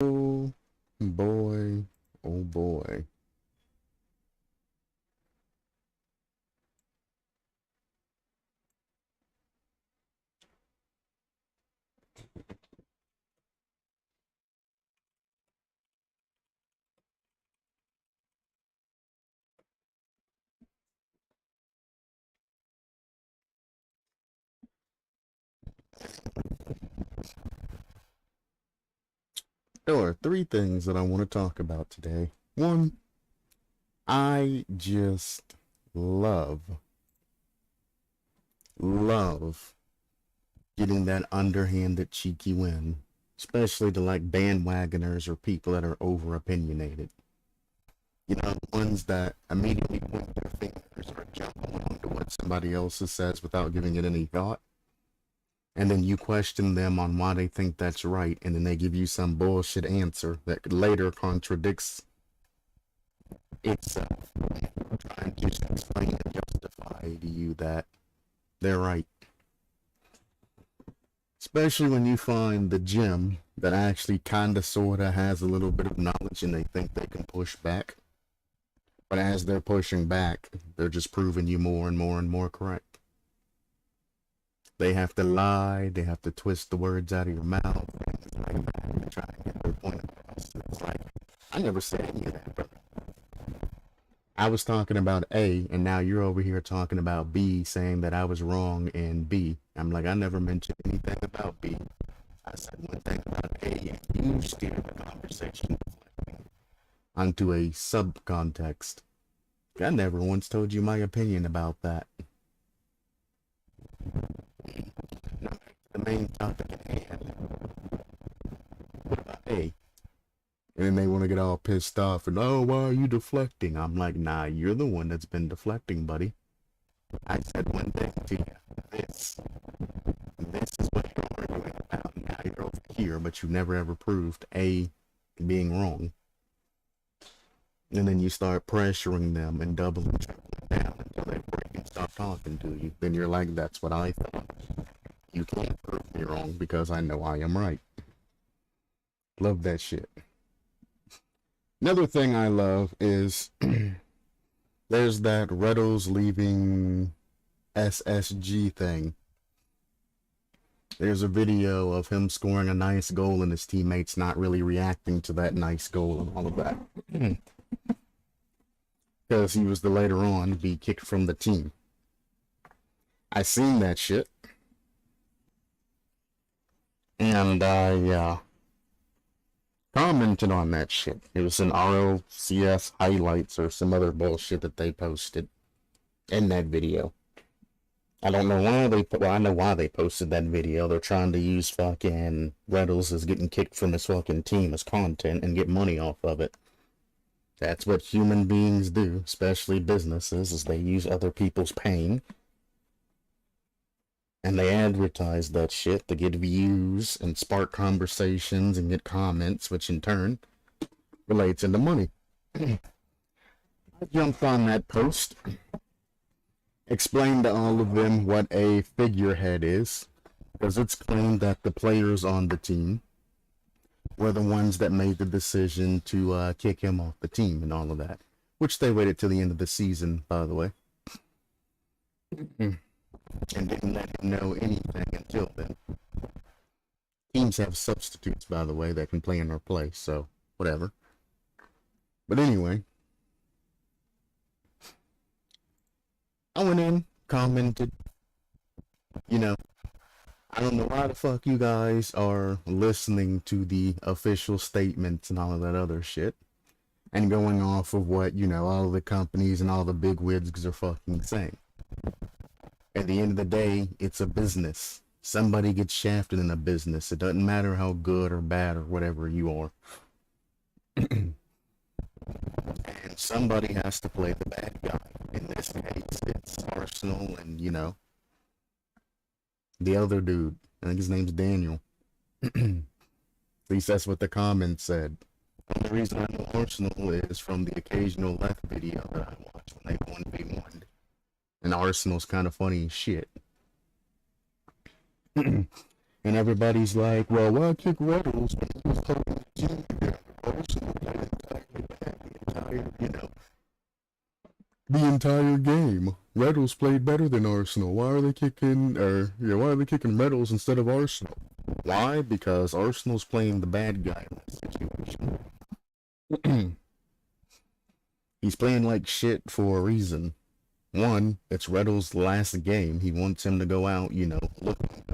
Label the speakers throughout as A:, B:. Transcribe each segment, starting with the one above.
A: Oh boy, oh boy. There are three things that I want to talk about today. One, I just love, love getting that underhanded cheeky win, especially to like bandwagoners or people that are over opinionated. You know, the ones that immediately point their fingers or jump onto what somebody else says without giving it any thought. And then you question them on why they think that's right, and then they give you some bullshit answer that later contradicts itself, trying to explain and justify to you that they're right. Especially when you find the gym that actually kinda sorta has a little bit of knowledge and they think they can push back. But as they're pushing back, they're just proving you more and more and more correct. They have to lie, they have to twist the words out of your mouth, things like that, to try and get their point across. It's like, I never said any of that, brother. I was talking about A, and now you're over here talking about B, saying that I was wrong in B. I'm like, I never mentioned anything about B. I said one thing about A, and you steered the conversation onto a sub-context. I never once told you my opinion about that. Now back to the main topic at hand. What about A? And then they want to get all pissed off and, oh, why are you deflecting? I'm like, nah, you're the one that's been deflecting, buddy. I said one thing to you. This is what you're arguing about. Now you're over here, but you never ever proved A being wrong. And then you start pressuring them and doubling, tripling down until they break and stop talking to you. Then you're like, that's what I thought. You can't prove me wrong because I know I am right. Love that shit. Another thing I love is there's that Reddles leaving SSG thing. There's a video of him scoring a nice goal and his teammates not really reacting to that nice goal and all of that. Because he was the later on to be kicked from the team. I seen that shit. And I commented on that shit. It was an RLCS highlights or some other bullshit that they posted in that video. I don't know why well, I know why they posted that video. They're trying to use fucking Reddles as getting kicked from his fucking team as content and get money off of it. That's what human beings do, especially businesses, is they use other people's pain. And they advertise that shit to get views and spark conversations and get comments, which in turn relates into money. I jumped on that post, explained to all of them what a figurehead is, because it's claimed that the players on the team were the ones that made the decision to kick him off the team and all of that, which they waited till the end of the season, by the way. And didn't let him know anything until then. Teams have substitutes, by the way, that can play in our place, so whatever. But anyway, I went in, commented, you know, I don't know why the fuck you guys are listening to the official statements and all of that other shit and going off of what, you know, all the companies and all the big wigs are fucking saying. At the end of the day, it's a business. Somebody gets shafted in a business. It doesn't matter how good or bad or whatever you are. And somebody has to play the bad guy. In this case, it's Arsenal and, you know, the other dude. I think his name's Daniel. At least that's what the comments said. The only reason I know Arsenal is from the occasional left video that I watch when they 1v1. And Arsenal's kind of funny as shit. And And everybody's like, well, why kick Reynolds when he was holding the team together? Arsenal played entirely bad the entire game. Reynolds played better than Arsenal. Why are they kicking, why are they kicking Reynolds instead of Arsenal? Why? Because Arsenal's playing the bad guy in this situation. He's playing like shit for a reason. One, it's Reynolds' last game. He wants him to go out, looking.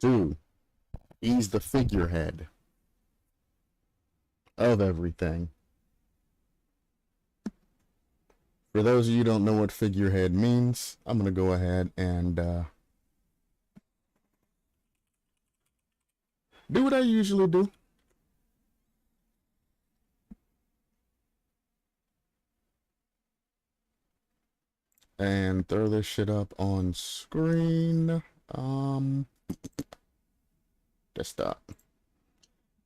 A: Two, he's the figurehead of everything. For those of you who don't know what figurehead means, I'm going to go ahead and do what I usually do. And throw this shit up on screen. Desktop.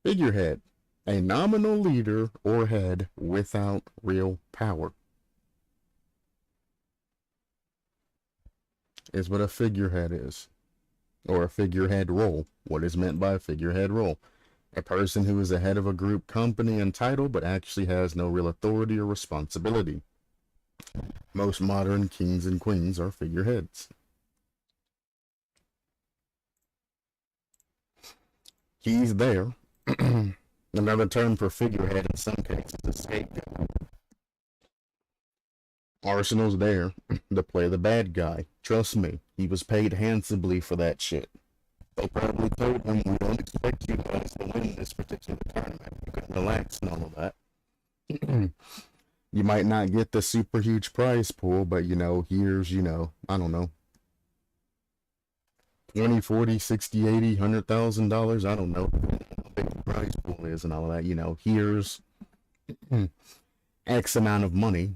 A: Figurehead. A nominal leader or head without real power. Is what a figurehead is. Or a figurehead role. What is meant by a figurehead role? A person who is the head of a group, company, and title, but actually has no real authority or responsibility. Most modern kings and queens are figureheads. He's there. Another term for figurehead in some cases is scapegoat. Arsenal's there to play the bad guy. Trust me, he was paid handsomely for that shit. They probably told him, we don't expect you guys to win this particular tournament. You can relax and all of that. You might not get the super huge prize pool, but here's, I don't know, 20, 40, 60, 80, $100,000. I don't know how big the prize pool is and all of that. Here's X amount of money.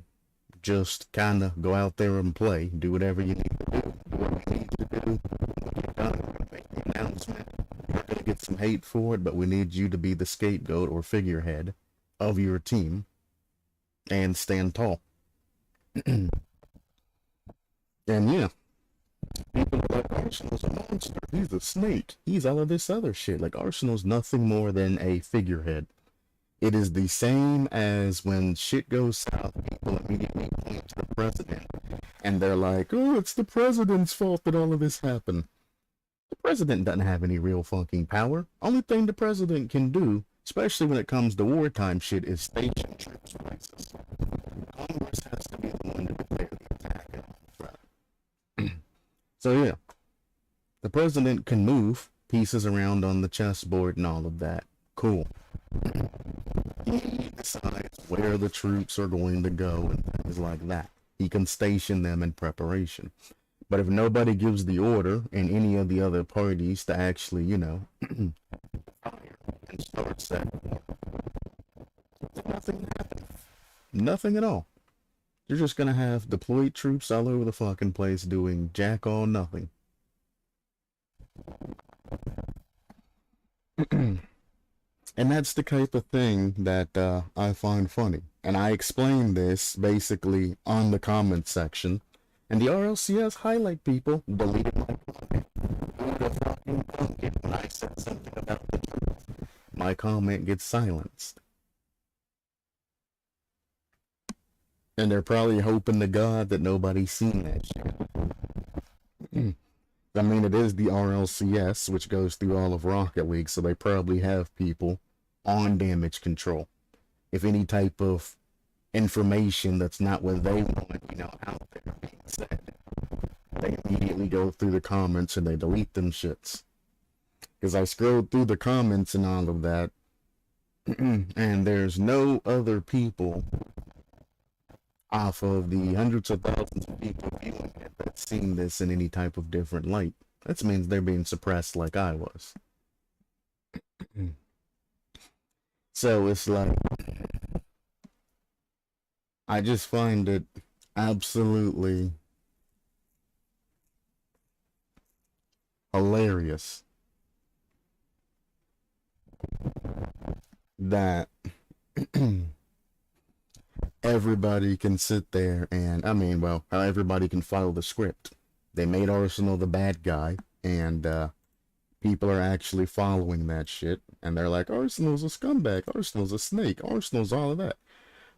A: Just kind of go out there and play. Do whatever you need to do. Do what you need to do. When you're done, we're going to make the announcement. You're going to get some hate for it, but we need you to be the scapegoat or figurehead of your team and stand tall. And yeah, people are like, Arsenal's a monster. He's a snake. He's all of this other shit. Like, Arsenal's nothing more than a figurehead. It is the same as when shit goes south, people immediately point to the president. And they're like, oh, it's the president's fault that all of this happened. The president doesn't have any real fucking power. Only thing the president can do, especially when it comes to wartime shit, is station troops places. Congress has to be the one to declare the attack and all that. So yeah, the president can move pieces around on the chessboard and all of that. Cool. He decides where the troops are going to go and things like that. He can station them in preparation. But if nobody gives the order in any of the other parties to actually, fire and start that war, nothing happens. Nothing at all. You're just gonna have deployed troops all over the fucking place doing jack all nothing. And that's the type of thing that I find funny. And I explain this basically on the comments section. And the RLCS highlight people deleted my comment. Who the fucking pumpkin when I said something about the truth? My comment gets silenced. And they're probably hoping to God that nobody's seen that shit. I mean, it is the RLCS, which goes through all of Rocket League, so they probably have people on damage control. If any type of information that's not what they want, out there being said, they immediately go through the comments and they delete them shits. Because I scrolled through the comments and all of that, and there's no other people off of the hundreds of thousands of people viewing it that's seen this in any type of different light. That means they're being suppressed like I was. So it's like, I just find it absolutely hilarious that everybody can sit there and, how everybody can follow the script. They made Arsenal the bad guy. And people are actually following that shit. And they're like, Arsenal's a scumbag, Arsenal's a snake, Arsenal's all of that.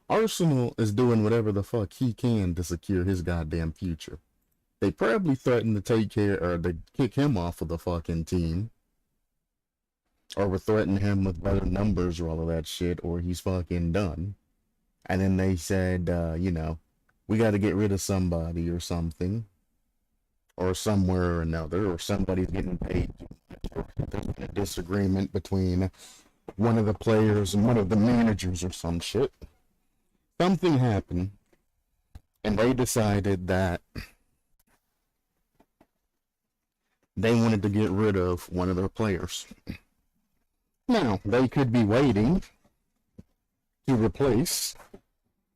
A: Arsenal is doing whatever the fuck he can to secure his goddamn future. They probably threatened to take care or to kick him off of the fucking team. Or were threatening him with better numbers or all of that shit, or he's fucking done. And then they said, you know, we got to get rid of somebody or something. Or somewhere or another, or somebody's getting paid too much, or there's been a disagreement between one of the players and one of the managers or some shit. Something happened, and they decided that they wanted to get rid of one of their players. Now, they could be waiting to replace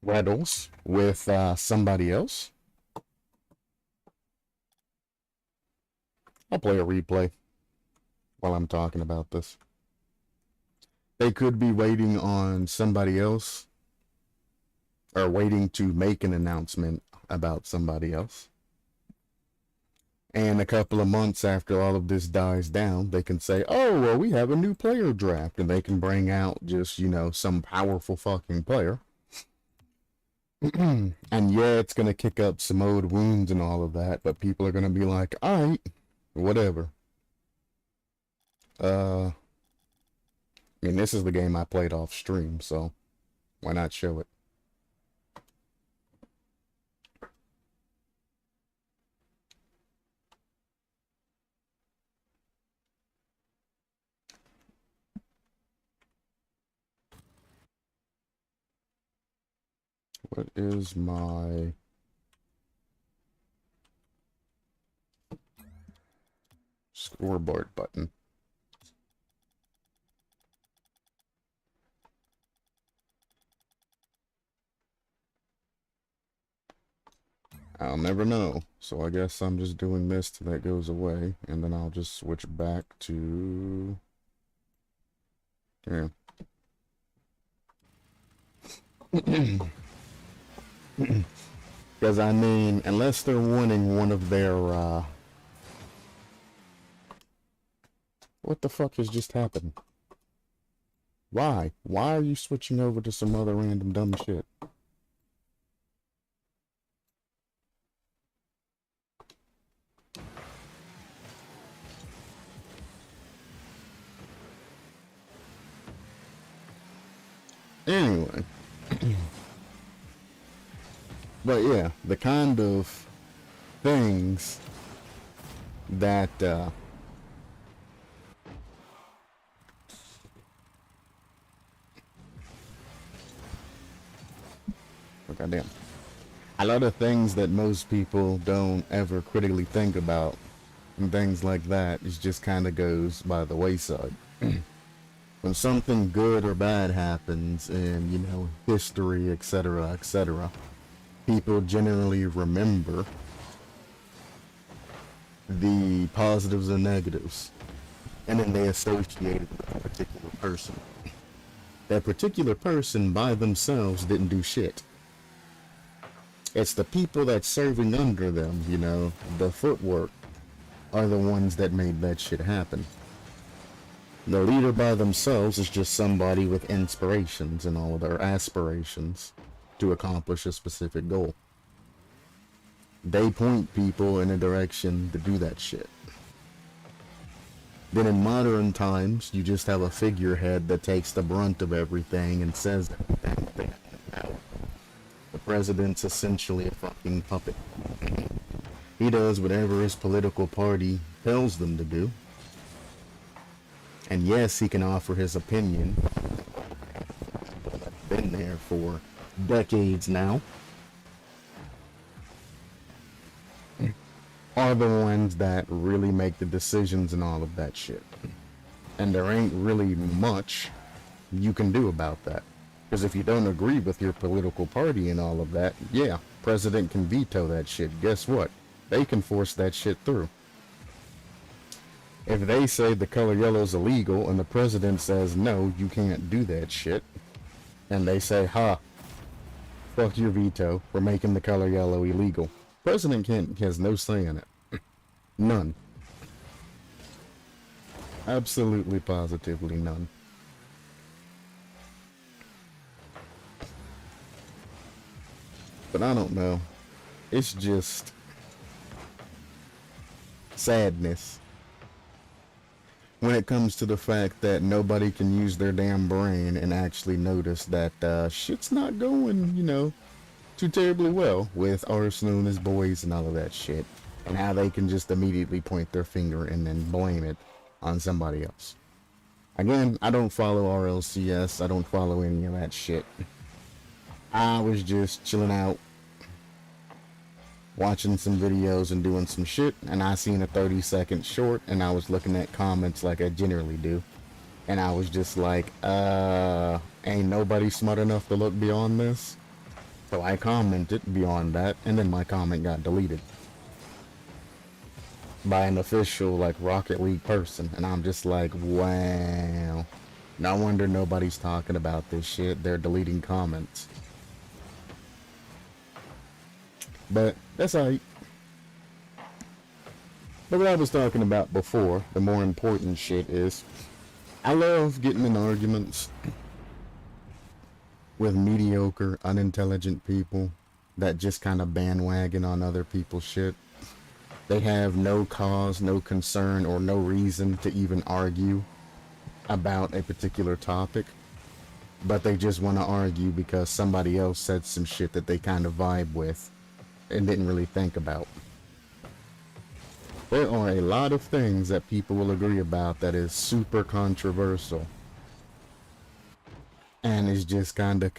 A: Reynolds with somebody else. I'll play a replay while I'm talking about this. They could be waiting on somebody else, or waiting to make an announcement about somebody else. And a couple of months after all of this dies down, they can say, oh, well, we have a new player draft. And they can bring out just, you know, some powerful fucking player. And yeah, it's going to kick up some old wounds and all of that. But people are going to be like, alright, whatever. I mean, this is the game I played off stream, so why not show it? What is my scoreboard button? I'll never know. So I guess I'm just doing this till that goes away, and then I'll just switch back to... Yeah. Because, I mean, unless they're wanting one of their, What the fuck has just happened? Why? Why are you switching over to some other random dumb shit? Anyway. But yeah, the kind of things that, oh, goddamn. A lot of things that most people don't ever critically think about and things like that, it just kind of goes by the wayside. When something good or bad happens in, you know, history, etc., people generally remember the positives and negatives, and then they associate it with a particular person. That particular person by themselves didn't do shit. It's the people that's serving under them, you know, the footwork, are the ones that made that shit happen. The leader by themselves is just somebody with inspirations and all of their aspirations to accomplish a specific goal. They point people in a direction to do that shit. Then in modern times, you just have a figurehead that takes the brunt of everything and says everything. The president's essentially a fucking puppet. He does whatever his political party tells them to do. And yes, he can offer his opinion. Been there for decades now. Are the ones that really make the decisions and all of that shit. And there ain't really much you can do about that. Because if you don't agree with your political party and all of that, yeah, president can veto that shit. Guess what? They can force that shit through. If they say the color yellow is illegal and the president says, no, you can't do that shit, and they say, ha, fuck your veto, we're making the color yellow illegal. President has no say in it. None. Absolutely, positively none. But I don't know. It's just sadness when it comes to the fact that nobody can use their damn brain and actually notice that shit's not going, too terribly well with Arsenal and his boys and all of that shit. And how they can just immediately point their finger and then blame it on somebody else. Again, I don't follow RLCS, I don't follow any of that shit. I was just chilling out, watching some videos and doing some shit, and I seen a 30-second short, and I was looking at comments like I generally do. And I was just like, ain't nobody smart enough to look beyond this? So I commented beyond that, and then my comment got deleted by an official, like, Rocket League person. And I'm just like, wow. No wonder nobody's talking about this shit. They're deleting comments. But that's alright. But what I was talking about before, the more important shit is, I love getting in arguments with mediocre, unintelligent people that just kind of bandwagon on other people's shit. They have no cause, no concern, or no reason to even argue about a particular topic, but they just want to argue because somebody else said some shit that they kind of vibe with and didn't really think about. There are a lot of things that people will agree about that is super controversial and is just kind of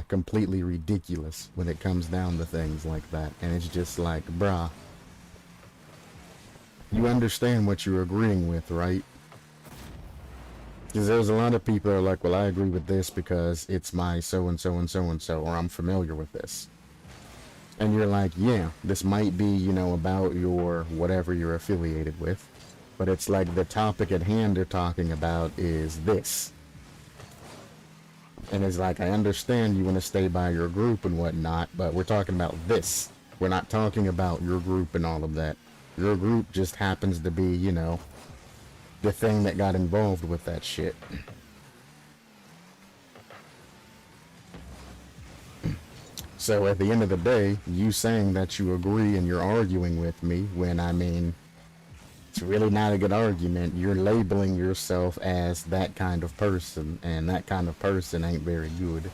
A: completely ridiculous when it comes down to things like that. And it's just like, bruh, you understand what you're agreeing with, right? Because there's a lot of people that are like, well, I agree with this because it's my so-and-so and so-and-so, or I'm familiar with this. And you're like, yeah, this might be, about your whatever you're affiliated with. But it's like the topic at hand they're talking about is this. And it's like, I understand you want to stay by your group and whatnot, but we're talking about this. We're not talking about your group and all of that. Your group just happens to be, the thing that got involved with that shit. So at the end of the day, you saying that you agree and you're arguing with me when, it's really not a good argument. You're labeling yourself as that kind of person, and that kind of person ain't very good.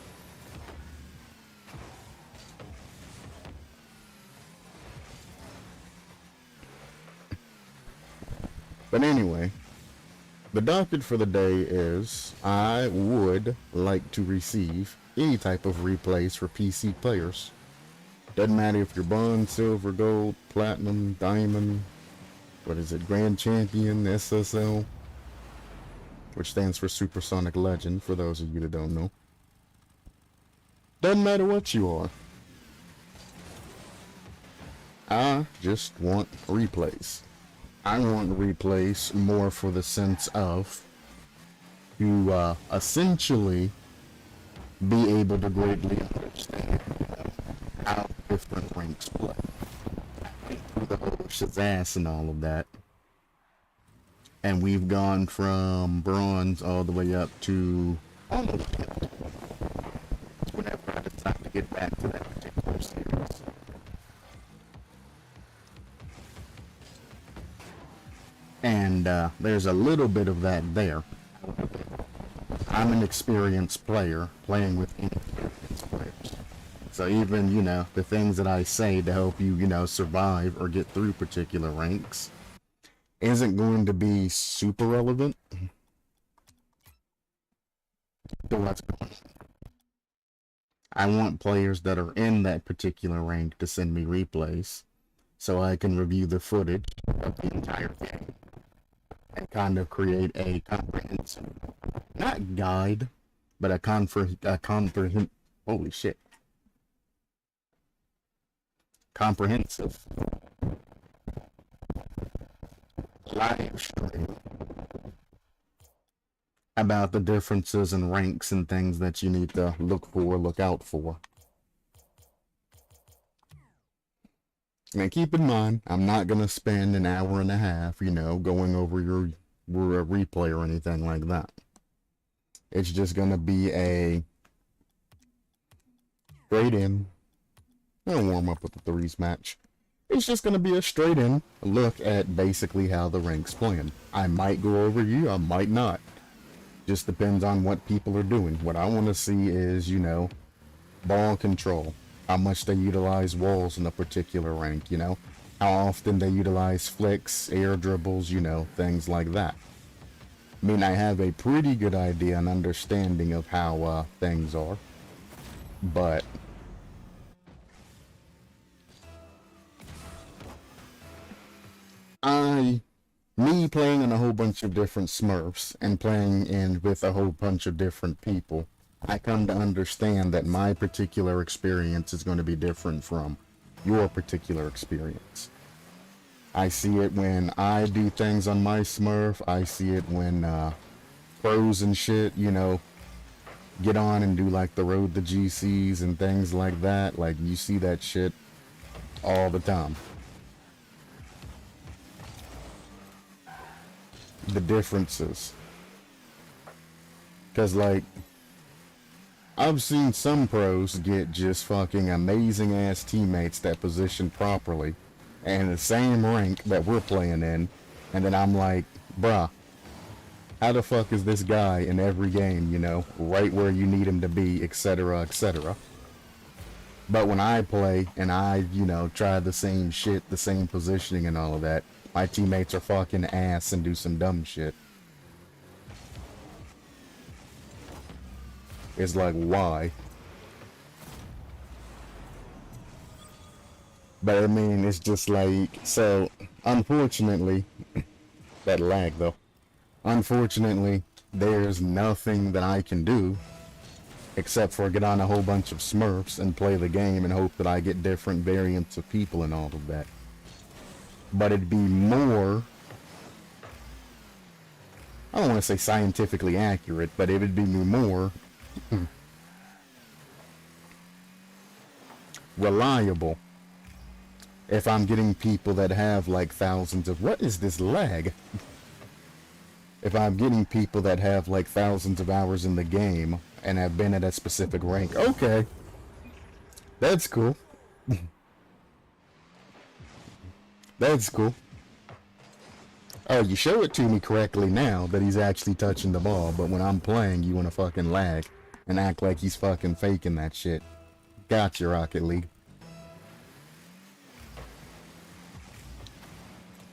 A: But anyway, the docket for the day is, I would like to receive any type of replays for PC players. Doesn't matter if you're bronze, silver, gold, platinum, diamond, Grand Champion, SSL, which stands for Supersonic Legend, for those of you that don't know. Doesn't matter what you are. I just want replays. I want replays more for the sense of to essentially be able to greatly understand how different ranks play. Through the whole Shazazz and all of that. And we've gone from bronze all the way up to almost gold. Whenever I decide to get back to that particular series. And there's a little bit of that there. I'm an experienced player playing with inexperienced players. So even, the things that I say to help you, survive or get through particular ranks isn't going to be super relevant to what's going on. I want players that are in that particular rank to send me replays so I can review the footage of the entire game and kind of create a comprehensive, not guide, but holy shit, comprehensive live stream about the differences in ranks and things that you need to look out for. Now keep in mind, I'm not gonna spend an hour and a half, going over your replay or anything like that. It's just gonna be a straight in. I'll warm up with the threes match. It's just gonna be a straight in look at basically how the rank's playing. I might go over you, I might not. Just depends on what people are doing. What I want to see is, you know, ball control. How much they utilize walls in a particular rank, you know. How often they utilize flicks, air dribbles, you know, things like that. I mean, I have a pretty good idea and understanding of how things are. But me playing in a whole bunch of different Smurfs and playing in with a whole bunch of different people, I come to understand that my particular experience is going to be different from your particular experience. I see it when I do things on my Smurf. I see it when pros and shit, you know, get on and do like the road to GCs and things like that. Like, you see that shit all the time. The differences. Because, like, I've seen some pros get just fucking amazing ass teammates that position properly and the same rank that we're playing in, and then I'm like, bruh, how the fuck is this guy in every game, you know, right where you need him to be, etc., etc. But when I play and I, you know, try the same shit, the same positioning and all of that, my teammates are fucking ass and do some dumb shit. It's like, why? But I mean, it's just like, so, unfortunately, that lag though, unfortunately, there's nothing that I can do except for get on a whole bunch of Smurfs and play the game and hope that I get different variants of people and all of that. But it'd be more, I don't want to say scientifically accurate, but it would be more reliable if I'm getting people that have like thousands of, what is this lag? If I'm getting people that have like thousands of hours in the game and have been at a specific rank. Okay, that's cool. That's cool. Oh, you show it to me correctly now that he's actually touching the ball, but when I'm playing, you want to fucking lag and act like he's fucking faking that shit. Gotcha, Rocket League.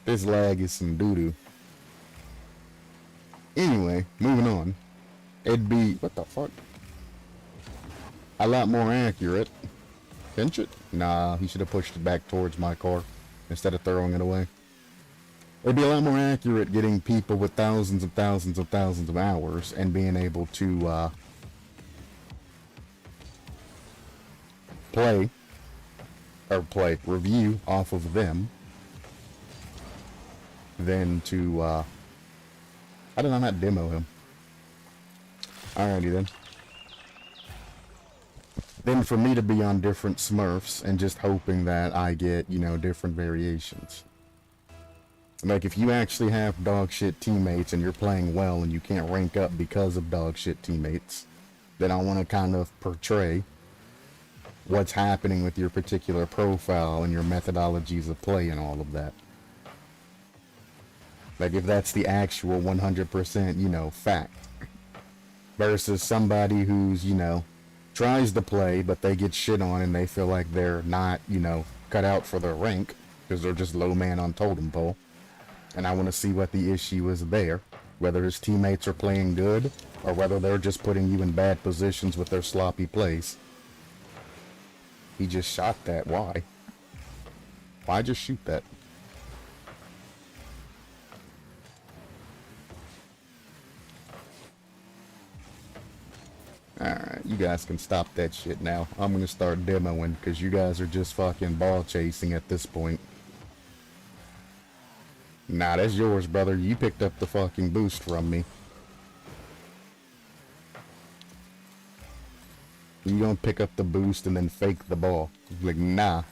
A: This lag is some doo-doo. Anyway, moving on. It'd be, what the fuck? A lot more accurate. Pinch it? Nah, he should have pushed it back towards my car instead of throwing it away. It'd be a lot more accurate getting people with thousands of thousands of thousands of hours and being able to review off of them than to, how did I not demo him? Alrighty then. Then for me to be on different Smurfs and just hoping that I get, you know, different variations. Like, if you actually have dog shit teammates and you're playing well and you can't rank up because of dog shit teammates, then I want to kind of portray what's happening with your particular profile and your methodologies of play and all of that. Like, if that's the actual 100%, you know, fact. Versus somebody who's, you know, tries to play, but they get shit on and they feel like they're not, you know, cut out for their rank because they're just low man on totem pole. And I want to see what the issue is there. Whether his teammates are playing good or whether they're just putting you in bad positions with their sloppy plays. He just shot that. Why? Why just shoot that? Alright, you guys can stop that shit now. I'm gonna start demoing because you guys are just fucking ball chasing at this point. Nah, that's yours, brother. You picked up the fucking boost from me. You don't pick up the boost and then fake the ball. Like, nah.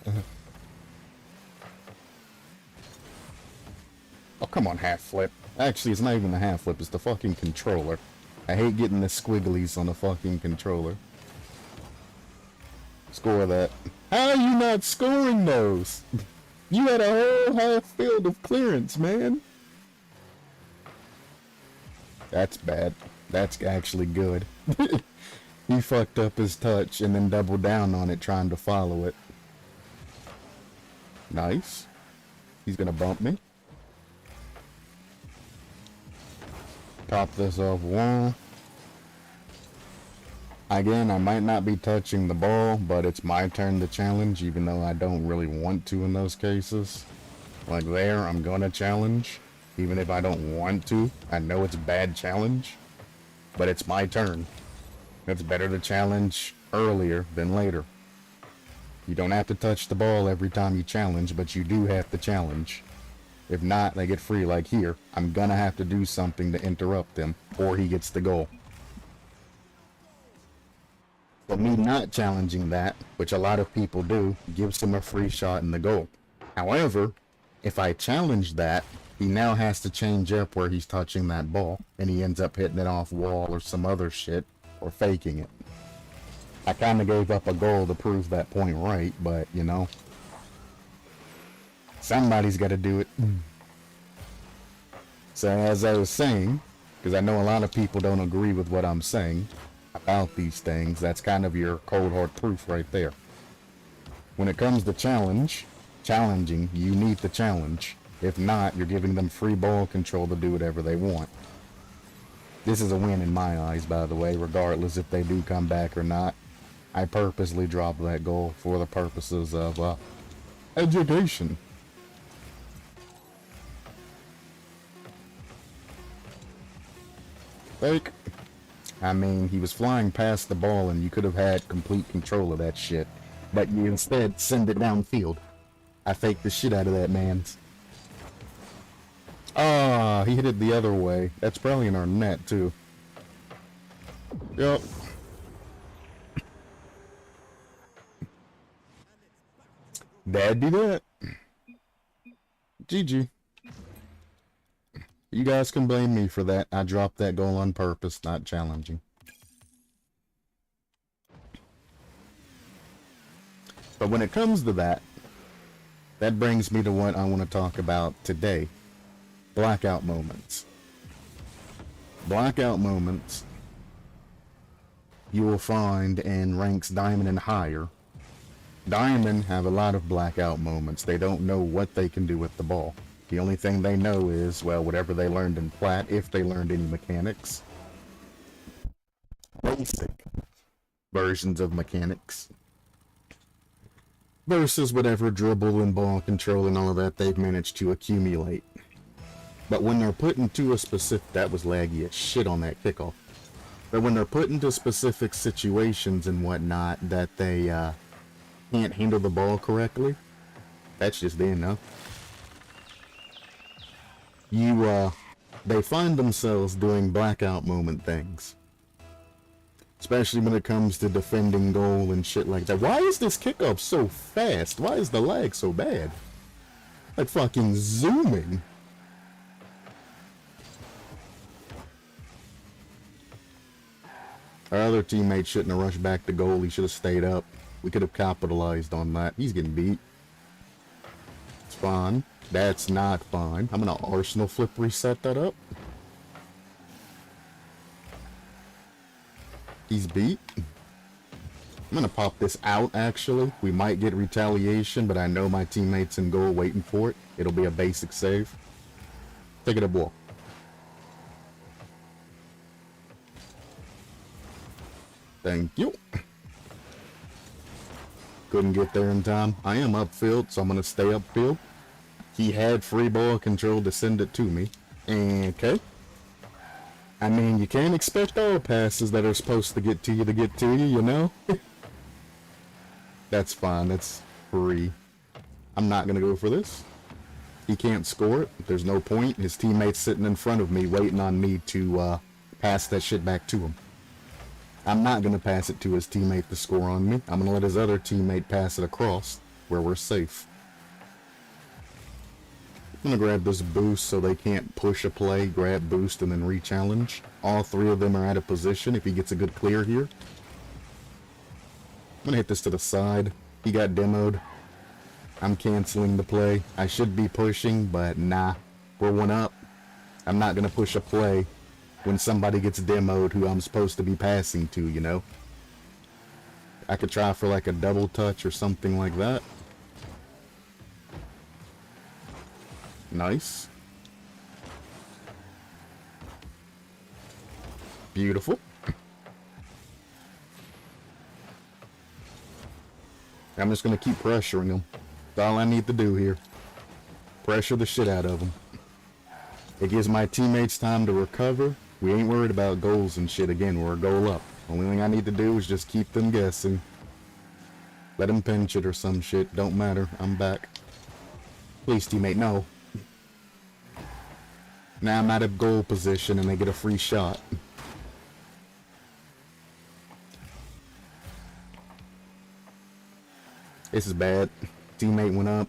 A: Oh, come on, half flip. Actually, it's not even the half flip, it's the fucking controller. I hate getting the squigglies on the fucking controller. Score that. How are you not scoring those? You had a whole half field of clearance, man. That's bad. That's actually good. He fucked up his touch and then doubled down on it trying to follow it. Nice. He's gonna bump me. Top this off wall. Again, I might not be touching the ball, but it's my turn to challenge, even though I don't really want to in those cases. Like there, I'm gonna challenge, even if I don't want to. I know it's a bad challenge, but it's my turn. It's better to challenge earlier than later. You don't have to touch the ball every time you challenge, but you do have to challenge. If not, they get free like here. I'm gonna have to do something to interrupt them, or he gets the goal. But me not challenging that, which a lot of people do, gives him a free shot in the goal. However, if I challenge that, he now has to change up where he's touching that ball, and he ends up hitting it off wall or some other shit, or faking it. I kinda gave up a goal to prove that point right, but, you know, somebody's gotta do it. So as I was saying, because I know a lot of people don't agree with what I'm saying about these things, that's kind of your cold hard proof right there. When it comes to challenging, you need to challenge. If not, you're giving them free ball control to do whatever they want. This is a win in my eyes, by the way, regardless if they do come back or not. I purposely dropped that goal for the purposes of education. Fake. I mean, he was flying past the ball and you could have had complete control of that shit. But you instead send it downfield. I faked the shit out of that, man. Ah, he hit it the other way. That's probably in our net, too. Yup. That'd be that. GG. You guys can blame me for that. I dropped that goal on purpose, not challenging. But when it comes to that, that brings me to what I want to talk about today. Blackout moments. Blackout moments you will find in ranks Diamond and higher. Diamond have a lot of blackout moments. They don't know what they can do with the ball. The only thing they know is, well, whatever they learned in Plat, if they learned any mechanics. Basic versions of mechanics. Versus whatever dribble and ball control and all of that they've managed to accumulate. But when they're put into a specific... That was laggy as shit on that kickoff. But when they're put into specific situations and whatnot that they can't handle the ball correctly, that's just the enough. They find themselves doing blackout moment things. Especially when it comes to defending goal and shit like that. Why is this kickoff so fast? Why is the lag so bad? Like fucking zooming. Our other teammate shouldn't have rushed back to goal. He should have stayed up. We could have capitalized on that. He's getting beat. It's fine. That's not fine. I'm gonna Arsenal flip reset that up. He's beat. I'm gonna pop this out, actually. We might get retaliation, but I know my teammate's in goal waiting for it. It'll be a basic save. Take it a ball. Thank you. Couldn't get there in time. I am upfield, so I'm gonna stay upfield. He had free ball control to send it to me. Okay. I mean, you can't expect all passes that are supposed to get to you, you know? That's fine. That's free. I'm not gonna go for this. He can't score it. There's no point. His teammate's sitting in front of me waiting on me to pass that shit back to him. I'm not gonna pass it to his teammate to score on me. I'm gonna let his other teammate pass it across where we're safe. I'm gonna grab this boost so they can't push a play, grab boost, and then re-challenge. All three of them are out of position if he gets a good clear here. I'm gonna hit this to the side. He got demoed. I'm canceling the play. I should be pushing, but nah. We're one up. I'm not gonna push a play when somebody gets demoed who I'm supposed to be passing to, you know? I could try for like a double touch or something like that. Nice. Beautiful. I'm just gonna keep pressuring him. That's all I need to do here. Pressure the shit out of him. It gives my teammates time to recover. We ain't worried about goals and shit again. We're a goal up. Only thing I need to do is just keep them guessing. Let them pinch it or some shit. Don't matter. I'm back. Please, teammate, no. Now I'm out of goal position and they get a free shot. This is bad. Teammate went up.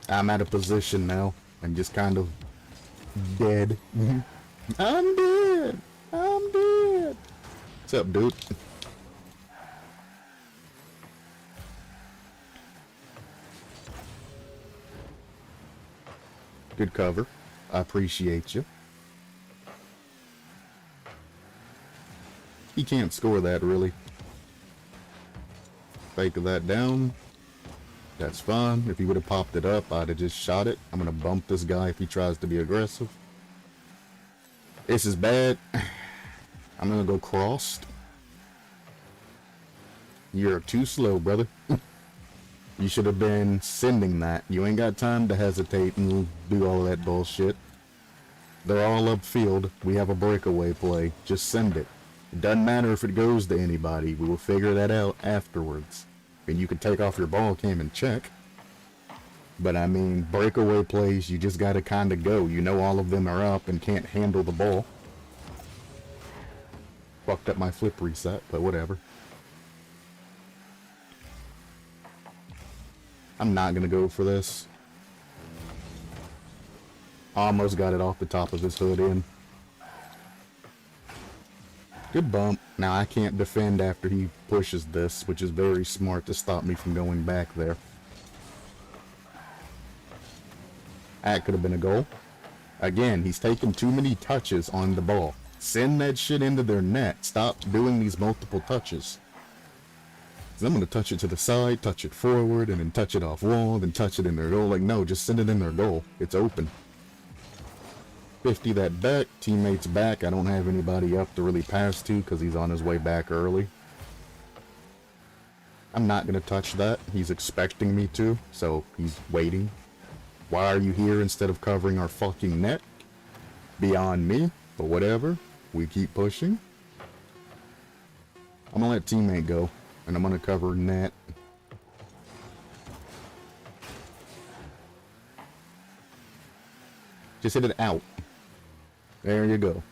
A: I'm out of position now. I'm just kind of dead. I'm dead. I'm dead. What's up, dude? Good cover. I appreciate you. He can't score that, really. Fake that down. That's fine. If he would have popped it up, I'd have just shot it. I'm going to bump this guy if he tries to be aggressive. This is bad. I'm going to go crossed. You're too slow, brother. You should have been sending that. You ain't got time to hesitate and do all that bullshit. They're all upfield. We have a breakaway play. Just send it. It doesn't matter if it goes to anybody. We will figure that out afterwards. And you can take off your ball cam and check. But I mean, breakaway plays, you just gotta kinda go. You know all of them are up and can't handle the ball. Fucked up my flip reset, but whatever. I'm not gonna go for this. Almost got it off the top of his hood in. Good bump. Now I can't defend after he pushes this, which is very smart to stop me from going back there. That could have been a goal. Again, he's taking too many touches on the ball. Send that shit into their net. Stop doing these multiple touches. I'm going to touch it to the side, touch it forward, and then touch it off wall, then touch it in their goal. Like, no, just send it in their goal. It's open. 50 that back. Teammate's back. I don't have anybody up to really pass to because he's on his way back early. I'm not going to touch that. He's expecting me to, so he's waiting. Why are you here instead of covering our fucking net? Beyond me, but whatever. We keep pushing. I'm going to let teammate go, and I'm going to cover net. Just hit it out. There you go.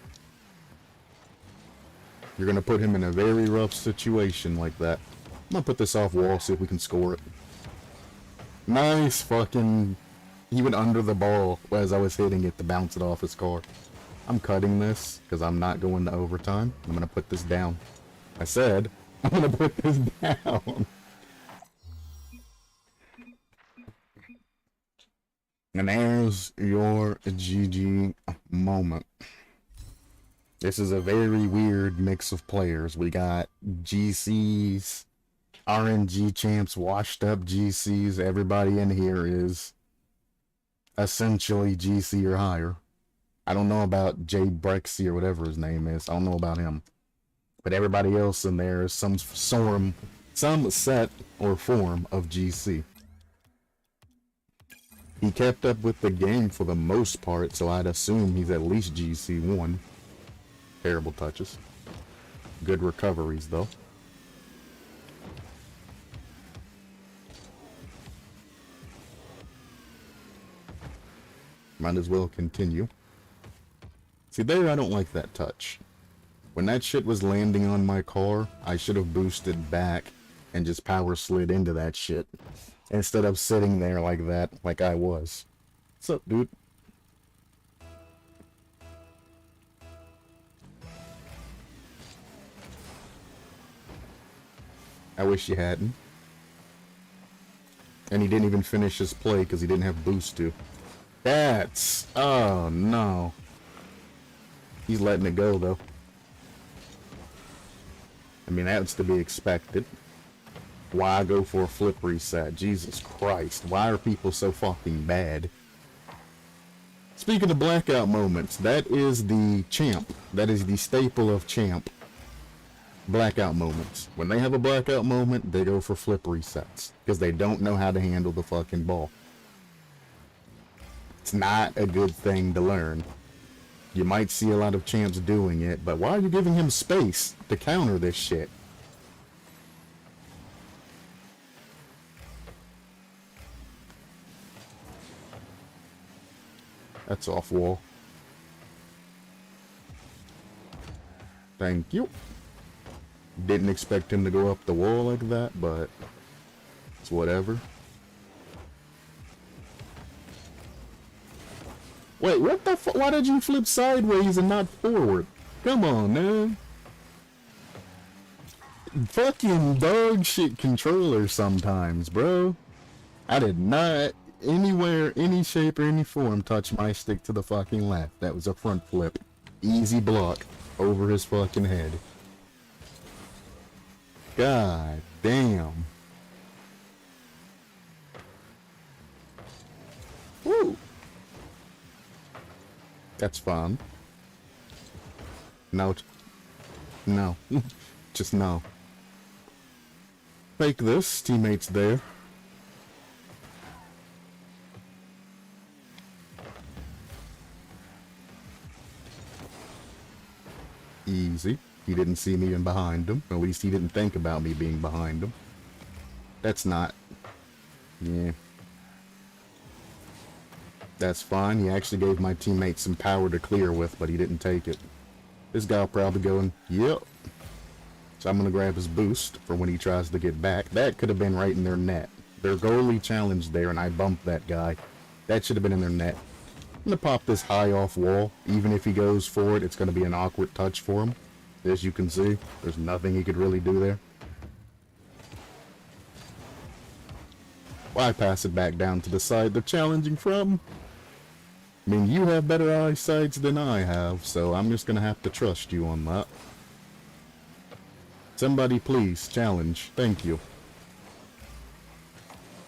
A: You're going to put him in a very rough situation like that. I'm going to put this off wall, see if we can score it. Nice fucking... He went under the ball as I was hitting it to bounce it off his car. I'm cutting this because I'm not going to overtime. I'm going to put this down. I said, I'm going to put this down. And there's your GG moment. This is a very weird mix of players. We got GCs, RNG champs, washed up GCs. Everybody in here is essentially GC or higher. I don't know about Jay Brexy or whatever his name is. I don't know about him. But everybody else in there is some set or form of GC. He kept up with the game for the most part, so I'd assume he's at least GC1. Terrible touches. Good recoveries, though. Might as well continue. See, there I don't like that touch. When that shit was landing on my car, I should have boosted back and just power slid into that shit. Instead of sitting there like that, like I was. What's up, dude? I wish you hadn't. And he didn't even finish his play because he didn't have boost to. That's... oh, no. He's letting it go, though. I mean, that's to be expected. Why go for a flip reset? Jesus Christ. Why are people so fucking bad? Speaking of blackout moments, that is the champ. That is the staple of champ. Blackout moments. When they have a blackout moment, they go for flip resets. Because they don't know how to handle the fucking ball. It's not a good thing to learn. You might see a lot of champs doing it, but why are you giving him space to counter this shit? That's off wall. Thank you. Didn't expect him to go up the wall like that, but it's whatever. Wait, what the fuck? Why did you flip sideways and not forward? Come on, man. Fucking dog shit controller sometimes, bro. I did not anywhere, any shape or any form touch my stick to the fucking left. That was a front flip. Easy block over his fucking head. God damn. Woo. That's fun. No. No. Just no. Fake this. Teammates there. Easy. He didn't see me in behind him. At least he didn't think about me being behind him. That's not... yeah. That's fine. He actually gave my teammate some power to clear with, but he didn't take it. This guy will probably going, yep. So I'm going to grab his boost for when he tries to get back. That could have been right in their net. Their goalie challenged there, and I bumped that guy. That should have been in their net. I'm going to pop this high off wall. Even if he goes for it, it's going to be an awkward touch for him. As you can see, there's nothing he could really do there. Why pass it back down to the side they're challenging from? I mean, you have better eyesights than I have, so I'm just gonna have to trust you on that. Somebody please, challenge. Thank you.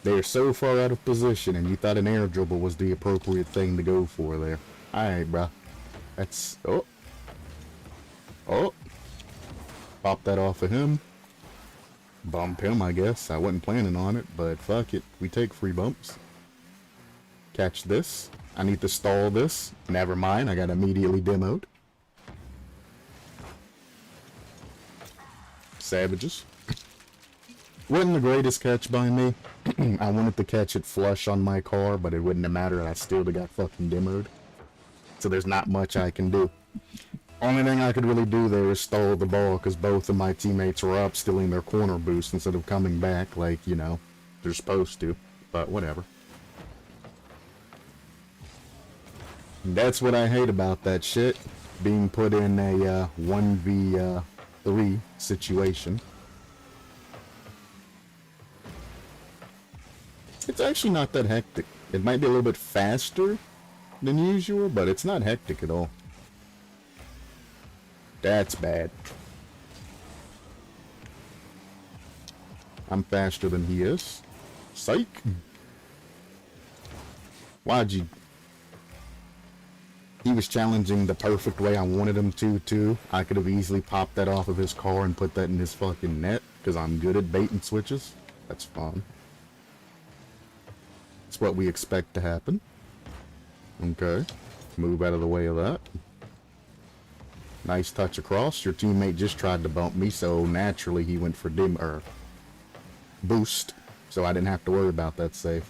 A: They're so far out of position, and you thought an air dribble was the appropriate thing to go for there. Alright, bruh. That's... oh. Oh. Pop that off of him. Bump him, I guess. I wasn't planning on it, but fuck it. We take free bumps. Catch this. I need to stall this. Never mind, I got immediately demoed. Savages. Wasn't the greatest catch by me. I wanted to catch it flush on my car, but it wouldn't have mattered. I still got fucking demoed. So there's not much I can do. Only thing I could really do there is stall the ball, because both of my teammates were up stealing their corner boost instead of coming back like, you know, they're supposed to. But whatever. And that's what I hate about that shit. Being put in a 1v3 situation. It's actually not that hectic. It might be a little bit faster than usual, but it's not hectic at all. That's bad. I'm faster than he is. Psych. Why'd you... He was challenging the perfect way I wanted him to, too. I could have easily popped that off of his car and put that in his fucking net, because I'm good at bait and switches. That's fun. It's what we expect to happen. Okay. Move out of the way of that. Nice touch across. Your teammate just tried to bump me, so naturally he went for boost. So I didn't have to worry about that save.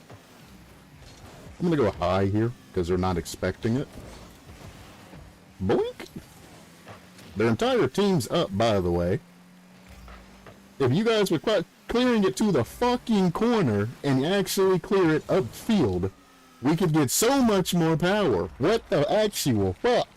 A: I'm gonna go high here, because they're not expecting it. Boink! Their entire team's up, by the way. If you guys were clearing it to the fucking corner and actually clear it upfield, We could get so much more power. What the actual fuck?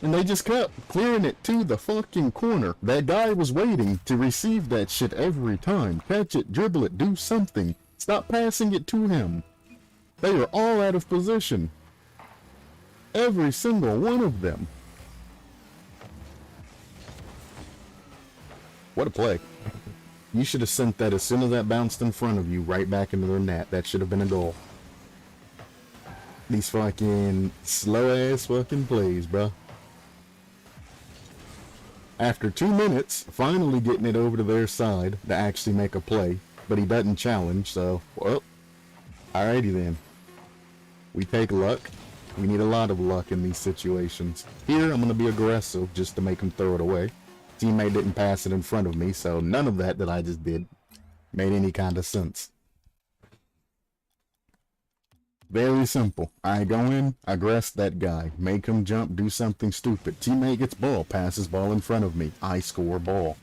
A: And they just kept clearing it to the fucking corner. That guy was waiting to receive that shit every time. Catch it, dribble it, do something. Stop passing it to him. They were all out of position. Every single one of them. What a play. You should have sent that as soon as that bounced in front of you right back into their net. That should have been a goal. These fucking slow ass fucking plays, bro. After 2 minutes, finally getting it over to their side to actually make a play. But he doesn't challenge, so, well, alrighty then. We take luck. We need a lot of luck in these situations. Here, I'm going to be aggressive just to make him throw it away. Teammate didn't pass it in front of me, so none of that I just did made any kind of sense. Very simple. I go in, aggress that guy, make him jump, do something stupid. Teammate gets ball, passes ball in front of me. I score ball.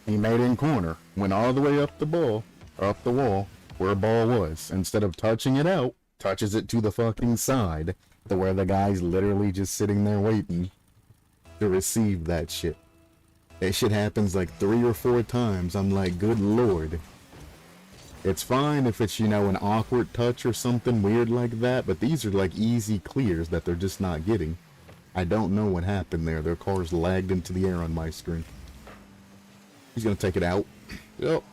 A: He made in corner, went all the way up the ball, up the wall, where ball was. Instead of touching it out, touches it to the fucking side, to where the guy's literally just sitting there waiting to receive that shit. That shit happens like 3 or 4 times. I'm like, good lord. It's fine if it's, you know, an awkward touch or something weird like that, but these are like easy clears that they're just not getting. I don't know what happened there. Their car's lagged into the air on my screen. He's gonna take it out. Yep.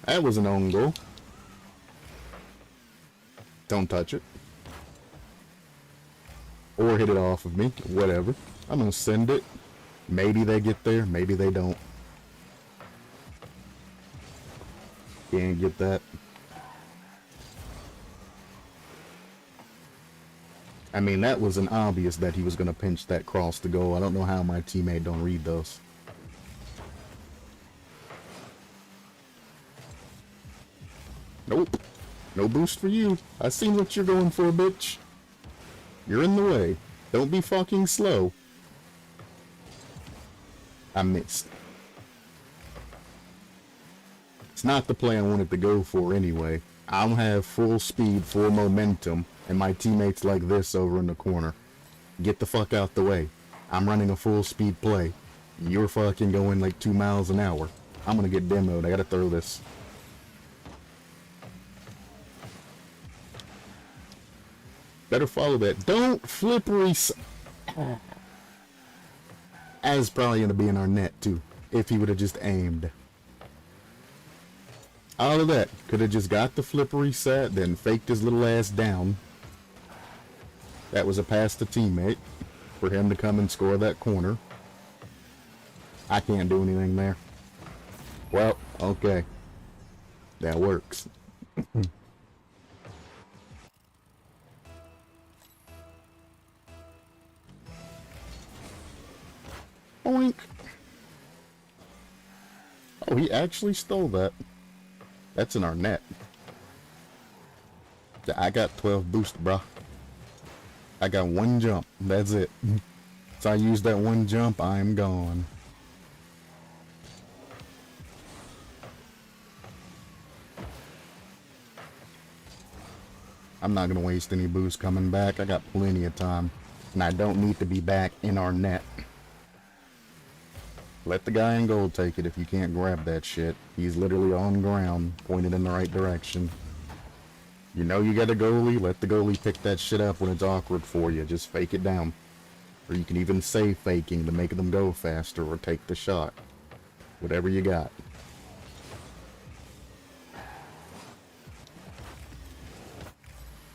A: That was an own goal. Don't touch it. Or hit it off of me. Whatever. I'm gonna send it. Maybe they get there. Maybe they don't. Can't get that. I mean, that was an obvious that he was going to pinch that cross to goal. I don't know how my teammate don't read those. Nope. No boost for you. I seen what you're going for, bitch. You're in the way. Don't be fucking slow. I missed. It's not the play I wanted to go for anyway. I'll have full speed, full momentum, and my teammate's like this over in the corner. Get the fuck out the way. I'm running a full speed play. You're fucking going like 2 miles an hour. I'm gonna get demoed. I gotta throw this. Better follow that. Don't flip As probably gonna be in our net too, if he would have just aimed. All of that. Could have just got the flip reset, then faked his little ass down. That was a pass to teammate for him to come and score that corner. I can't do anything there. Well, okay. That works. Oink. Oh, he actually stole that. That's in our net. I got 12 boost, bro. I got 1 jump. That's it. So I use that 1 jump, I'm gone. I'm not gonna waste any boost coming back. I got plenty of time. And I don't need to be back in our net. Let the guy in goal take it if you can't grab that shit. He's literally on ground, pointed in the right direction. You know you got a goalie, let the goalie pick that shit up when it's awkward for you. Just fake it down. Or you can even say faking to make them go faster or take the shot. Whatever you got.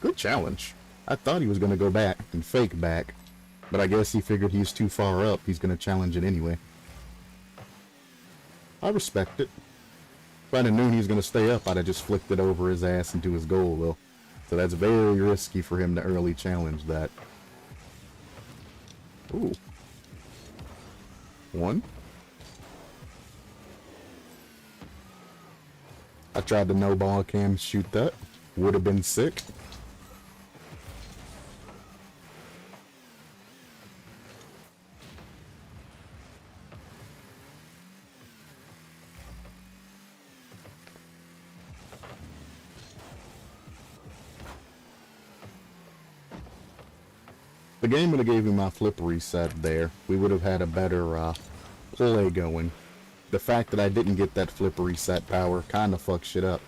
A: Good challenge. I thought he was going to go back and fake back. But I guess he figured he's too far up. He's going to challenge it anyway. I respect it. If I'd have known he was going to stay up, I'd have just flicked it over his ass into his goal, though. So that's very risky for him to early challenge that. Ooh. 1. I tried to no ball cam shoot that. Would have been sick. The game would have gave me my flip reset there. We would have had a better play going. The fact that I didn't get that flip reset power kind of fucked shit up.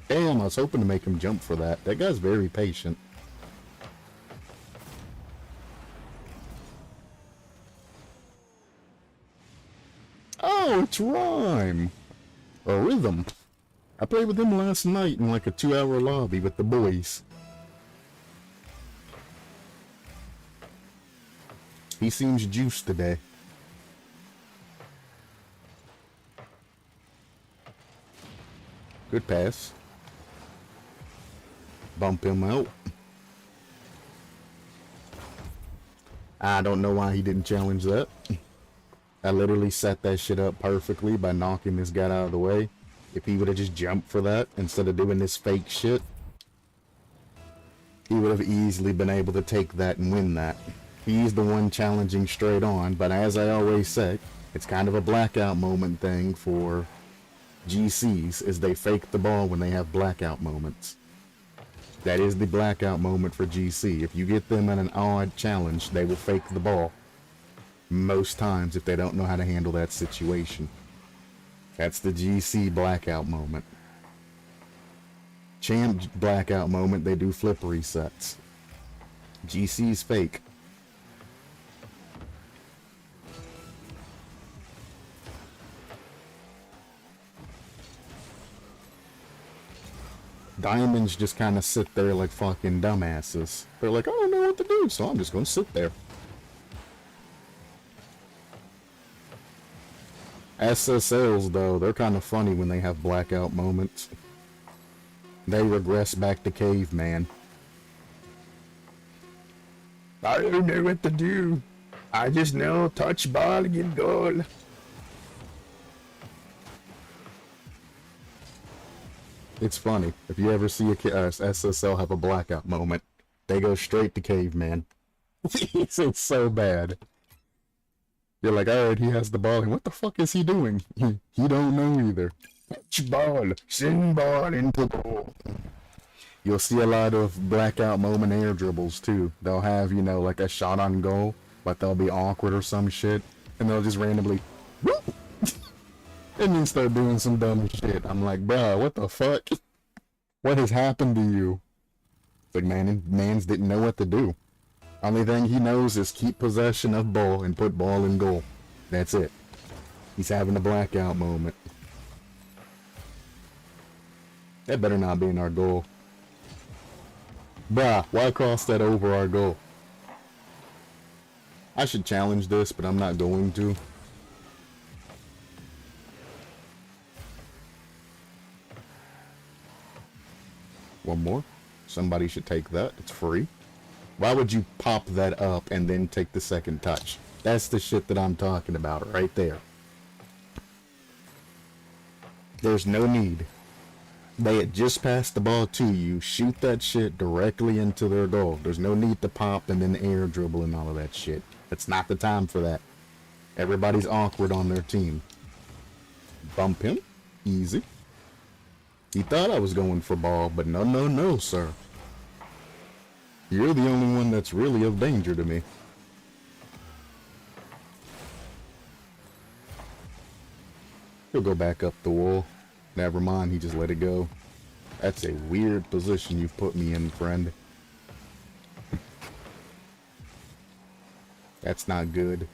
A: Damn, I was hoping to make him jump for that. That guy's very patient. Oh, it's Rhyme. Or Rhythm. I played with him last night in like a 2-hour lobby with the boys. He seems juiced today. Good pass. Bump him out. I don't know why he didn't challenge that. I literally set that shit up perfectly by knocking this guy out of the way. If he would have just jumped for that instead of doing this fake shit, he would have easily been able to take that and win that. He's the one challenging straight on, but as I always say, it's kind of a blackout moment thing for GCs, is they fake the ball when they have blackout moments. That is the blackout moment for GC. If you get them in an odd challenge, they will fake the ball. Most times if they don't know how to handle that situation. That's the GC blackout moment. Champ blackout moment, they do flip resets. GC's fake. Diamonds just kind of sit there like fucking dumbasses. They're like, I don't know what to do, so I'm just gonna sit there. SSLs, though, they're kind of funny when they have blackout moments. They regress back to caveman. I don't know what to do. I just know touch ball and get goal. It's funny. If you ever see a SSL have a blackout moment, they go straight to caveman. It's so bad. You're like, alright, he has the ball, and what the fuck is he doing? He don't know either. Touch ball, send ball into goal. You'll see a lot of blackout moment air dribbles too. They'll have, you know, like a shot on goal, but they'll be awkward or some shit, and they'll just randomly, whoop, and then start doing some dumb shit. I'm like, bruh, what the fuck? What has happened to you? It's like, mans didn't know what to do. Only thing he knows is keep possession of ball and put ball in goal. That's it. He's having a blackout moment. That better not be in our goal. Bruh, why cross that over our goal? I should challenge this, but I'm not going to. One more. Somebody should take that. It's free. Why would you pop that up and then take the second touch? That's the shit that I'm talking about right there. There's no need. They had just passed the ball to you. Shoot that shit directly into their goal. There's no need to pop and then air dribble and all of that shit. It's not the time for that. Everybody's awkward on their team. Bump him. Easy. He thought I was going for ball, but no, no, no, sir. You're the only one that's really of danger to me. He'll go back up the wall. Never mind, he just let it go. That's a weird position you've put me in, friend. That's not good.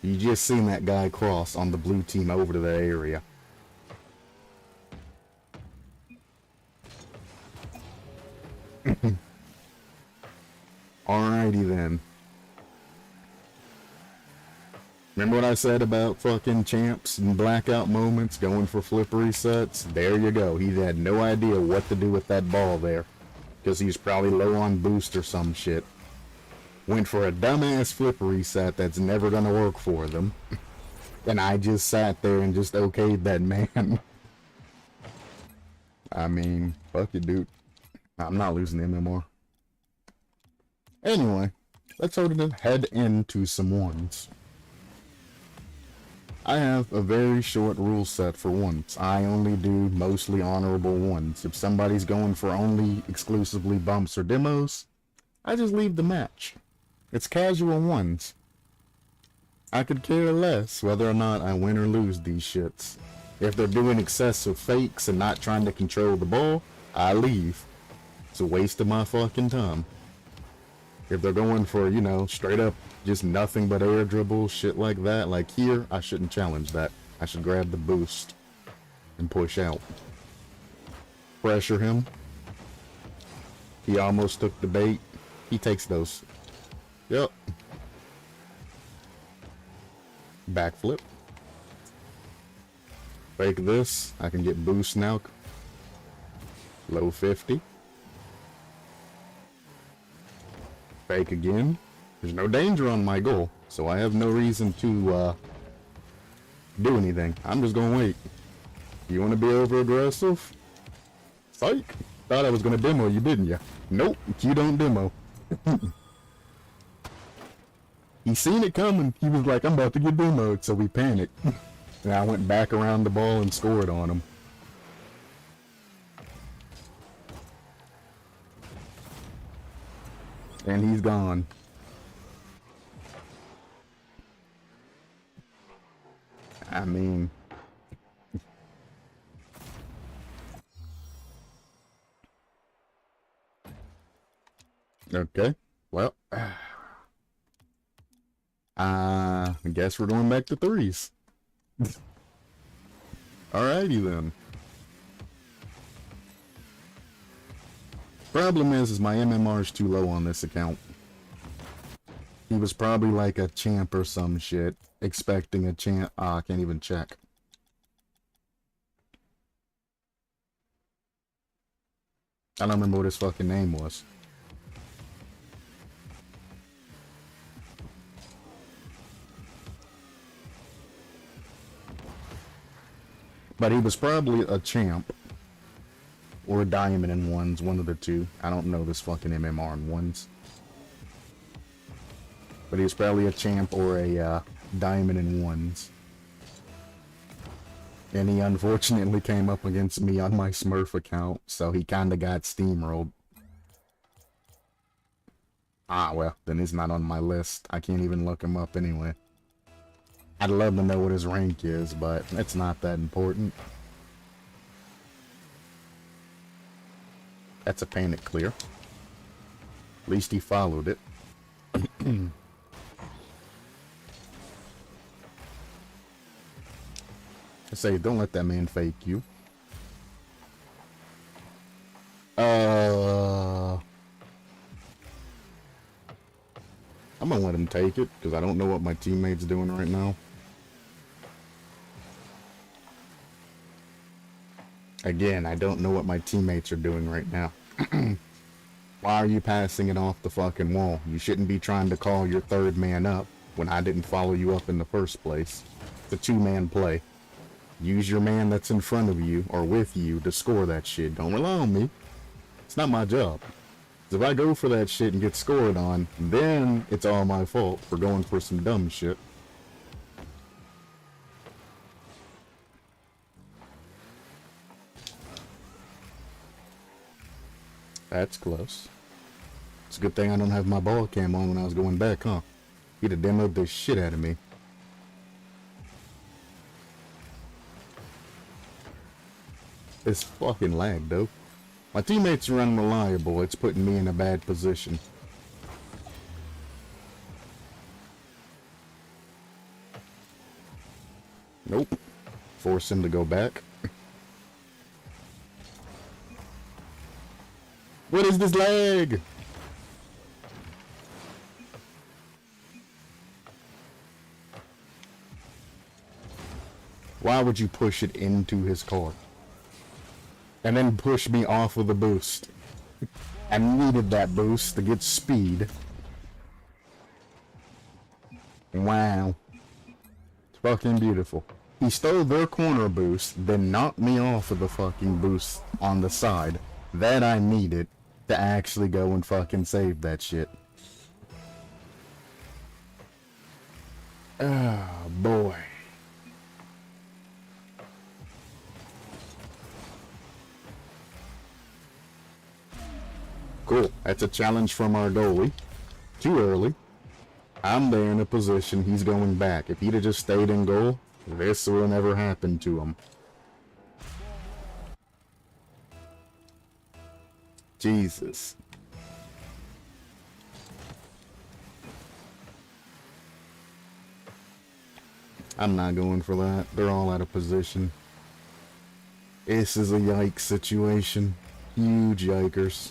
A: You just seen that guy cross on the blue team over to that area. Alrighty then. Remember what I said about fucking champs and blackout moments going for flip resets? There you go. He had no idea what to do with that ball there. Because he's probably low on boost or some shit. Went for a dumbass flip reset that's never gonna work for them. And I just sat there and just okayed that man. I mean, fuck it, dude. I'm not losing him anymore. Anyway, let's head into some ones. I have a very short rule set for ones. I only do mostly honorable ones. If somebody's going for only exclusively bumps or demos, I just leave the match. It's casual ones. I could care less whether or not I win or lose these shits. If they're doing excessive fakes and not trying to control the ball, I leave. It's a waste of my fucking time. If they're going for, you know, straight up just nothing but air dribbles, shit like that, like here, I shouldn't challenge that. I should grab the boost and push out. Pressure him. He almost took the bait. He takes those. Yep. Backflip. Fake this. I can get boost now. Low 50. Fake again. There's no danger on my goal, so I have no reason to do anything. I'm just gonna wait. You want to be over aggressive? Psych. Thought I was gonna demo you, didn't you? Nope, you don't demo. He seen it coming. He was like, I'm about to get demoed, so we panicked. And I went back around the ball and scored on him. And he's gone. I mean... Okay, well... I guess we're going back to threes. Alrighty then. Problem is my MMR is too low on this account. He was probably like a champ or some shit, expecting a champ. I can't even check. I don't remember what his fucking name was. But he was probably a champ. Or a diamond in ones, one of the two. I don't know this fucking MMR in ones. But he was probably a champ or a diamond in ones. And he unfortunately came up against me on my Smurf account, so he kinda got steamrolled. Ah, well, then he's not on my list. I can't even look him up anyway. I'd love to know what his rank is, but it's not that important. That's a panic clear. At least he followed it. I say, don't let that man fake you. I'm gonna let him take it, because I don't know what my teammate's doing right now. Again, I don't know what my teammates are doing right now. Why are you passing it off the fucking wall? You shouldn't be trying to call your third man up when I didn't follow you up in the first place. It's a two-man play. Use your man that's in front of you or with you to score that shit. Don't rely on me. It's not my job. If I go for that shit and get scored on, then it's all my fault for going for some dumb shit. That's close. It's a good thing I don't have my ball cam on when I was going back, huh? He'd have demoed the shit out of me. It's fucking lag, though. My teammates are unreliable. It's putting me in a bad position. Nope. Force him to go back. What is this lag? Why would you push it into his car? And then push me off of the boost. I needed that boost to get speed. Wow. It's fucking beautiful. He stole their corner boost, then knocked me off of the fucking boost on the side. That I needed to actually go and fucking save that shit. Oh boy. Cool. That's a challenge from our goalie. Too early. I'm there in a position, he's going back. If he'd have just stayed in goal, this would have never happened to him. Jesus. I'm not going for that. They're all out of position. This is a yikes situation. Huge yikers.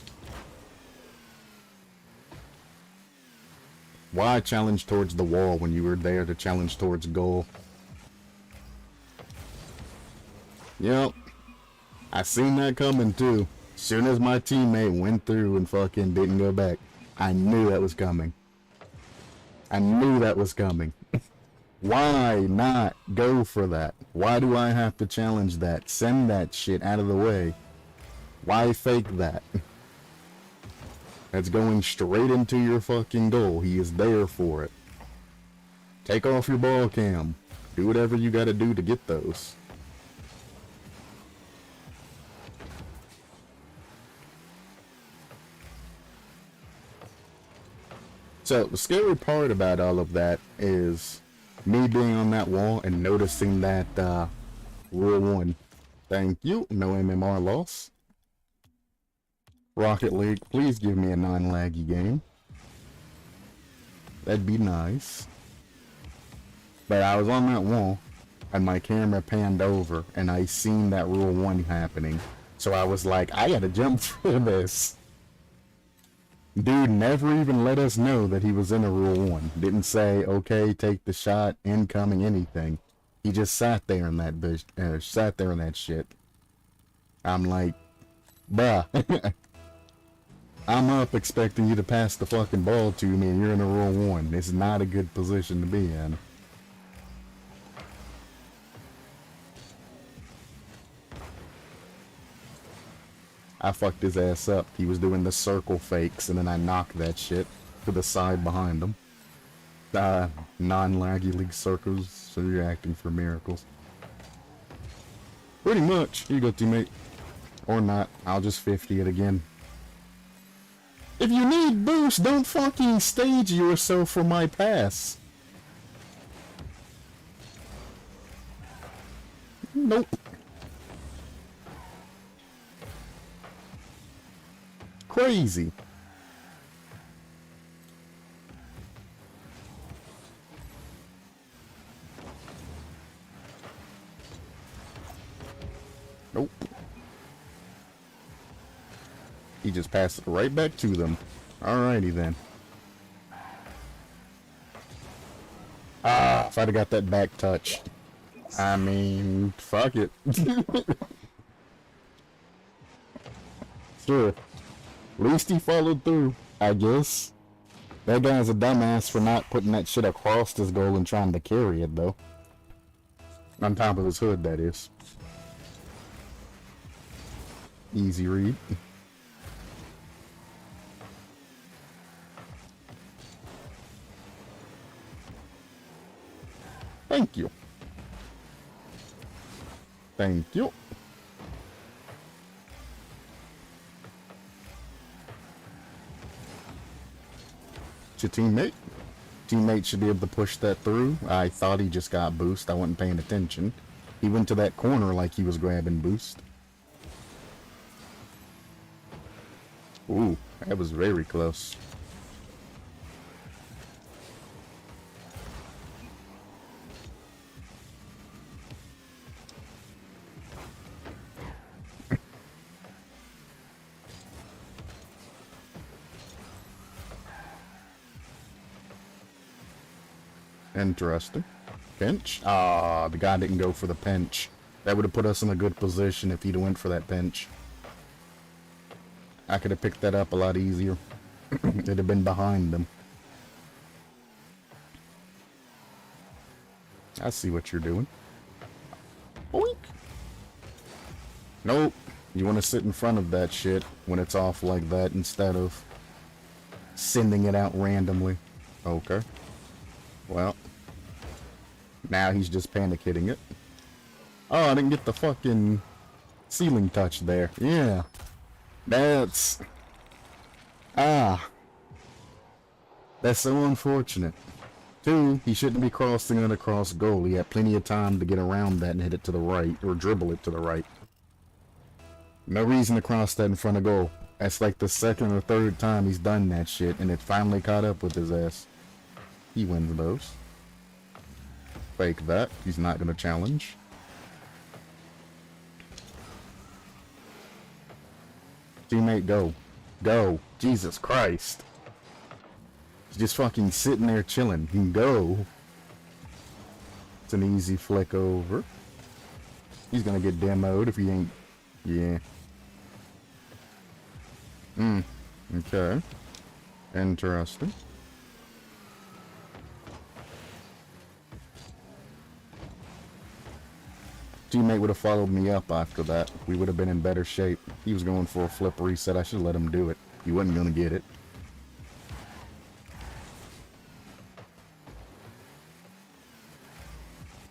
A: Why challenge towards the wall when you were there to challenge towards goal? Yep. I seen that coming too. As soon as my teammate went through and fucking didn't go back, I knew that was coming. I knew that was coming. Why not go for that? Why do I have to challenge that? Send that shit out of the way. Why fake that? That's going straight into your fucking goal. He is there for it. Take off your ball cam. Do whatever you gotta do to get those. So, the scary part about all of that is me being on that wall and noticing that, Rule 1. Thank you. No MMR loss. Rocket League, please give me a non-laggy game. That'd be nice. But I was on that wall, and my camera panned over, and I seen that Rule 1 happening. So I was like, I gotta jump for this. Dude never even let us know that he was in a Rule 1. Didn't say, okay, take the shot, incoming, anything. He just sat there in that bitch, sat there in that shit. I'm like, bruh. I'm up expecting you to pass the fucking ball to me and you're in a Rule 1. It's not a good position to be in. I fucked his ass up. He was doing the circle fakes, and then I knocked that shit to the side behind him. Non-laggy league circles, so you're acting for miracles. Pretty much. Here you go, teammate. Or not. I'll just 50 it again. If you need boost, don't fucking stage yourself for my pass. Nope. Crazy. Nope. He just passed it right back to them. Alrighty then. Ah, if I'd have got that back touch. I mean, fuck it. Sure. At least he followed through, I guess. That guy's a dumbass for not putting that shit across his goal and trying to carry it, though. On top of his hood, that is. Easy read. Thank you. Thank you. It's your teammate. Teammate should be able to push that through. I thought he just got boost. I wasn't paying attention. He went to that corner like he was grabbing boost. Ooh, that was very close. Interesting. Pinch? Ah, the guy didn't go for the pinch. That would have put us in a good position if he'd went for that pinch. I could have picked that up a lot easier. It'd have been behind them. I see what you're doing. Oink! Nope. You want to sit in front of that shit when it's off like that instead of sending it out randomly. Okay. Well. Now he's just panic hitting it. Oh, I didn't get the fucking ceiling touch there. Yeah. That's... Ah. That's so unfortunate. Two, he shouldn't be crossing it across goal. He had plenty of time to get around that and hit it to the right, or dribble it to the right. No reason to cross that in front of goal. That's like the second or third time he's done that shit, and it finally caught up with his ass. He wins those. Fake that. He's not gonna challenge. Teammate, go. Go. Jesus Christ. He's just fucking sitting there chilling. He can go. It's an easy flick over. He's gonna get demoed if he ain't... Yeah. Okay. Interesting. Teammate would have followed me up after that. We would have been in better shape. He was going for a flip reset. I should have let him do it. He wasn't gonna get it.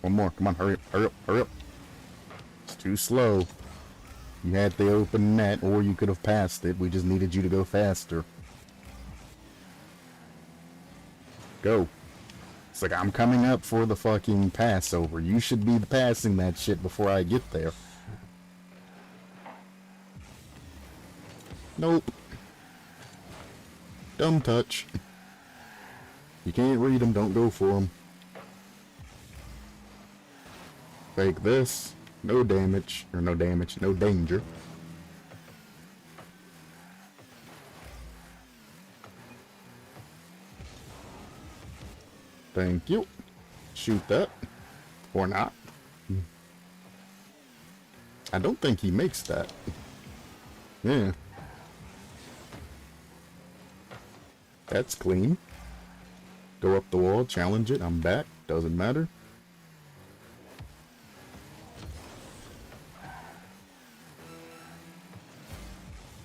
A: One more. Come on, hurry up, hurry up, hurry up. It's too slow. You had the open net, or you could have passed it. We just needed you to go faster. Go. It's like, I'm coming up for the fucking Passover. You should be passing that shit before I get there. Nope. Dumb touch. You can't read them, don't go for them. Fake this. No damage. Or no damage. No danger. Thank you. Shoot that. Or not. I don't think he makes that. Yeah. That's clean. Go up the wall, challenge it. I'm back. Doesn't matter.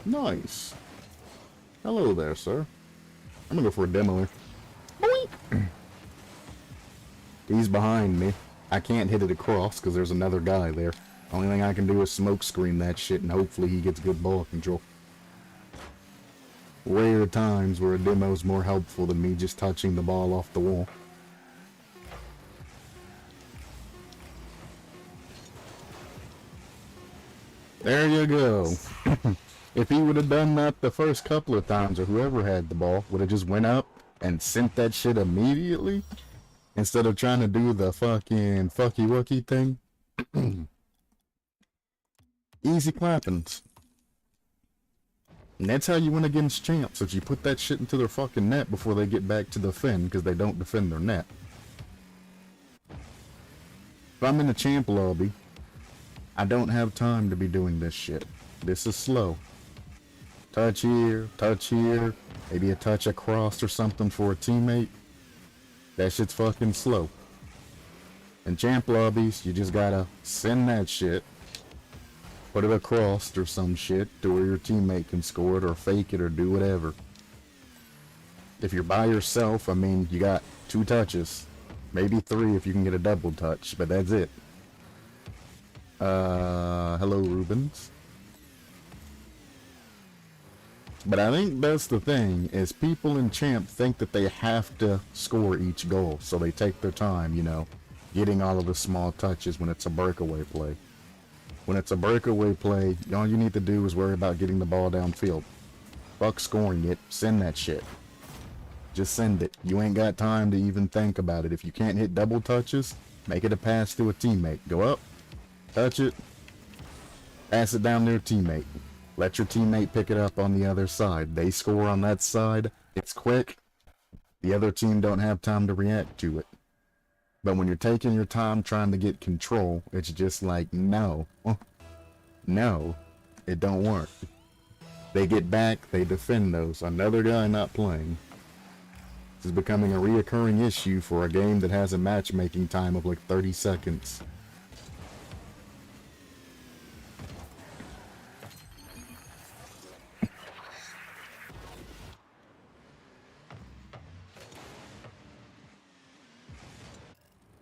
A: Nice. Hello there, sir. I'm gonna go for a demoer. He's behind me. I can't hit it across because there's another guy there. Only thing I can do is smoke screen that shit and hopefully he gets good ball control. Rare times where a demo's more helpful than me just touching the ball off the wall. There you go. If he would have done that the first couple of times, or whoever had the ball, would have just went up and sent that shit immediately, instead of trying to do the fucking fucky-wucky thing. Easy clappings. And that's how you win against champs, if you put that shit into their fucking net before they get back to defend, because they don't defend their net. If I'm in a champ lobby, I don't have time to be doing this shit. This is slow. Touch here, maybe a touch across or something for a teammate. That shit's fucking slow. In champ lobbies, you just gotta send that shit, put it across or some shit to where your teammate can score it or fake it or do whatever. If you're by yourself, I mean, you got 2 touches. Maybe 3 if you can get a double touch, but that's it. Hello, Rubens. But I think that's the thing, is people in champ think that they have to score each goal, so they take their time, you know, getting all of the small touches when it's a breakaway play. When it's a breakaway play, all you need to do is worry about getting the ball downfield. Fuck scoring it, send that shit. Just send it. You ain't got time to even think about it. If you can't hit double touches, make it a pass to a teammate. Go up, touch it, pass it down to your teammate. Let your teammate pick it up on the other side. They score on that side. It's quick. The other team don't have time to react to it. But when you're taking your time trying to get control, it's just like, no. No. It don't work. They get back, they defend those. Another guy not playing. This is becoming a reoccurring issue for a game that has a matchmaking time of like 30 seconds.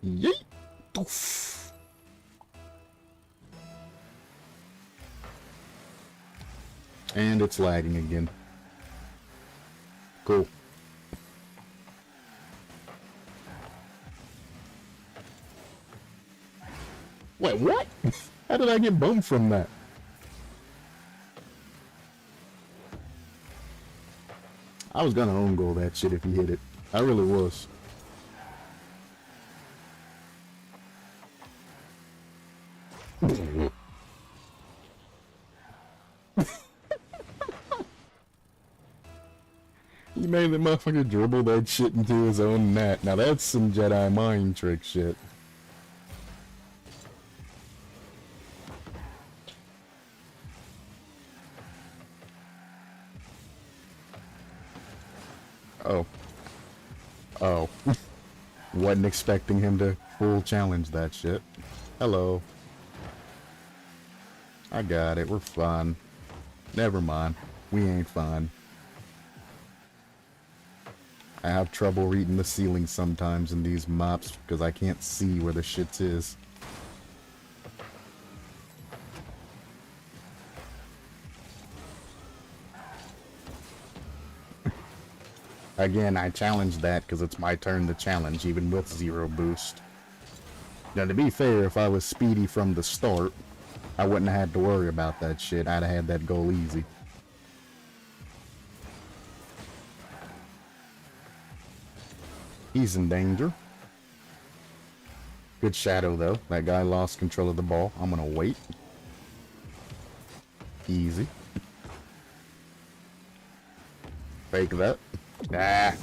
A: Yeet! Oof. And it's lagging again. Cool. Wait, what? How did I get bumped from that? I was gonna own goal that shit if he hit it. I really was. He made the motherfucker dribble that shit into his own net. Now that's some Jedi mind trick shit. Oh. Oh. Wasn't expecting him to full challenge that shit. Hello. I got it. We're fine. Never mind. We ain't fine. I have trouble reading the ceiling sometimes in these maps because I can't see where the shit is. Again, I challenged that because it's my turn to challenge, even with 0 boost. Now, to be fair, if I was speedy from the start, I wouldn't have had to worry about that shit. I'd have had that goal easy. He's in danger. Good shadow, though. That guy lost control of the ball. I'm gonna wait. Easy. Fake that. Ah.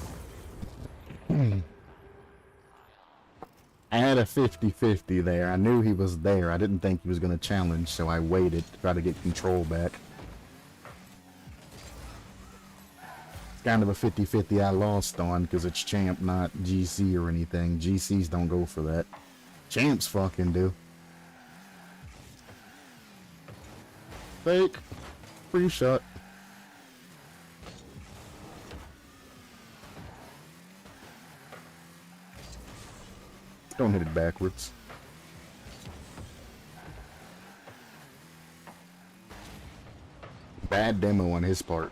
A: I had a 50-50 there. I knew he was there. I didn't think he was going to challenge, so I waited to try to get control back. It's kind of a 50-50 I lost on because it's champ, not GC or anything. GCs don't go for that. Champs fucking do. Fake. Free shot. Don't hit it backwards. Bad demo on his part.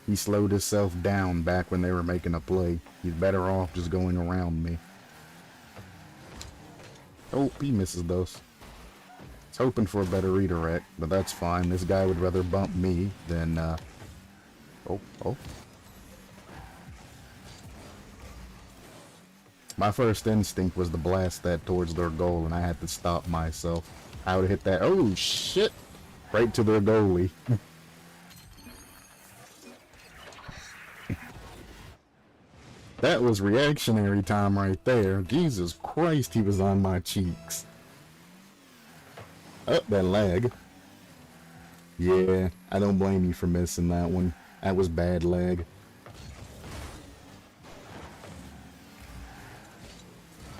A: He slowed himself down back when they were making a play. He's better off just going around me. Oh, he misses those. I was hoping for a better redirect, but that's fine. This guy would rather bump me than, Oh. My first instinct was to blast that towards their goal, and I had to stop myself. I would have hit that. Oh, shit! Right to their goalie. That was reactionary time right there. Jesus Christ, he was on my cheeks. Oh, that lag. Yeah, I don't blame you for missing that one. That was bad lag.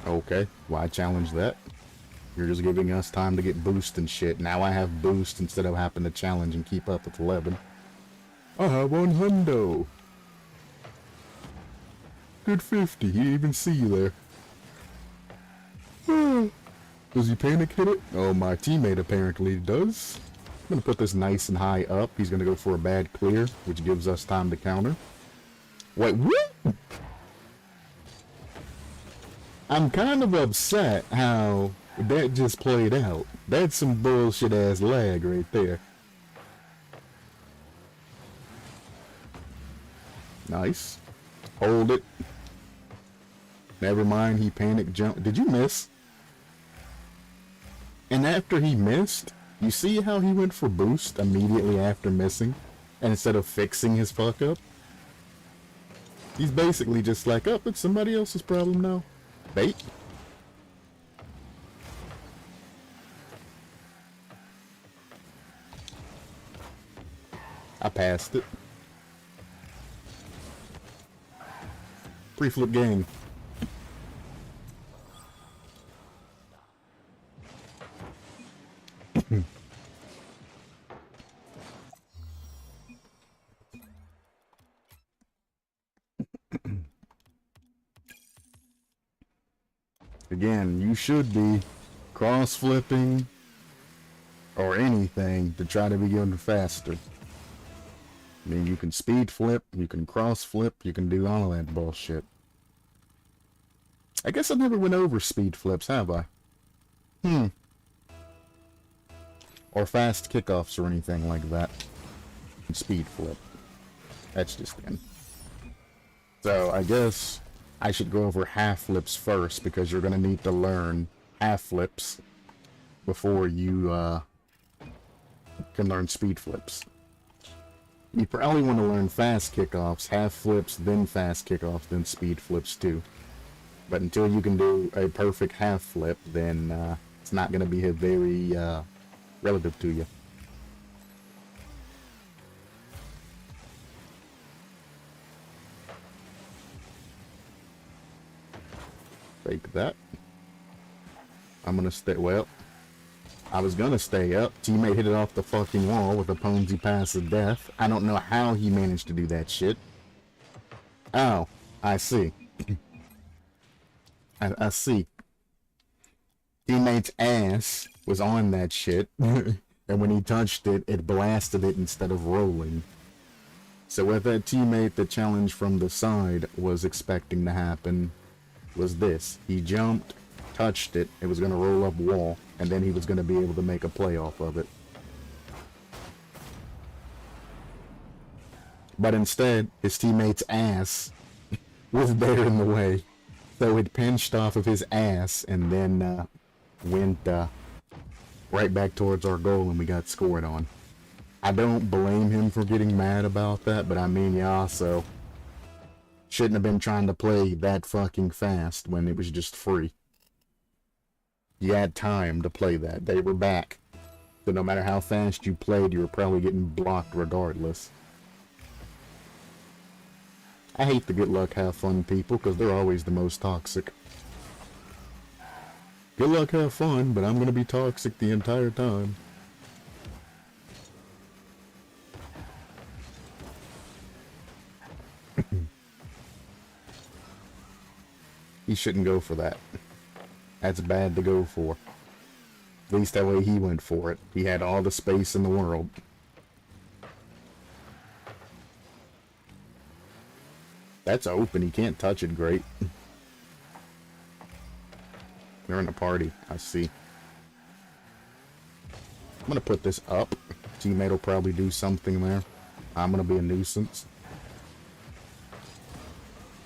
A: Okay, why challenge that? You're just giving us time to get boost and shit. Now I have boost instead of having to challenge and keep up with 11. I have one hundo. Good 50, he didn't even see you there. Does he panic hit it? Oh, my teammate apparently does. I'm gonna put this nice and high up. He's gonna go for a bad clear, which gives us time to counter. Wait, what? I'm kind of upset how that just played out. That's some bullshit ass lag right there. Nice. Hold it. Never mind, he panic jumped. Did you miss? And after he missed, you see how he went for boost immediately after missing? And instead of fixing his fuck up? He's basically just like, oh, it's somebody else's problem now. Bait. I passed it. Pre-flip gang. Again, you should be cross-flipping or anything to try to be going faster. I mean, you can speed flip, you can cross flip, you can do all of that bullshit. I guess I never went over speed flips, have I? Or fast kickoffs or anything like that. Speed flip. That's just in. So I guess I should go over half flips first, because you're gonna need to learn half flips before you can learn speed flips. You probably want to learn fast kickoffs, half flips, then fast kickoffs, then speed flips too. But until you can do a perfect half flip, then it's not going to be very relative to you. Fake that. I'm going to stay, well, I was going to stay up. Teammate hit it off the fucking wall with a Ponzi pass of death. I don't know how he managed to do that shit. Oh, I see. I see. Teammate's ass was on that shit, and when he touched it, it blasted it instead of rolling. So what that teammate that challenged from the side was expecting to happen was this. He jumped, touched it, it was going to roll up wall, and then he was going to be able to make a play off of it. But instead, his teammate's ass was there in the way. So it pinched off of his ass and then went right back towards our goal, and we got scored on. I don't blame him for getting mad about that, but I mean, you also shouldn't have been trying to play that fucking fast when it was just free. You had time to play that. They were back. So no matter how fast you played, you were probably getting blocked regardless. I hate the good luck, have fun people, because they're always the most toxic. Good luck, have fun, but I'm going to be toxic the entire time. He shouldn't go for that. That's bad to go for. At least that way he went for it. He had all the space in the world. That's open. He can't touch it great. They're in a party. I see. I'm going to put this up. Teammate will probably do something there. I'm going to be a nuisance.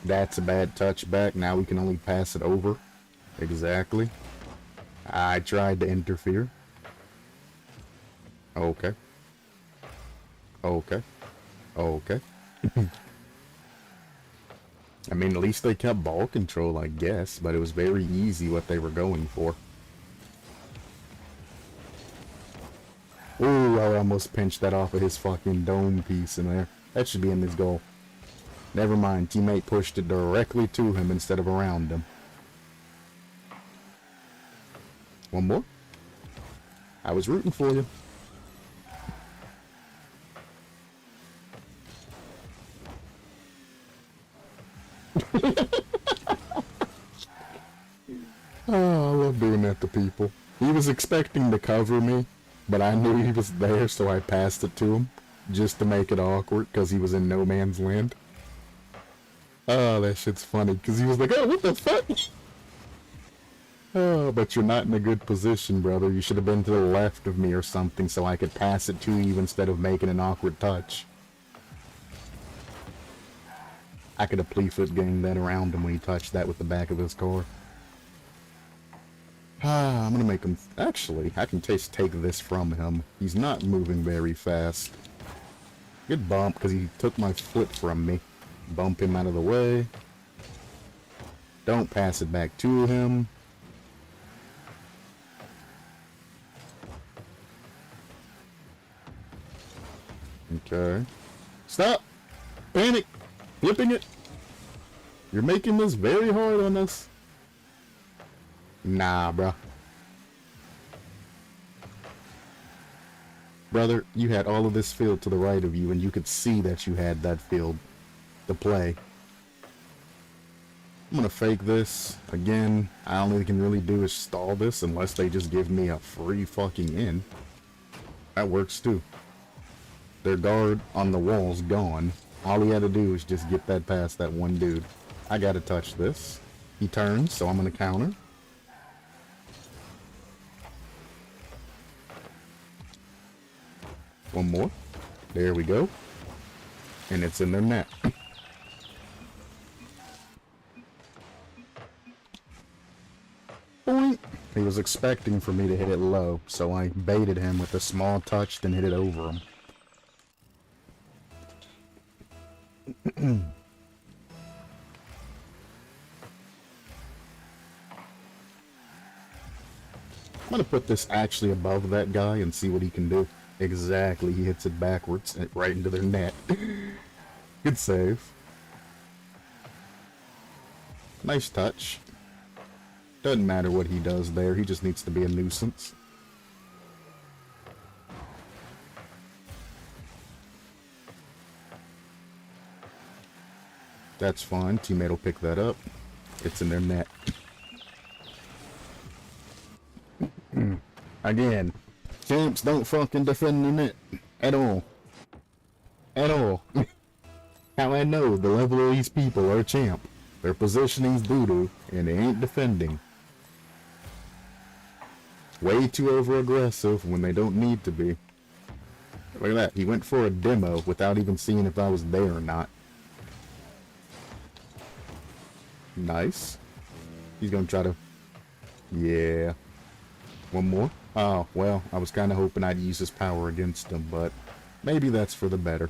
A: That's a bad touchback. Now we can only pass it over. Exactly. I tried to interfere. Okay. Okay. Okay. I mean, at least they kept ball control, I guess, but it was very easy what they were going for. Ooh, I almost pinched that off of his fucking dome piece in there. That should be in his goal. Never mind, teammate pushed it directly to him instead of around him. One more? I was rooting for you. Oh, I love doing that to people. He was expecting to cover me, but I knew he was there, so I passed it to him, just to make it awkward, because he was in no man's land. Oh, that shit's funny, because he was like, oh, what the fuck? Oh, but you're not in a good position, brother. You should have been to the left of me or something, so I could pass it to you instead of making an awkward touch. I could have plea-foot ganged that around him when he touched that with the back of his car. Ah, I'm gonna make him... Actually, I can take this from him. He's not moving very fast. Good bump, because he took my foot from me. Bump him out of the way. Don't pass it back to him. Okay. Stop! Panic! Flipping it! You're making this very hard on us. Nah, bruh. Brother, you had all of this field to the right of you, and you could see that you had that field to play. I'm gonna fake this. Again, all they can really do is stall this unless they just give me a free fucking in. That works too. Their guard on the wall's gone. All he had to do was just get that past that one dude. I gotta touch this. He turns, so I'm gonna counter. One more. There we go. And it's in their net. Boing! He was expecting for me to hit it low, so I baited him with a small touch, then hit it over him. I'm gonna put this actually above that guy and see what he can do. Exactly, he hits it backwards, right into their net. Good save. Nice touch. Doesn't matter what he does there, he just needs to be a nuisance. That's fine, teammate will pick that up. It's in their net. Again, champs don't fucking defend the net. At all. At all. How I know the level of these people are champ. Their positioning's doo-doo, and they ain't defending. Way too over-aggressive when they don't need to be. Look at that, he went for a demo without even seeing if I was there or not. Nice. He's gonna try to... Yeah. One more? Oh, well, I was kind of hoping I'd use his power against him, but maybe that's for the better.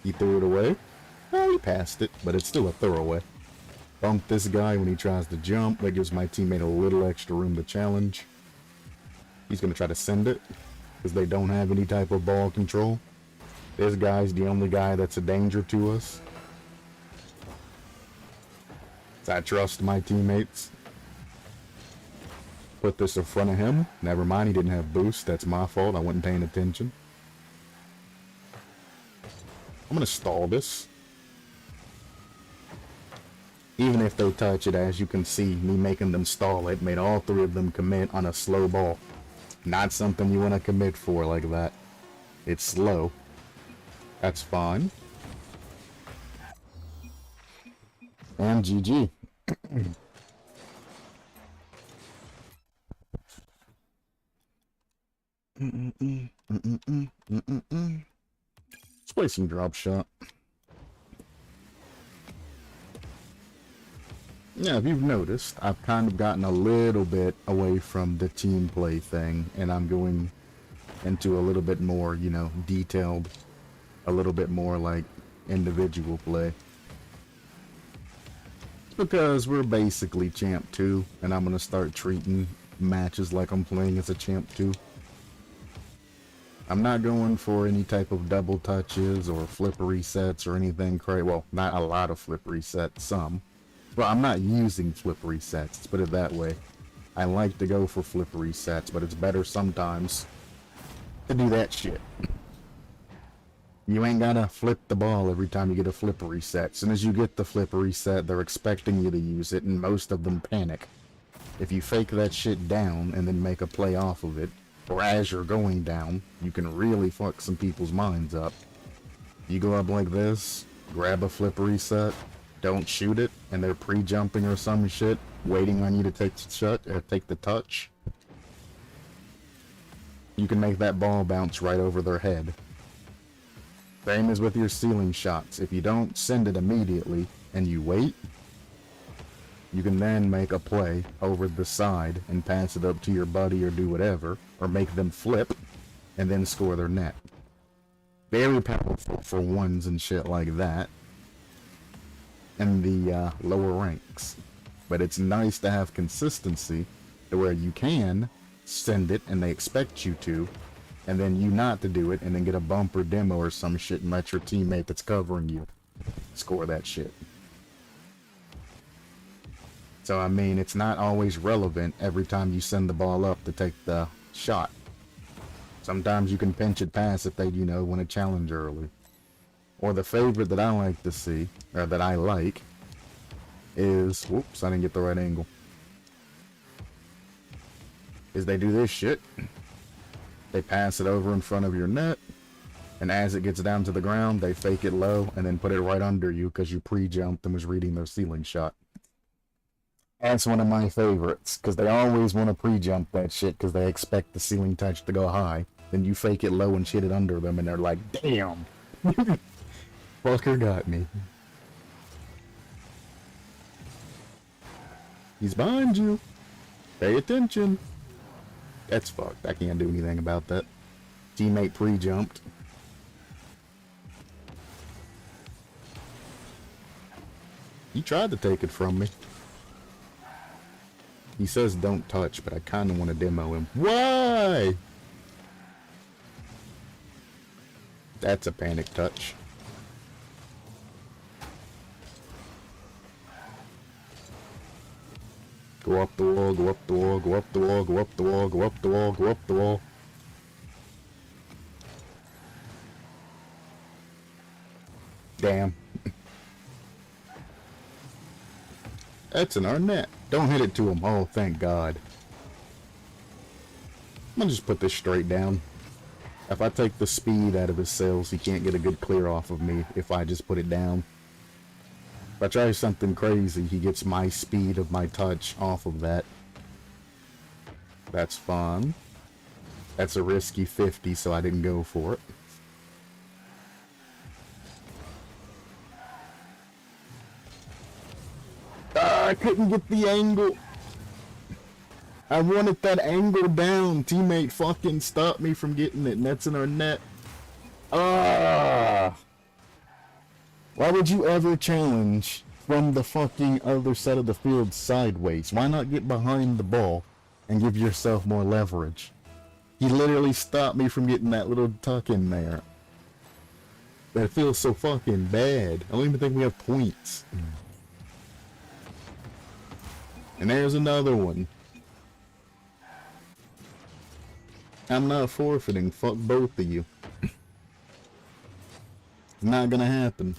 A: He threw it away. Oh, he passed it, but it's still a throwaway. Bump this guy when he tries to jump. That gives my teammate a little extra room to challenge. He's going to try to send it, because they don't have any type of ball control. This guy's the only guy that's a danger to us. So I trust my teammates. Put this in front of him. Never mind, he didn't have boost. That's my fault. I wasn't paying attention. I'm going to stall this. Even if they touch it, as you can see, me making them stall it made all three of them commit on a slow ball. Not something you want to commit for like that. It's slow. That's fine. And GG. Let's play some drop shot. Yeah, if you've noticed, I've kind of gotten a little bit away from the team play thing, and I'm going into a little bit more, you know, detailed, a little bit more like individual play. Because we're basically Champ 2, and I'm going to start treating matches like I'm playing as a Champ 2. I'm not going for any type of double touches or flip resets or anything crazy. Well, not a lot of flip resets, some. Well, I'm not using flip resets, let's put it that way. I like to go for flip resets, but it's better sometimes to do that shit. You ain't gotta flip the ball every time you get a flip reset. As soon as you get the flip reset, they're expecting you to use it, and most of them panic. If you fake that shit down and then make a play off of it, or as you're going down, you can really fuck some people's minds up. You go up like this, grab a flip reset, don't shoot it, and they're pre-jumping or some shit, waiting on you to take the shot or take the touch. You can make that ball bounce right over their head. Same as with your ceiling shots. If you don't send it immediately and you wait, you can then make a play over the side and pass it up to your buddy or do whatever, or make them flip and then score their net. Very powerful for ones and shit like that in the lower ranks. But it's nice to have consistency to where you can send it and they expect you to, and then you not to do it and then get a bumper demo or some shit and let your teammate that's covering you score that shit. So I mean, it's not always relevant every time you send the ball up to take the shot. Sometimes you can pinch it past if they, you know, want to challenge early. Or the favorite that I like to see, or that I like, is, whoops, I didn't get the right angle, is they do this shit. They pass it over in front of your net, and as it gets down to the ground, they fake it low, and then put it right under you because you pre-jumped and was reading their ceiling shot. That's one of my favorites, because they always want to pre-jump that shit because they expect the ceiling touch to go high. Then you fake it low and shit it under them, and they're like, damn! Fucker got me. He's behind you. Pay attention. That's fucked. I can't do anything about that. Teammate pre-jumped. He tried to take it from me. He says don't touch, but I kind of want to demo him. Why? That's a panic touch. Go up the wall, go up the wall, go up the wall, go up the wall, go up the wall, go up the wall. Damn. That's in our net. Don't hit it to him. Oh, thank God. I'm gonna just put this straight down. If I take the speed out of his sails, he can't get a good clear off of me if I just put it down. If I try something crazy, he gets my speed of my touch off of that. That's fun. That's a risky 50, so I didn't go for it. I couldn't get the angle. I wanted that angle down. Teammate fucking stopped me from getting it, and that's in our net. Ah! Why would you ever challenge from the fucking other side of the field sideways? Why not get behind the ball and give yourself more leverage? He literally stopped me from getting that little tuck in there. That feels so fucking bad. I don't even think we have points. And there's another one. I'm not forfeiting. Fuck both of you. It's not gonna happen.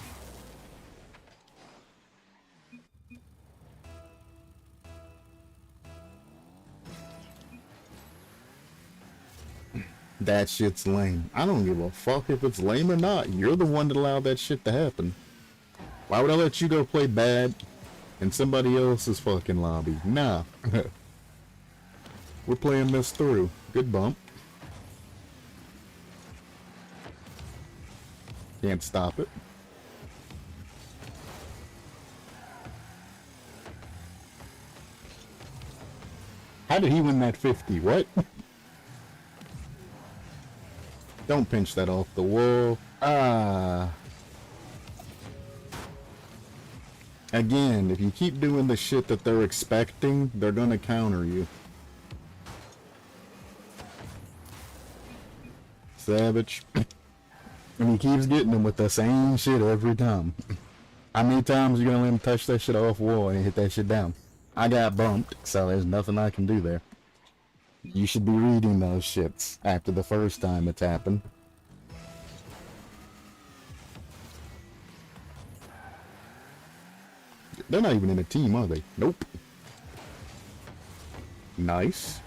A: That shit's lame. I don't give a fuck if it's lame or not. You're the one that allowed that shit to happen. Why would I let you go play bad in somebody else's fucking lobby? Nah. We're playing this through. Good bump. Can't stop it. How did he win that 50? What? Don't pinch that off the wall. Ah. Again, if you keep doing the shit that they're expecting, they're gonna counter you. Savage. And he keeps getting them with the same shit every time. How many times you gonna let him touch that shit off wall and hit that shit down? I got bumped, so there's nothing I can do there. You should be reading those shits after the first time it's happened. They're not even in a team, are they? Nope. Nice.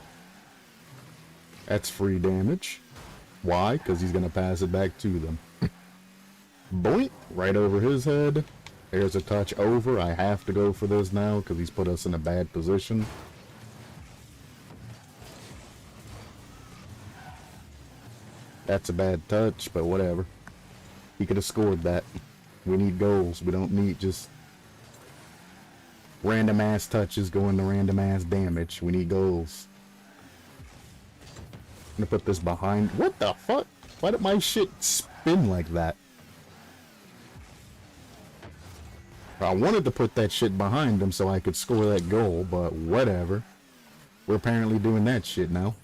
A: That's free damage. Why? Because he's gonna pass it back to them. Boink! Right over his head. There's a touch over. I have to go for this now because he's put us in a bad position. That's a bad touch, but whatever. He could have scored that. We need goals. We don't need just random ass touches going to random ass damage. We need goals. I'm gonna put this behind. What the fuck? Why did my shit spin like that? I wanted to put that shit behind him so I could score that goal, but whatever. We're apparently doing that shit now.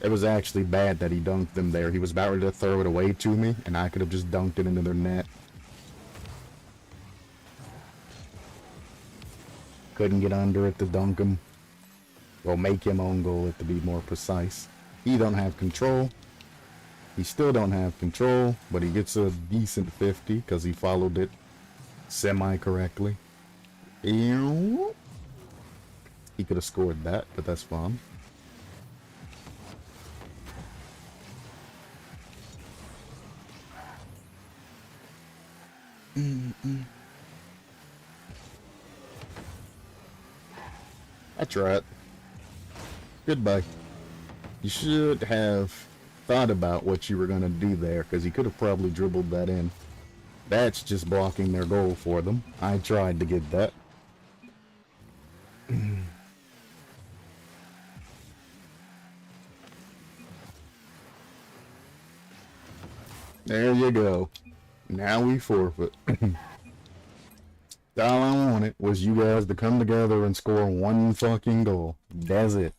A: It was actually bad that he dunked them there. He was about ready to throw it away to me, and I could have just dunked it into their net. Couldn't get under it to dunk him. Well, make him own goal it to be more precise. He don't have control. He still don't have control, but he gets a decent 50 because he followed it semi-correctly. He could have scored that, but that's fine. That's right. Goodbye. You should have thought about what you were going to do there, because you could have probably dribbled that in. That's just blocking their goal for them. I tried to get that. There you go. Now we forfeit. All I wanted was you guys to come together and score one fucking goal. That's it.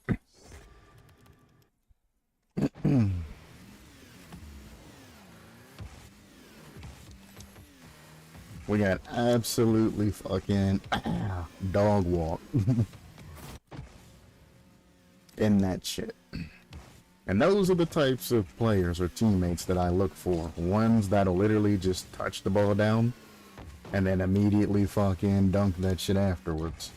A: We got absolutely fucking dog walk in that shit. And those are the types of players or teammates that I look for. Ones that'll literally just touch the ball down and then immediately fucking dunk that shit afterwards.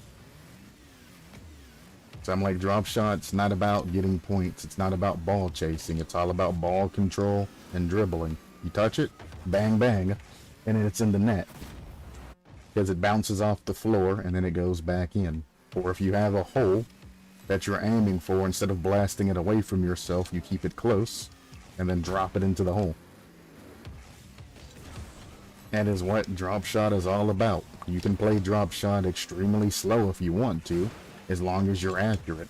A: So I'm like, drop shot's not about getting points. It's not about ball chasing. It's all about ball control and dribbling. You touch it, bang bang, and then it's in the net. Because it bounces off the floor and then it goes back in. Or if you have a hole that you're aiming for, instead of blasting it away from yourself, you keep it close and then drop it into the hole. That is what drop shot is all about. You can play drop shot extremely slow if you want to, as long as you're accurate.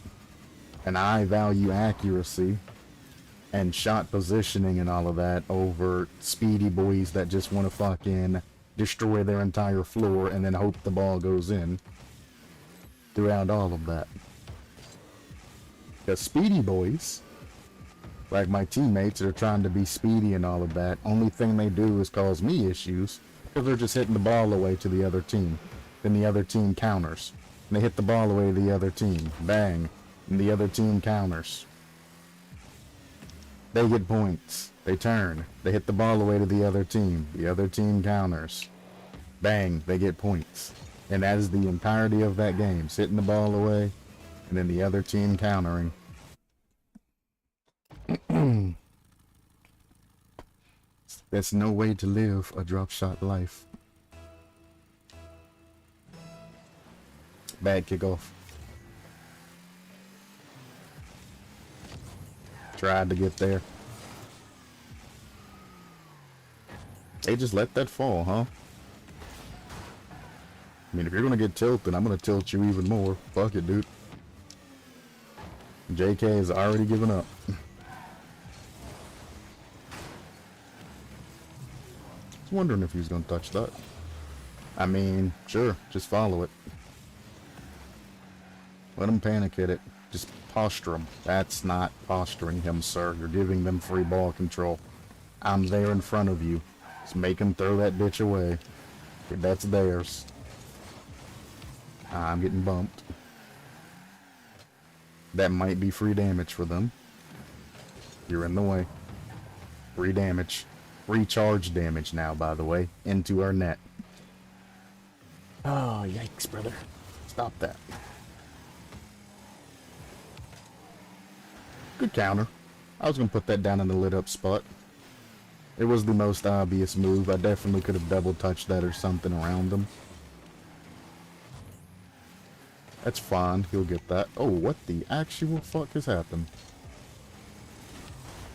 A: And I value accuracy and shot positioning and all of that over speedy boys that just want to fucking destroy their entire floor and then hope the ball goes in throughout all of that. Because speedy boys, like my teammates that are trying to be speedy and all of that, only thing they do is cause me issues because they're just hitting the ball away to the other team. Then the other team counters. And they hit the ball away to the other team. Bang. And the other team counters. They get points. They turn. They hit the ball away to the other team. The other team counters. Bang. They get points. And that is the entirety of that game. Hitting the ball away, and then the other team countering. That's no way to live a drop shot life. Bad kickoff. Tried to get there. They just let that fall, huh? I mean, if you're gonna get tilted, I'm gonna tilt you even more. Fuck it, dude. JK has already given up. I was wondering if he was gonna touch that. I mean, sure, just follow it. Let him panic hit it. Just posture him. That's not posturing him, sir. You're giving them free ball control. I'm there in front of you. Just make him throw that bitch away. That's theirs. I'm getting bumped. That might be free damage for them. You're in the way. Free damage. Free charge damage now, by the way, into our net. Oh, yikes, brother. Stop that. Good counter. I was going to put that down in the lit up spot. It was the most obvious move. I definitely could have double touched that or something around him. That's fine. He'll get that. Oh, what the actual fuck has happened?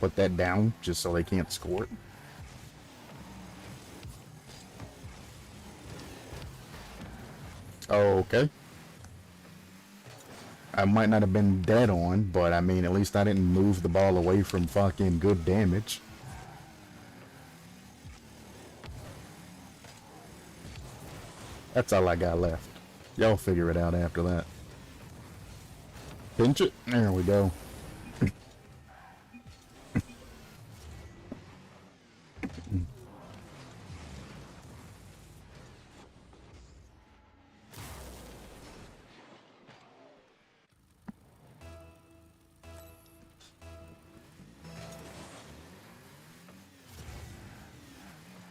A: Put that down just so they can't score it. Oh, okay. I might not have been dead on, but I mean, at least I didn't move the ball away from fucking good damage. That's all I got left. Y'all figure it out after that. Pinch it. There we go.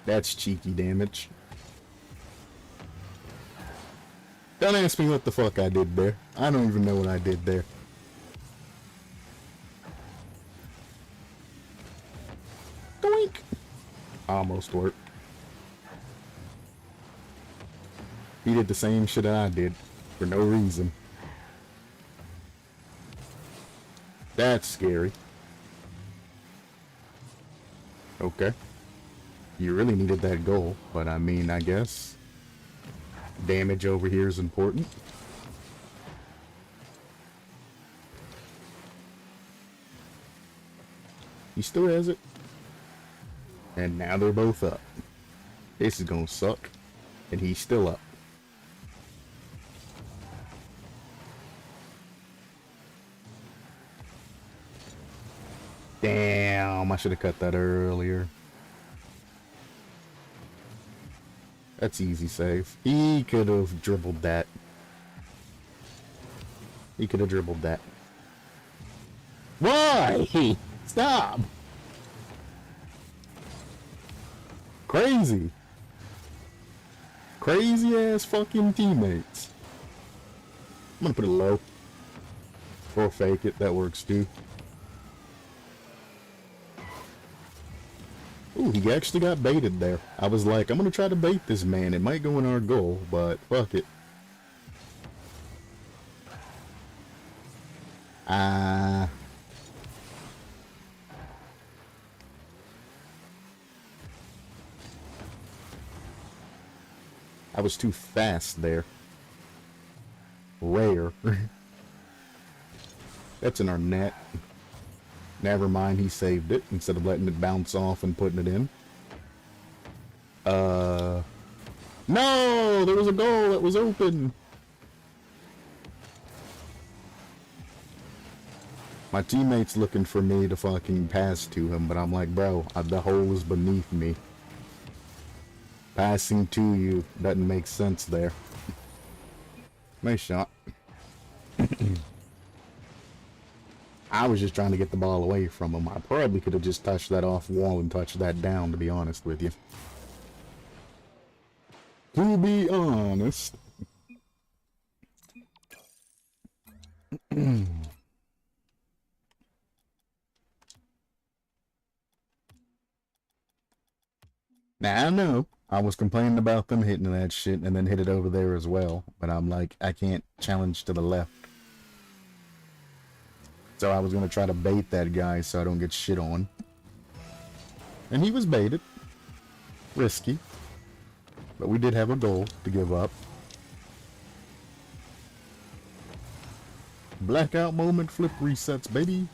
A: That's cheeky damage. Don't ask me what the fuck I did there. I don't even know what I did there. Doink! Almost worked. He did the same shit that I did. For no reason. That's scary. Okay. You really needed that goal, but I mean, I guess damage over here is important. He still has it. And now they're both up. This is gonna suck. And he's still up. Damn, I should have cut that earlier. That's easy save. He could have dribbled that. He could have dribbled that. Why? Stop! Crazy. Crazy ass fucking teammates. I'm gonna put it low. Or fake it, that works too. Ooh, he actually got baited there. I was like, I'm gonna try to bait this man. It might go in our goal, but fuck it. I was too fast there. Rare. That's in our net. Never mind, he saved it instead of letting it bounce off and putting it in. No! There was a goal that was open! My teammate's looking for me to fucking pass to him, but I'm like, bro, the hole is beneath me. Passing to you doesn't make sense there. Nice shot. I was just trying to get the ball away from him. I probably could have just touched that off wall and touched that down, to be honest with you. To be honest. Now, I know I was complaining about them hitting that shit and then hit it over there as well, but I'm like, I can't challenge to the left. So I was going to try to bait that guy so I don't get shit on. And he was baited. Risky. But we did have a goal to give up. Blackout moment, flip resets, baby.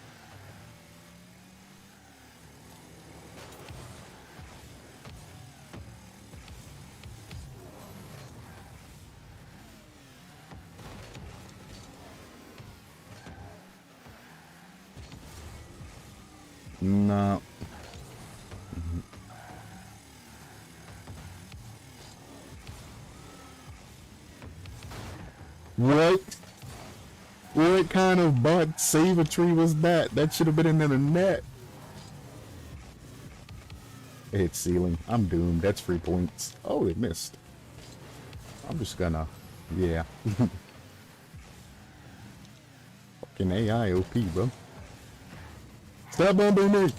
A: No. What? What kind of bot save-a-tree was that? That should have been in the net. It hit ceiling. I'm doomed. That's 3 points. Oh, it missed. I'm just gonna... Yeah. Fucking AI OP, bro. Stop bumping me!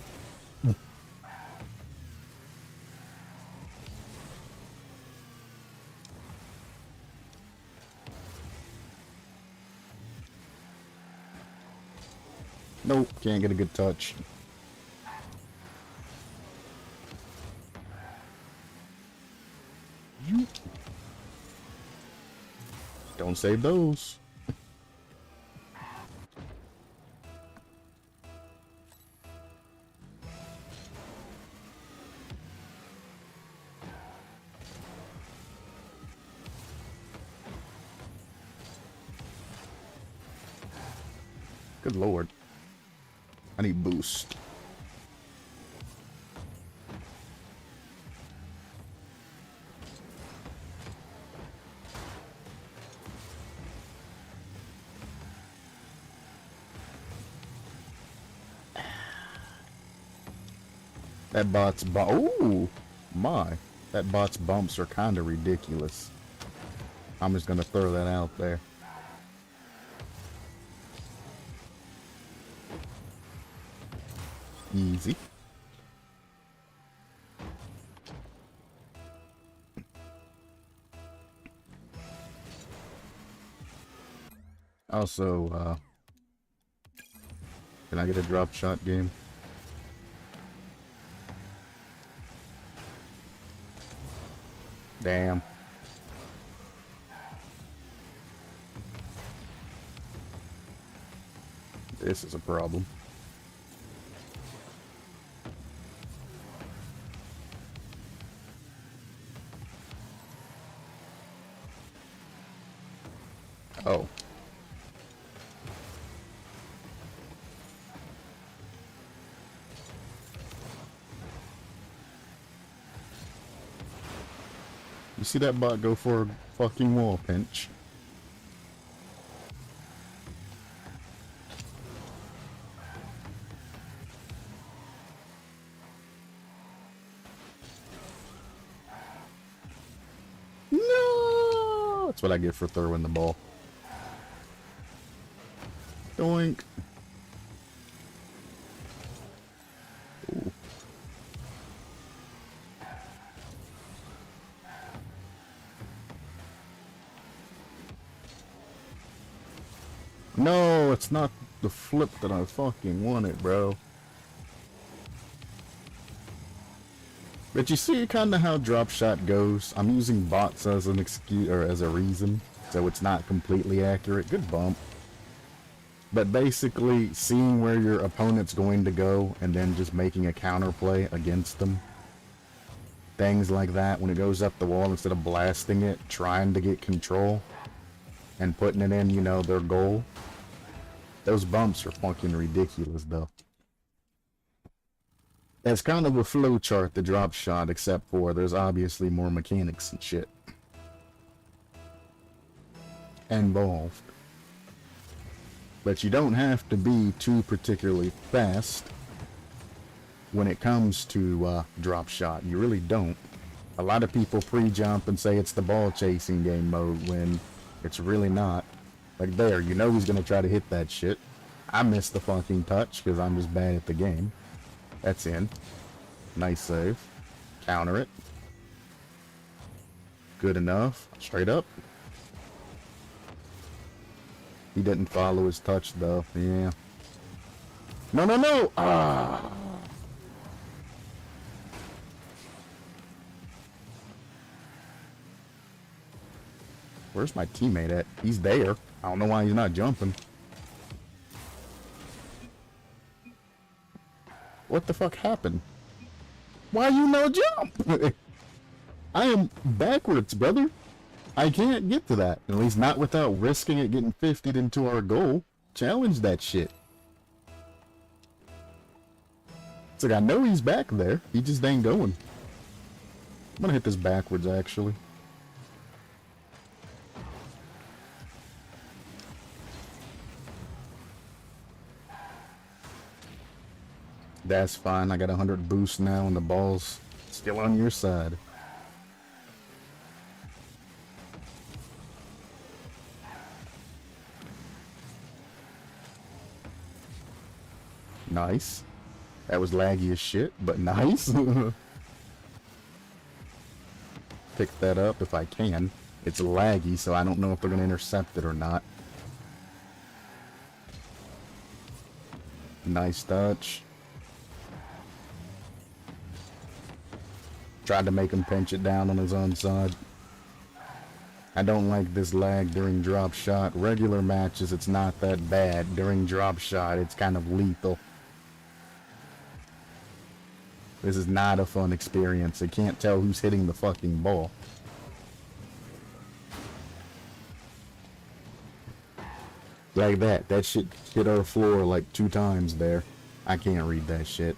A: Nope, can't get a good touch. Don't save those. Good lord. I need boost. That bot's oh my. That bot's bumps are kind of ridiculous. I'm just gonna throw that out there. Easy. Also, Can I get a drop shot game? Damn. This is a problem. Oh. You see that bot go for a fucking wall pinch? No! That's what I get for throwing the ball. Doink. Ooh. No, it's not the flip that I fucking wanted, bro. But you see kind of how drop shot goes. I'm using bots as an excuse or as a reason, so it's not completely accurate. Good bump. But basically, seeing where your opponent's going to go and then just making a counterplay against them. Things like that, when it goes up the wall, instead of blasting it, trying to get control and putting it in, you know, their goal. Those bumps are fucking ridiculous, though. That's kind of a flow chart, the drop shot, except for there's obviously more mechanics and shit involved. But you don't have to be too particularly fast when it comes to drop shot. You really don't. A lot of people pre-jump and say it's the ball chasing game mode when it's really not. Like there, you know he's gonna try to hit that shit. I missed the fucking touch because I'm just bad at the game. That's in. Nice save. Counter it. Good enough. Straight up. He didn't follow his touch though. Yeah. No, no, no! Ah! Where's my teammate at? He's there. I don't know why he's not jumping. What the fuck happened? Why you no jump? I am backwards, brother. I can't get to that. At least not without risking it getting 50'd into our goal. Challenge that shit. It's like I know he's back there. He just ain't going. I'm gonna hit this backwards, actually. That's fine. I got 100 boost now and the ball's still on your side. Nice. That was laggy as shit, but nice. Pick that up if I can. It's laggy, so I don't know if they're gonna intercept it or not. Nice touch. Tried to make him pinch it down on his own side. I don't like this lag during drop shot. Regular matches, it's not that bad. During drop shot, it's kind of lethal. This is not a fun experience. I can't tell who's hitting the fucking ball. Like that. That shit hit our floor like 2 times there. I can't read that shit.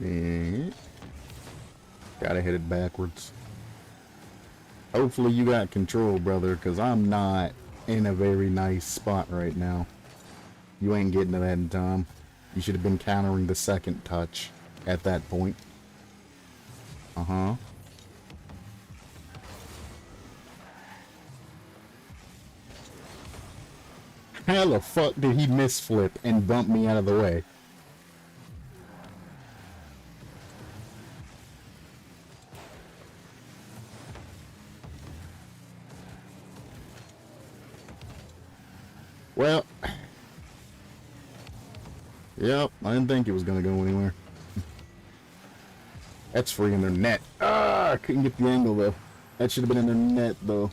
A: Yeah. Gotta hit it backwards. Hopefully you got control, brother, because I'm not in a very nice spot right now. You ain't getting to that in time. You should have been countering the second touch at that point. Uh-huh. How the fuck did he misflip and bump me out of the way? Well, yep, I didn't think it was gonna go anywhere. That's free in their net. Ah, I couldn't get the angle though. That should have been in their net though.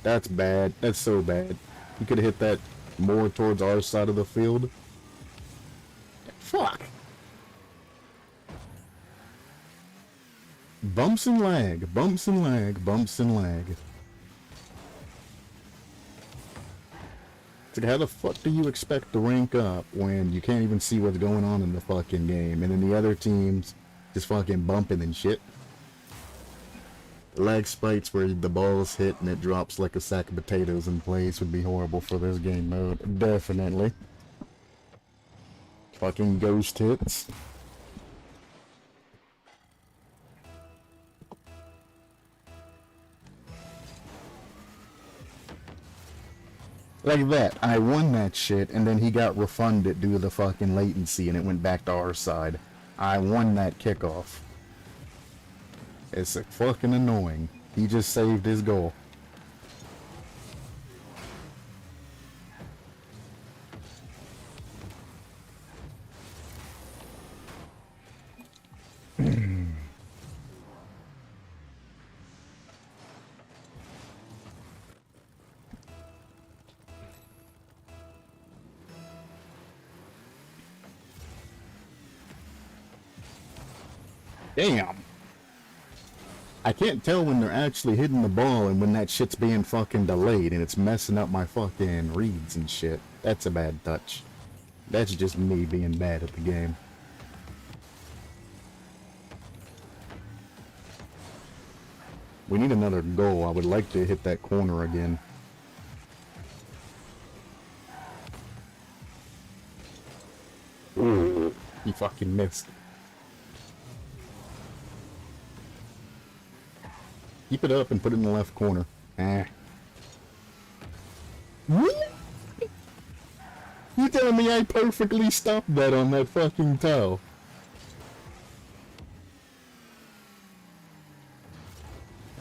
A: That's bad. That's so bad. You could have hit that more towards our side of the field. Fuck. Bumps and lag. Bumps and lag. Bumps and lag. It's like, how the fuck do you expect to rank up when you can't even see what's going on in the fucking game, and then the other team's just fucking bumping and shit? Lag spikes where the ball's hit and it drops like a sack of potatoes in place would be horrible for this game mode. Definitely. Fucking ghost hits. Like that. I won that shit and then he got refunded due to the fucking latency and it went back to our side. I won that kickoff. It's fucking annoying. He just saved his goal. Damn. I can't tell when they're actually hitting the ball and when that shit's being fucking delayed and it's messing up my fucking reads and shit. That's a bad touch. That's just me being bad at the game. We need another goal. I would like to hit that corner again. Ooh, he fucking missed. Keep it up and put it in the left corner. Ah. What? You telling me I perfectly stopped that on that fucking toe?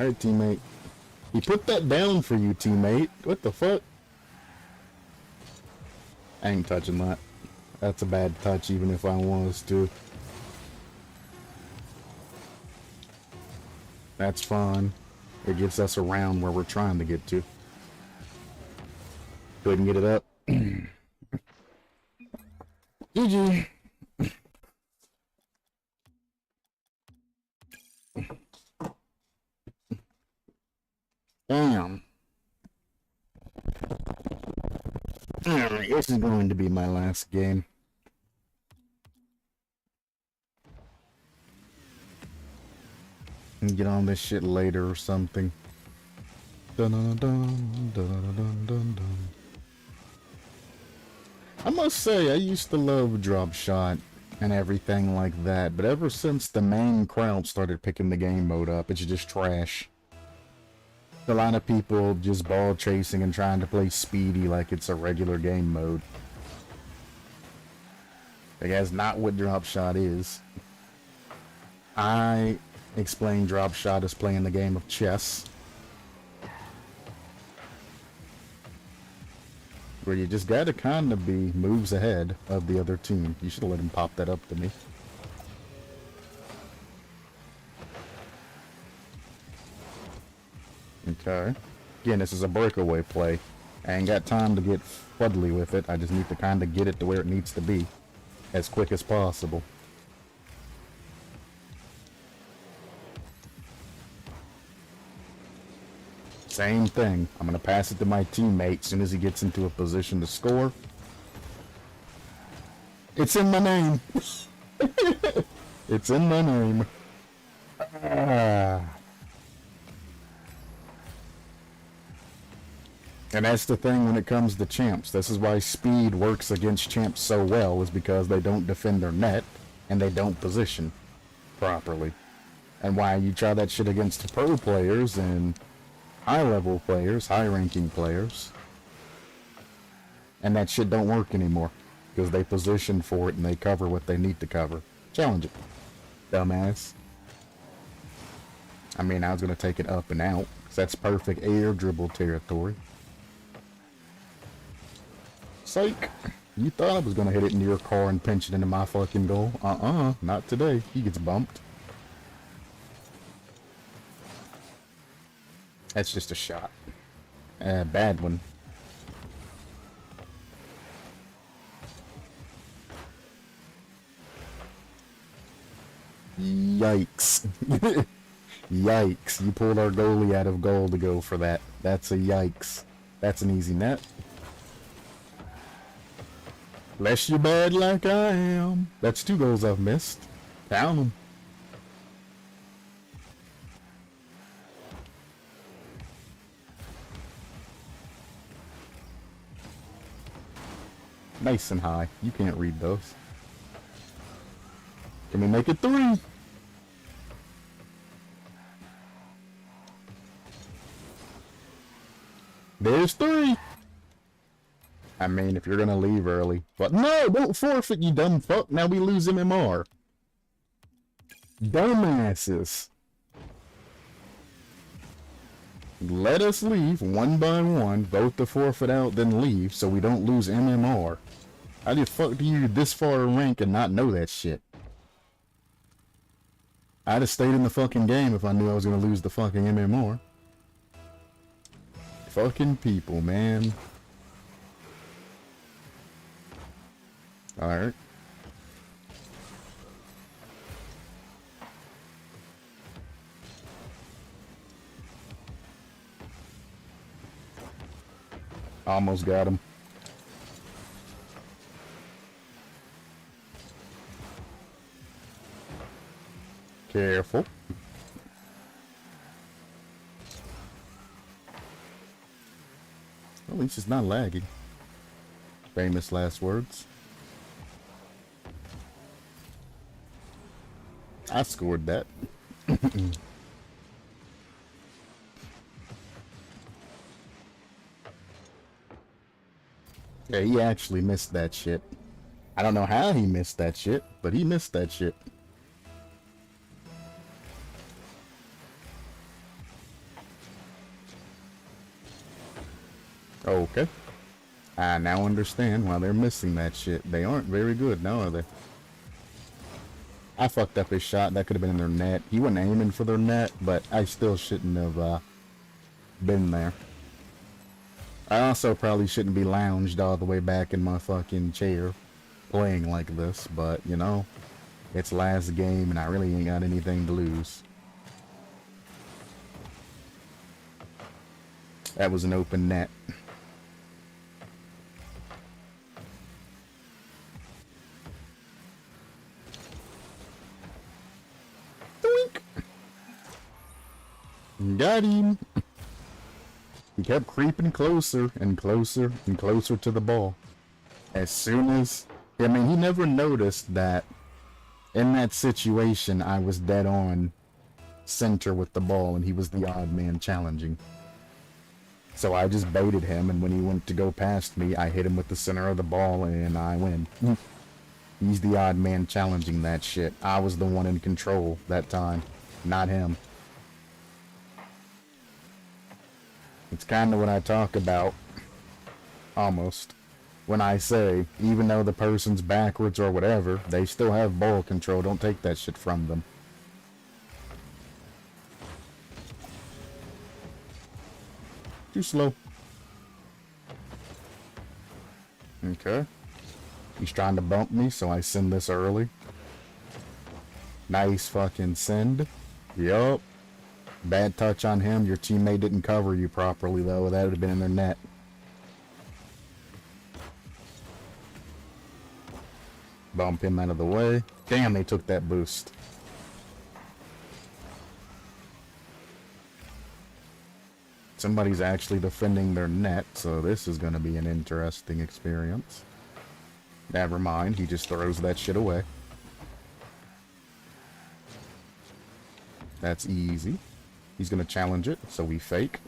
A: Alright, teammate. He put that down for you, teammate. What the fuck? I ain't touching that. That's a bad touch even if I was to. That's fine. It gets us around where we're trying to get to. Go ahead and get it up. GG. Damn. Alright, this is going to be my last game. Get on this shit later or something. Dun dun dun dun dun dun dun dun. I must say, I used to love drop shot and everything like that, but ever since the main crowd started picking the game mode up, it's just trash. A lot of people just ball chasing and trying to play speedy like it's a regular game mode. Like, that's not what drop shot is. I explain drop shot as playing the game of chess, where you just gotta kinda be moves ahead of the other team. You should have let him pop that up to me. Okay. Again, this is a breakaway play. I ain't got time to get fuddly with it. I just need to kinda get it to where it needs to be as quick as possible. Same thing. I'm going to pass it to my teammate as soon as he gets into a position to score. It's in my name. It's in my name. And that's the thing when it comes to champs. This is why speed works against champs so well, is because they don't defend their net and they don't position properly. And why you try that shit against pro players and high-level players, high-ranking players, and that shit don't work anymore because they position for it and they cover what they need to cover. Challenge it, dumbass. I mean, I was gonna take it up and out because that's perfect air dribble territory. Psych. You thought I was gonna hit it into your car and pinch it into my fucking goal. Not today. He gets bumped. That's just a shot. Bad one. Yikes. Yikes. You pulled our goalie out of goal to go for that. That's a yikes. That's an easy net. Bless you bad like I am. That's 2 goals I've missed. Count them. Nice and high. You can't read those. Can we make it 3? There's 3. I mean, if you're gonna leave early. But no, don't forfeit, you dumb fuck. Now we lose MMR. Dumbasses. Let us leave one by one, vote the forfeit out, then leave, so we don't lose MMR. How the fuck do you this far in rank and not know that shit? I'd have stayed in the fucking game if I knew I was gonna lose the fucking MMR. Fucking people, man. Alright. Almost got him. Careful. At least it's not lagging. Famous last words. I scored that. Yeah, he actually missed that shit. I don't know how he missed that shit, but he missed that shit. Okay. I now understand why they're missing that shit. They aren't very good now, are they? I fucked up his shot. That could have been in their net. He wasn't aiming for their net, but I still shouldn't have been there. I also probably shouldn't be lounged all the way back in my fucking chair playing like this, but, you know, it's last game and I really ain't got anything to lose. That was an open net. Got him. He kept creeping closer and closer and closer to the ball. As soon as, I mean, he never noticed that in that situation I was dead on center with the ball and he was the odd man challenging. So I just baited him, and when he went to go past me, I hit him with the center of the ball and I win. He's the odd man challenging that shit. I was the one in control that time, not him. It's kind of what I talk about, almost, when I say, even though the person's backwards or whatever, they still have ball control. Don't take that shit from them. Too slow. Okay. He's trying to bump me, so I send this early. Nice fucking send. Yup. Bad touch on him. Your teammate didn't cover you properly, though. That would have been in their net. Bump him out of the way. Damn, they took that boost. Somebody's actually defending their net, so this is going to be an interesting experience. Never mind, he just throws that shit away. That's easy. He's going to challenge it, so we fake.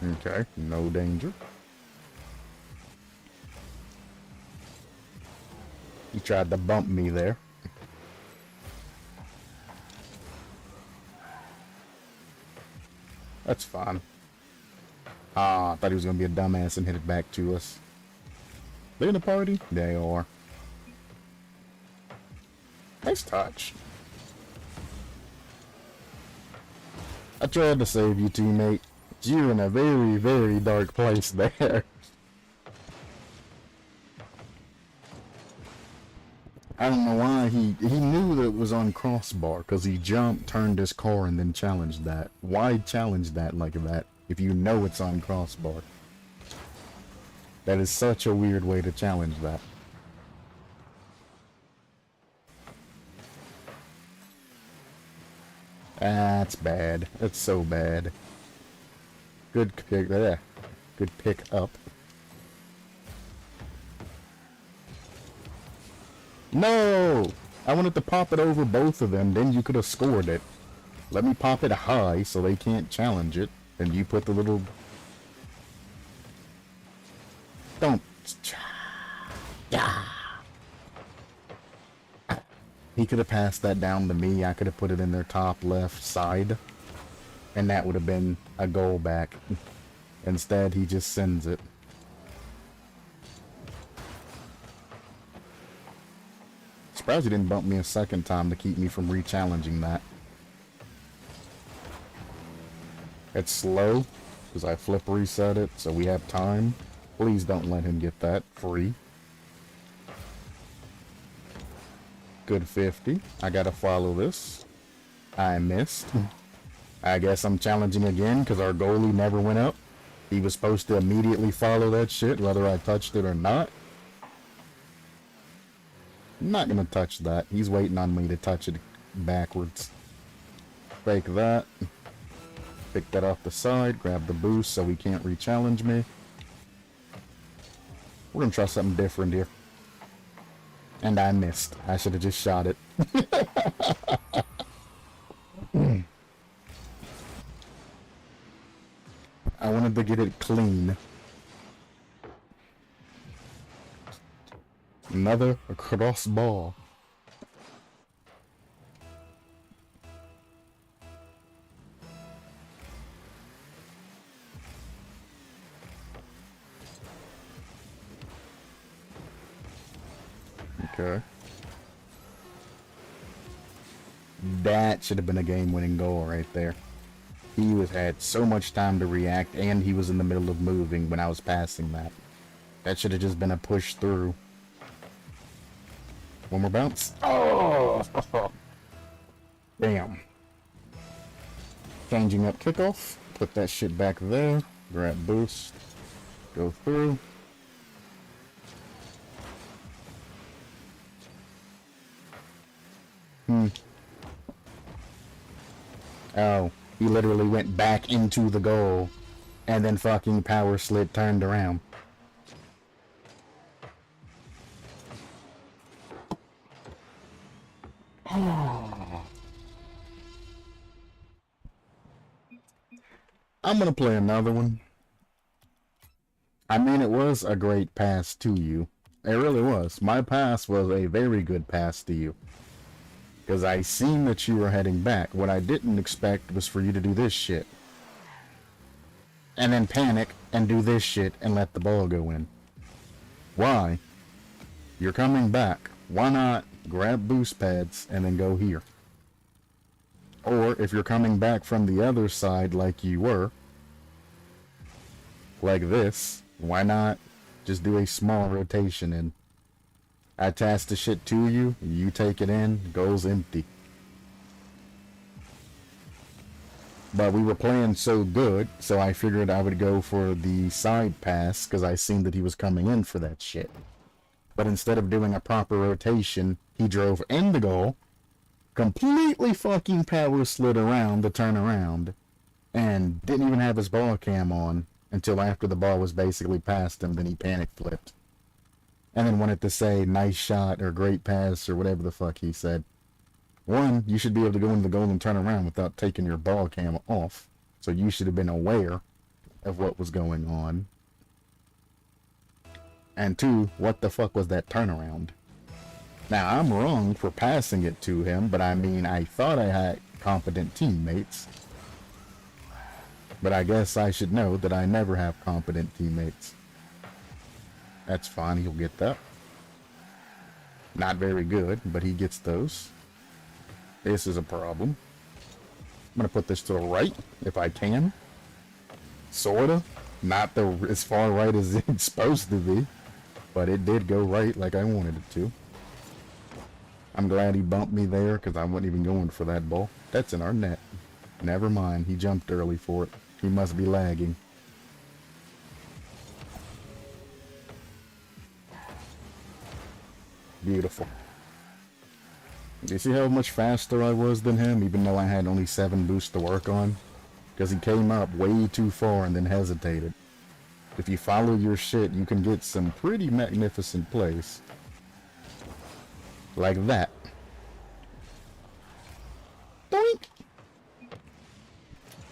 A: Okay, no danger. He tried to bump me there. That's fine. Ah, I thought he was gonna be a dumbass and hit it back to us. They in the party? They are. Nice touch. I tried to save you, teammate. You're in a very, very dark place there. I don't know why he knew that it was on crossbar, because he jumped, turned his car, and then challenged that. Why challenge that like that if you know it's on crossbar? That is such a weird way to challenge that. That's bad. That's so bad. Good pick there. Good pick up. No! I wanted to pop it over both of them, then you could have scored it. Let me pop it high so they can't challenge it, and you put the little... Don't... He could have passed that down to me, I could have put it in their top left side, and that would have been a goal back. Instead, he just sends it. Surprised he didn't bump me a second time to keep me from re-challenging that. It's slow, because I flip reset it, so we have time. Please don't let him get that free. Good 50. I gotta follow this. I missed. I guess I'm challenging again, because our goalie never went up. He was supposed to immediately follow that shit, whether I touched it or not. I'm not gonna touch that. He's waiting on me to touch it backwards. Fake that. Pick that off the side. Grab the boost so he can't re-challenge me. We're gonna try something different here. And I missed. I should have just shot it. I wanted to get it clean. Another cross ball. Okay. That should have been a game-winning goal right there. He had so much time to react, and he was in the middle of moving when I was passing that. That should have just been a push through. One more bounce. Oh! Damn. Changing up kickoff. Put that shit back there. Grab boost. Go through. Oh, he literally went back into the goal and then fucking power slid turned around. I'm gonna play another one. I mean, it was a great pass to you. It really was. My pass was a very good pass to you. Because I seen that you were heading back. What I didn't expect was for you to do this shit. And then panic and do this shit and let the ball go in. Why? You're coming back. Why not grab boost pads and then go here? Or if you're coming back from the other side like you were, like this, why not just do a small rotation and I task the shit to you, you take it in, goes empty. But we were playing so good, so I figured I would go for the side pass, because I seen that he was coming in for that shit. But instead of doing a proper rotation, he drove in the goal, completely fucking power slid around to turn around, and didn't even have his ball cam on until after the ball was basically past him, then he panic flipped. And then wanted to say nice shot or great pass or whatever the fuck he said. One, you should be able to go into the goal and turn around without taking your ball cam off. So you should have been aware of what was going on. And two, what the fuck was that turnaround? Now, I'm wrong for passing it to him, but I mean, I thought I had competent teammates. But I guess I should know that I never have competent teammates. That's fine, he'll get that. Not very good, but he gets those. This is a problem. I'm gonna put this to the right, if I can. Sorta. Not as far right as it's supposed to be. But it did go right like I wanted it to. I'm glad he bumped me there, because I wasn't even going for that ball. That's in our net. Never mind, he jumped early for it. He must be lagging. Beautiful. You see how much faster I was than him, even though I had only 7 boosts to work on? Because he came up way too far and then hesitated. If you follow your shit, you can get some pretty magnificent plays. Like that. Doink!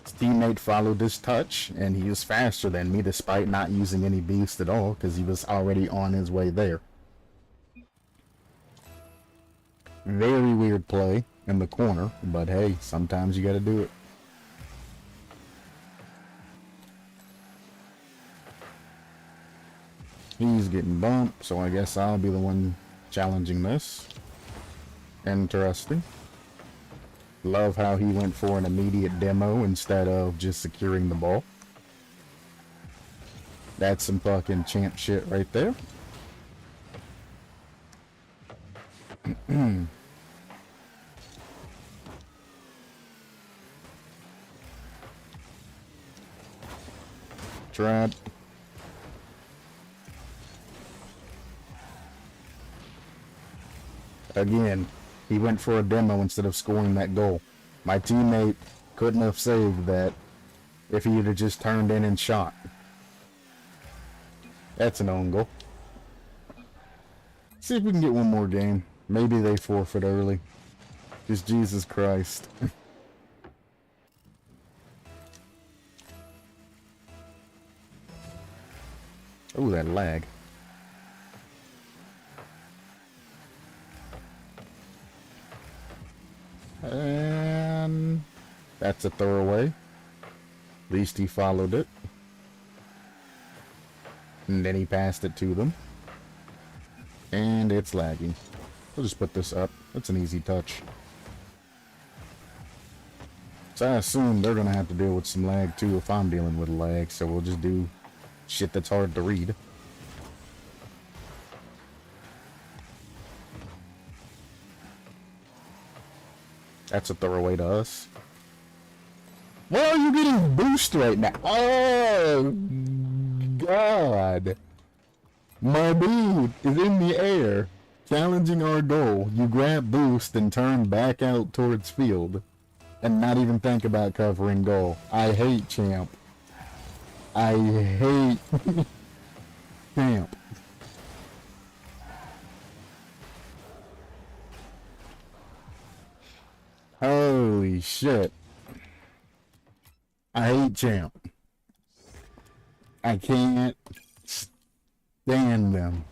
A: His teammate followed this touch, and he was faster than me despite not using any boost at all, because he was already on his way there. Very weird play in the corner, but hey, sometimes you gotta do it. He's getting bumped, so I guess I'll be the one challenging this. Interesting. Love how he went for an immediate demo instead of just securing the ball. That's some fucking champ shit right there. Tried. Again, he went for a demo instead of scoring that goal. My teammate couldn't have saved that if he had just turned in and shot. That's an own goal. See if we can get one more game. Maybe they forfeit early. Just Jesus Christ. Oh, that lag. And that's a throwaway. At least he followed it. And then he passed it to them. And it's lagging. We'll just put this up. That's an easy touch. So I assume they're going to have to deal with some lag too if I'm dealing with lag. So we'll just do shit that's hard to read. That's a throwaway to us. Why are you getting boost right now? Oh, God. My dude is in the air, challenging our goal. You grab boost and turn back out towards field, and not even think about covering goal. I hate champ. I hate champ. Holy shit. I hate champ. I can't stand them.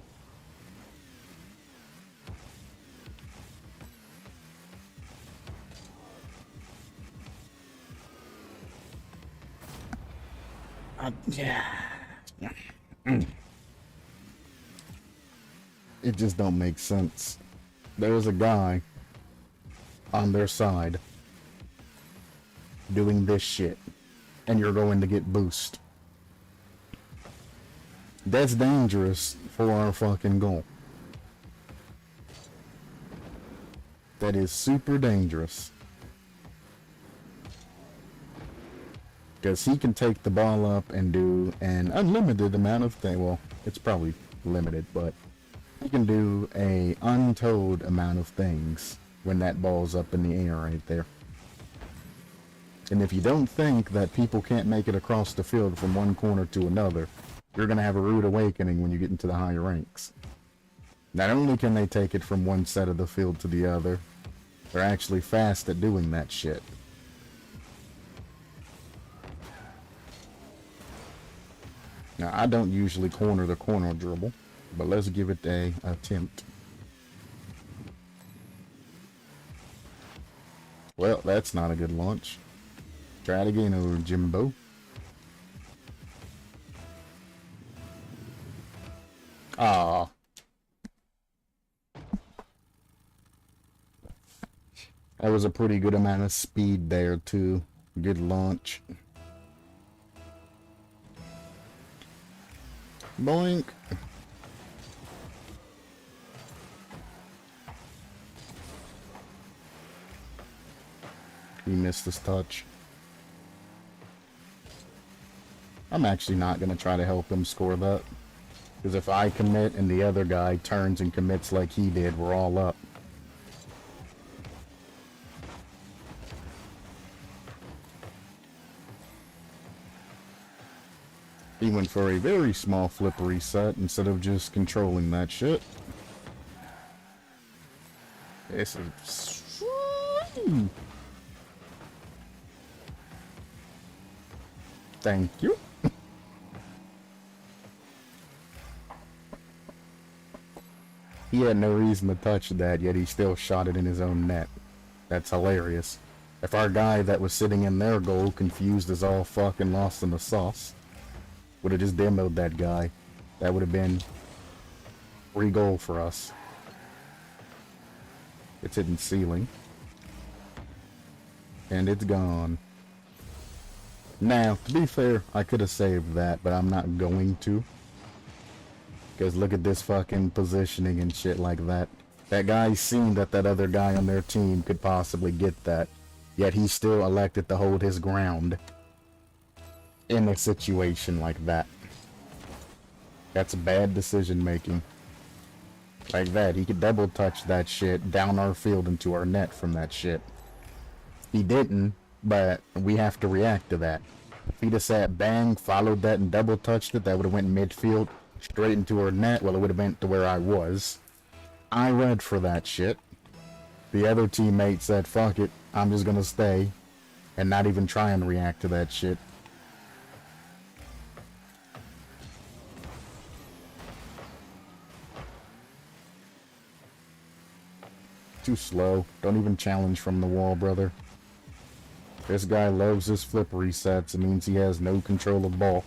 A: Yeah. It just don't make sense. There's a guy on their side doing this shit, and you're going to get boost. That's dangerous for our fucking goal. That is super dangerous. Because he can take the ball up and do an unlimited amount of things. Well, it's probably limited, but he can do a untold amount of things when that ball's up in the air right there. And if you don't think that people can't make it across the field from one corner to another, you're going to have a rude awakening when you get into the higher ranks. Not only can they take it from one side of the field to the other, they're actually fast at doing that shit. Now, I don't usually corner the corner dribble, but let's give it a attempt. Well, that's not a good launch. Try it again over Jimbo. Ah. That was a pretty good amount of speed there, too. Good launch. Boink. He missed his touch. I'm actually not going to try to help him score that. Because if I commit and the other guy turns and commits like he did, we're all up. He went for a very small flip reset instead of just controlling that shit. This is... Thank you. He had no reason to touch that, yet he still shot it in his own net. That's hilarious. If our guy that was sitting in their goal, confused as all fuck and lost in the sauce, would have just demoed that guy, that would have been free goal for us. It's hitting ceiling. And it's gone. Now, to be fair, I could have saved that, but I'm not going to. Because look at this fucking positioning and shit like that. That guy's seen that that other guy on their team could possibly get that. Yet he still elected to hold his ground. In a situation like that. That's bad decision making. Like that, he could double touch that shit down our field into our net from that shit. He didn't, but we have to react to that. If he'd have said bang, followed that and double touched it, that would have went midfield, straight into our net, well it would have went to where I was. I read for that shit. The other teammate said, fuck it, I'm just gonna stay, and not even try and react to that shit. Too slow. Don't even challenge from the wall, brother. This guy loves his flip resets. It means he has no control of ball.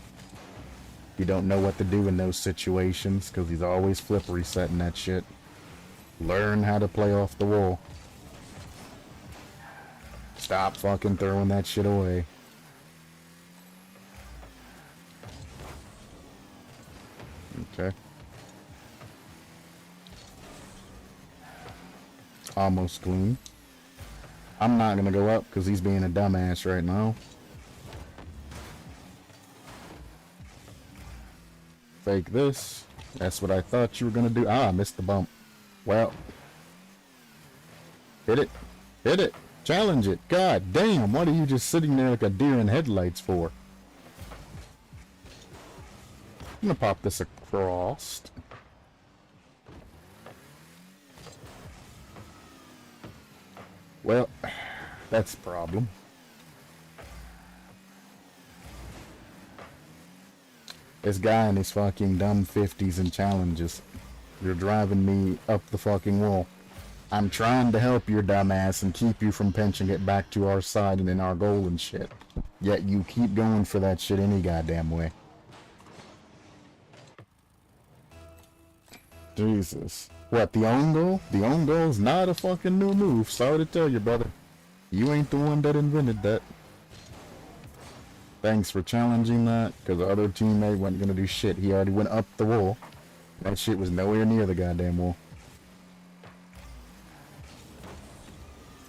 A: You don't know what to do in those situations, because he's always flip resetting that shit. Learn how to play off the wall. Stop fucking throwing that shit away. Okay. Almost clean. I'm not gonna go up because he's being a dumbass right now. Fake this. That's what I thought you were gonna do. Ah, I missed the bump. Well. Hit it. Hit it. Challenge it. God damn, what are you just sitting there like a deer in headlights for? I'm gonna pop this across. Well, that's a problem. This guy and his fucking dumb 50s and challenges. You're driving me up the fucking wall. I'm trying to help your dumbass and keep you from pinching it back to our side and in our goal and shit. Yet you keep going for that shit any goddamn way. Jesus. What, the own goal? The own goal is not a fucking new move. Sorry to tell you, brother. You ain't the one that invented that. Thanks for challenging that, because the other teammate wasn't gonna do shit. He already went up the wall. That shit was nowhere near the goddamn wall.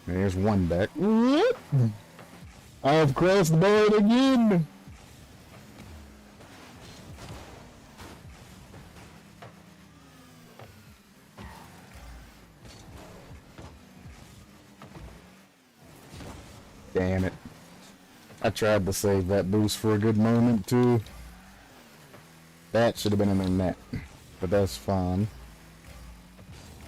A: There's one back. What? I've crossed the board again! Damn it. I tried to save that boost for a good moment too. That should have been in the net. But that's fine.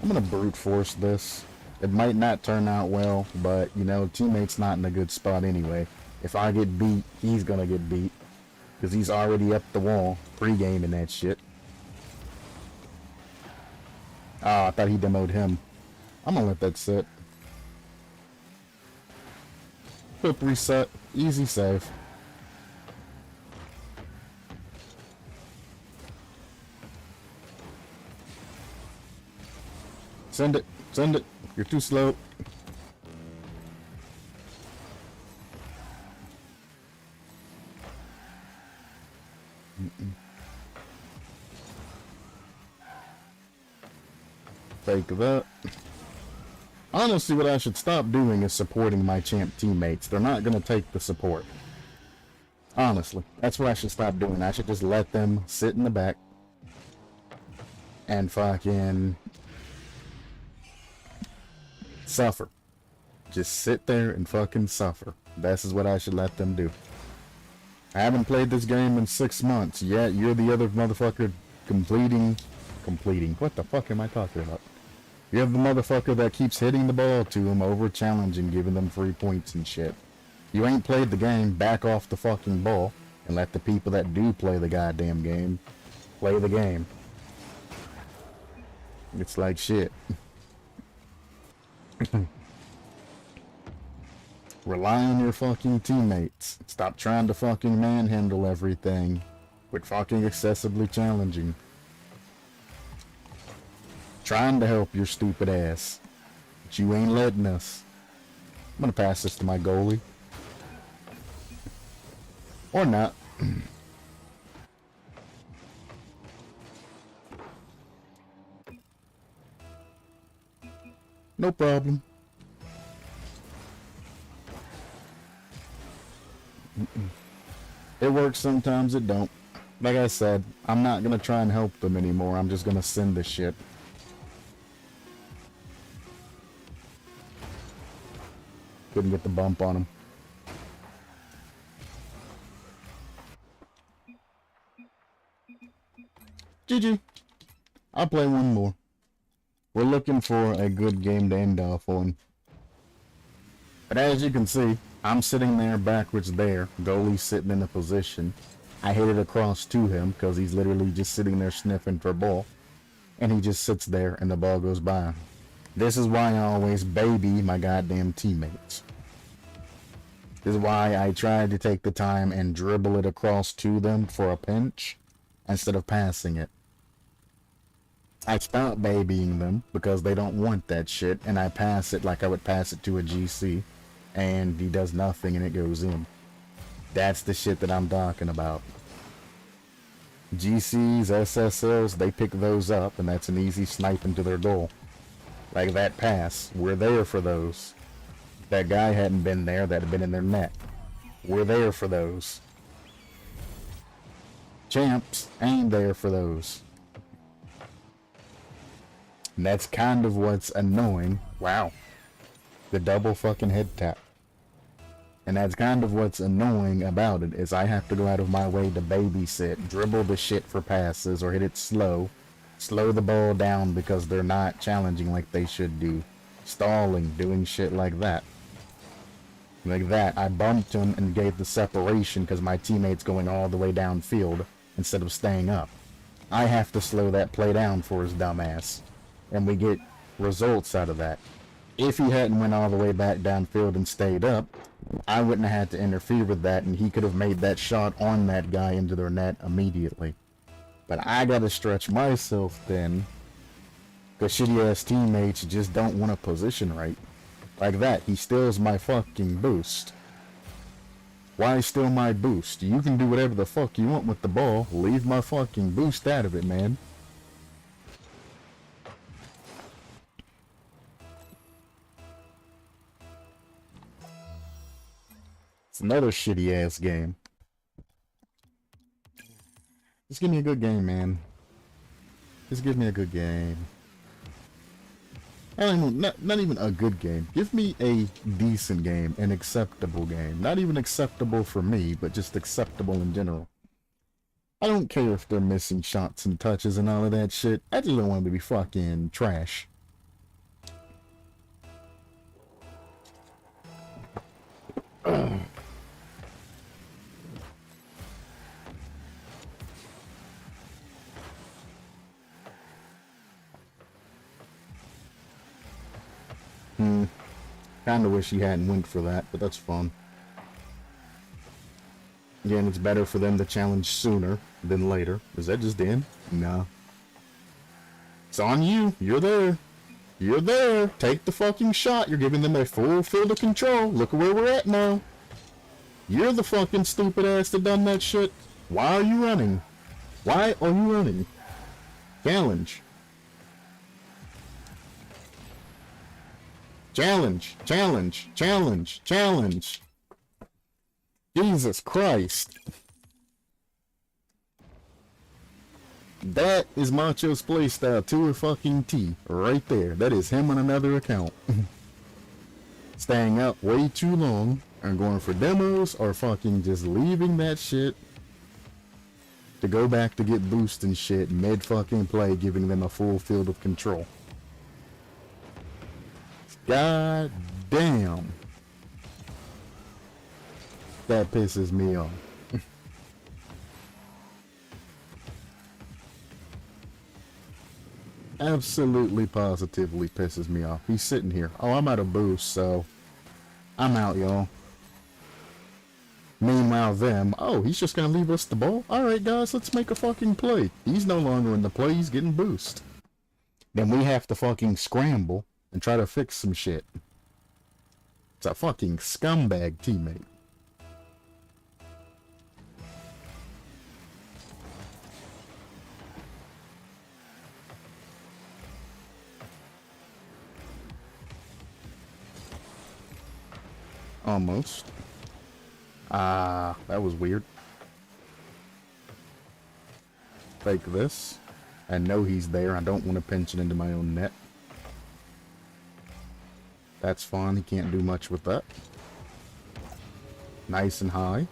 A: I'm gonna brute force this. It might not turn out well, but you know, teammate's not in a good spot anyway. If I get beat, he's gonna get beat. Because he's already up the wall, pre-gaming that shit. Ah, I thought he demoed him. I'm gonna let that sit. Flip reset, easy save. Send it. Send it. You're too slow. Fake that. Honestly, what I should stop doing is supporting my champ teammates. They're not gonna take the support. Honestly, that's what I should stop doing. I should just let them sit in the back and fucking suffer. Just sit there and fucking suffer. This is what I should let them do. I haven't played this game in 6 months. Yet you're the other motherfucker completing. What the fuck am I talking about? You're the motherfucker that keeps hitting the ball to him over challenging, giving them free points and shit. You ain't played the game, back off the fucking ball, and let the people that do play the goddamn game, play the game. It's like shit. Rely on your fucking teammates. Stop trying to fucking manhandle everything with fucking excessively challenging. Trying to help your stupid ass, but you ain't letting us. I'm gonna pass this to my goalie. Or not. No problem. It works sometimes, it don't. Like I said, I'm not gonna try and help them anymore. I'm just gonna send this shit. Couldn't get the bump on him. GG. I'll play one more. We're looking for a good game to end off on. But as you can see, I'm sitting there backwards there. Goalie's sitting in a position. I hit it across to him because he's literally just sitting there sniffing for ball. And he just sits there and the ball goes by. This is why I always baby my goddamn teammates. This is why I try to take the time and dribble it across to them for a pinch instead of passing it. I stop babying them because they don't want that shit, and I pass it like I would pass it to a GC, and he does nothing and it goes in. That's the shit that I'm talking about. GCs, SSLs, they pick those up, and that's an easy snipe into their goal. Like that pass, we're there for those. That guy hadn't been there, that had been in their net. We're there for those. Champs ain't there for those. And that's kind of what's annoying. Wow. The double fucking head tap. And that's kind of what's annoying about it, is I have to go out of my way to babysit, dribble the shit for passes, or hit it slow, slow the ball down because they're not challenging like they should do, stalling, doing shit like that. Like that, I bumped him and gave the separation because my teammate's going all the way downfield instead of staying up. I have to slow that play down for his dumb ass, and we get results out of that. If he hadn't went all the way back downfield and stayed up, I wouldn't have had to interfere with that, and he could have made that shot on that guy into their net immediately. But I gotta stretch myself then, because shitty ass teammates just don't want to position right. Like that, he steals my fucking boost. Why steal my boost? You can do whatever the fuck you want with the ball. Leave my fucking boost out of it, man. It's another shitty ass game. Just give me a good game, man. Just give me a good game. Not even a good game. Give me a decent game, an acceptable game. Not even acceptable for me, but just acceptable in general. I don't care if they're missing shots and touches and all of that shit. I just don't want them to be fucking trash. Kinda wish he hadn't went for that, but that's fun. Again, it's better for them to challenge sooner than later. Is that just in? No. It's on you. You're there. You're there. Take the fucking shot. You're giving them a full field of control. Look at where we're at now. You're the fucking stupid ass that done that shit. Why are you running? Why are you running? Challenge. Challenge. Challenge. Challenge. Challenge. Jesus Christ. That is Macho's playstyle to a fucking T. Right there. That is him on another account. Staying out way too long and going for demos or fucking just leaving that shit to go back to get boost and shit mid fucking play, giving them a full field of control. God damn. That pisses me off. Absolutely positively pisses me off. He's sitting here. Oh, I'm out of boost, so I'm out, y'all. Meanwhile, them, oh, he's just gonna leave us the ball? Alright, guys, let's make a fucking play. He's no longer in the play, he's getting boost. Then we have to fucking scramble and try to fix some shit. It's a fucking scumbag teammate. Almost. That was weird. Fake this. I know he's there. I don't want to pinch it into my own net. That's fine. He can't do much with that. Nice and high.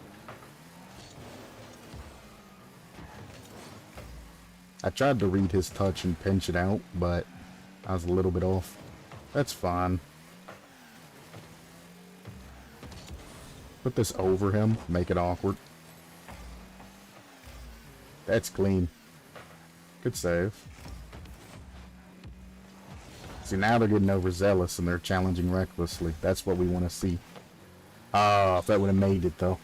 A: I tried to read his touch and pinch it out, but I was a little bit off. That's fine. Put this over him, make it awkward. That's clean. Good save. See, now they're getting overzealous and they're challenging recklessly. That's what we want to see. Ah, if that would have made it, though.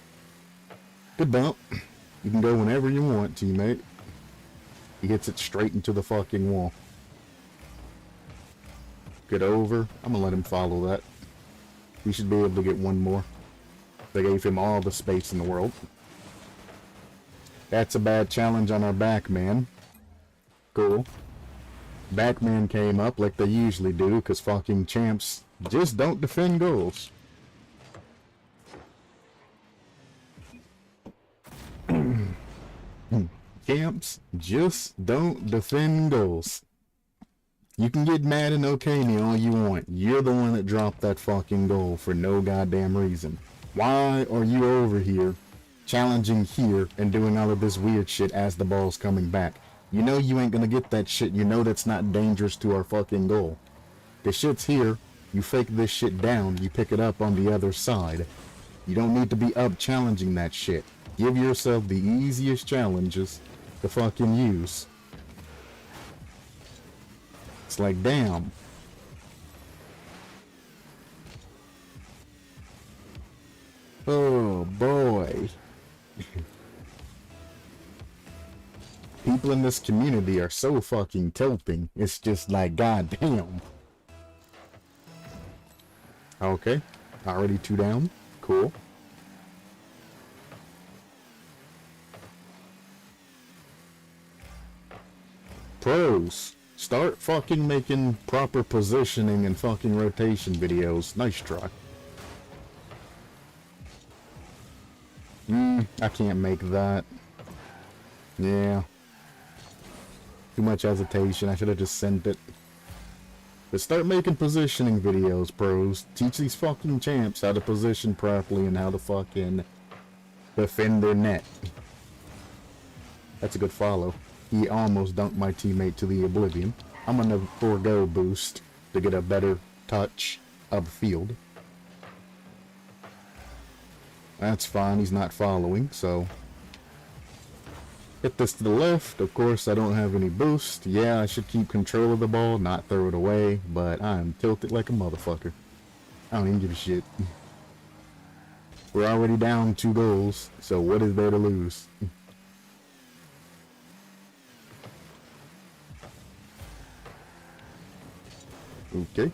A: Good bump. You can go whenever you want, teammate. He hits it straight into the fucking wall. Get over. I'm gonna let him follow that. We should be able to get one more. They gave him all the space in the world. That's a bad challenge on our back man. Cool. Backman came up like they usually do, because fucking champs just don't defend goals. Champs just don't defend goals. You can get mad and okay me all you want. You're the one that dropped that fucking goal for no goddamn reason. Why are you over here challenging here and doing all of this weird shit as the ball's coming back? You know you ain't gonna get that shit. You know that's not dangerous to our fucking goal. The shit's here. You fake this shit down. You pick it up on the other side. You don't need to be up challenging that shit. Give yourself the easiest challenges to fucking use. It's like, damn. Oh boy. People in this community are so fucking tilting. It's just like, goddamn. Okay. Already 2 down. Cool. Pros. Start fucking making proper positioning and fucking rotation videos. Nice try. I can't make that. Yeah. Too much hesitation. I should have just sent it. But start making positioning videos, pros. Teach these fucking champs how to position properly and how to fucking defend their net. That's a good follow. He almost dunked my teammate to the oblivion. I'm gonna forego boost to get a better touch of the field. That's fine, he's not following, so... Hit this to the left. Of course, I don't have any boost. Yeah, I should keep control of the ball, not throw it away, but I'm tilted like a motherfucker. I don't even give a shit. We're already down 2 goals, so what is there to lose? Okay.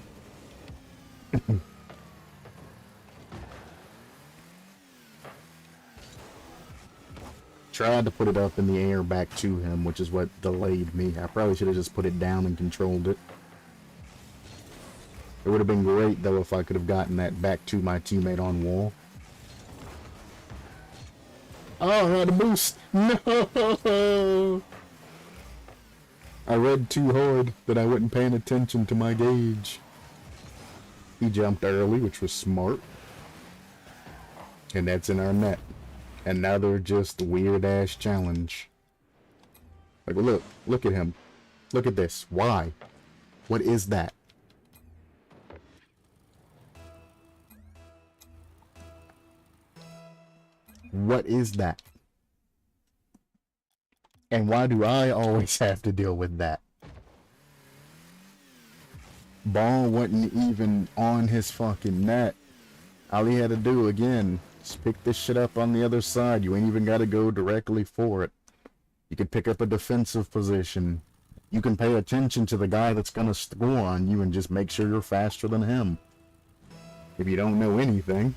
A: Tried to put it up in the air back to him, which is what delayed me. I probably should have just put it down and controlled it. It would have been great, though, if I could have gotten that back to my teammate on wall. Oh, I had a boost! No! I read too hard that I wasn't paying attention to my gauge. He jumped early, which was smart. And that's in our net. Another just weird-ass challenge. Like, look at him. Look at this. Why? What is that? What is that? And why do I always have to deal with that? Ball wasn't even on his fucking net. All he had to do, again, is pick this shit up on the other side. You ain't even got to go directly for it. You can pick up a defensive position. You can pay attention to the guy that's gonna score on you and just make sure you're faster than him. If you don't know anything.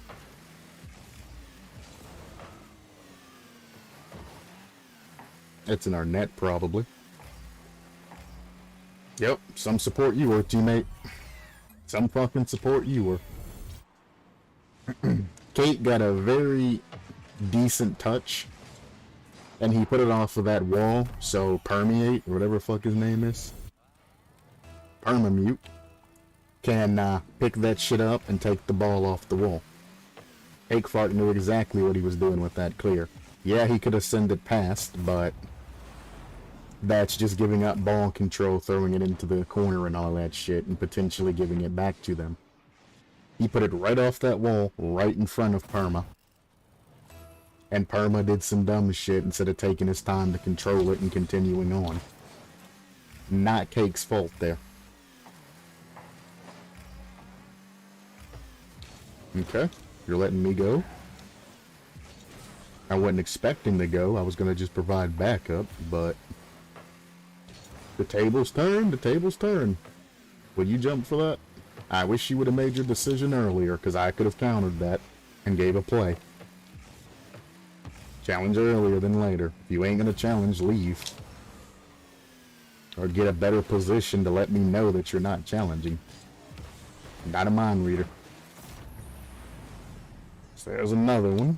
A: It's in our net, probably. Yep, some support you were, teammate. Some fucking support you were. Kate got a very decent touch, and he put it off of that wall, so Permeate, or whatever the fuck his name is, Permamute, can pick that shit up and take the ball off the wall. Akefart knew exactly what he was doing with that clear. Yeah, he could have sent it past, but that's just giving up ball control, throwing it into the corner and all that shit, and potentially giving it back to them. He put it right off that wall, right in front of Perma. And Perma did some dumb shit instead of taking his time to control it and continuing on. Not Cake's fault there. Okay, you're letting me go. I wasn't expecting to go. I was going to just provide backup, but the tables turn, the tables turn. Will you jump for that? I wish you would have made your decision earlier, because I could have countered that and gave a play. Challenge earlier than later. If you ain't going to challenge, leave. Or get a better position to let me know that you're not challenging. Not a mind reader. So there's another one.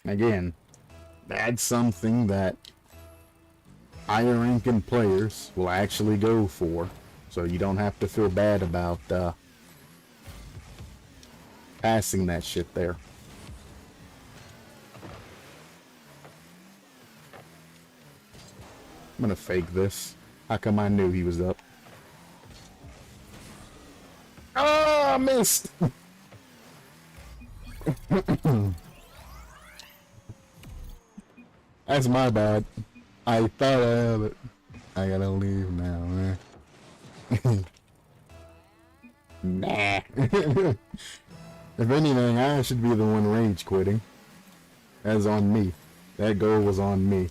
A: Again, that's something that higher ranking players will actually go for, so you don't have to feel bad about passing that shit there. I'm gonna fake this. How come I knew he was up? Oh, I missed! That's my bad. I thought I had it. I gotta leave now, man. Nah. If anything, I should be the one rage quitting. That's on me. That goal was on me.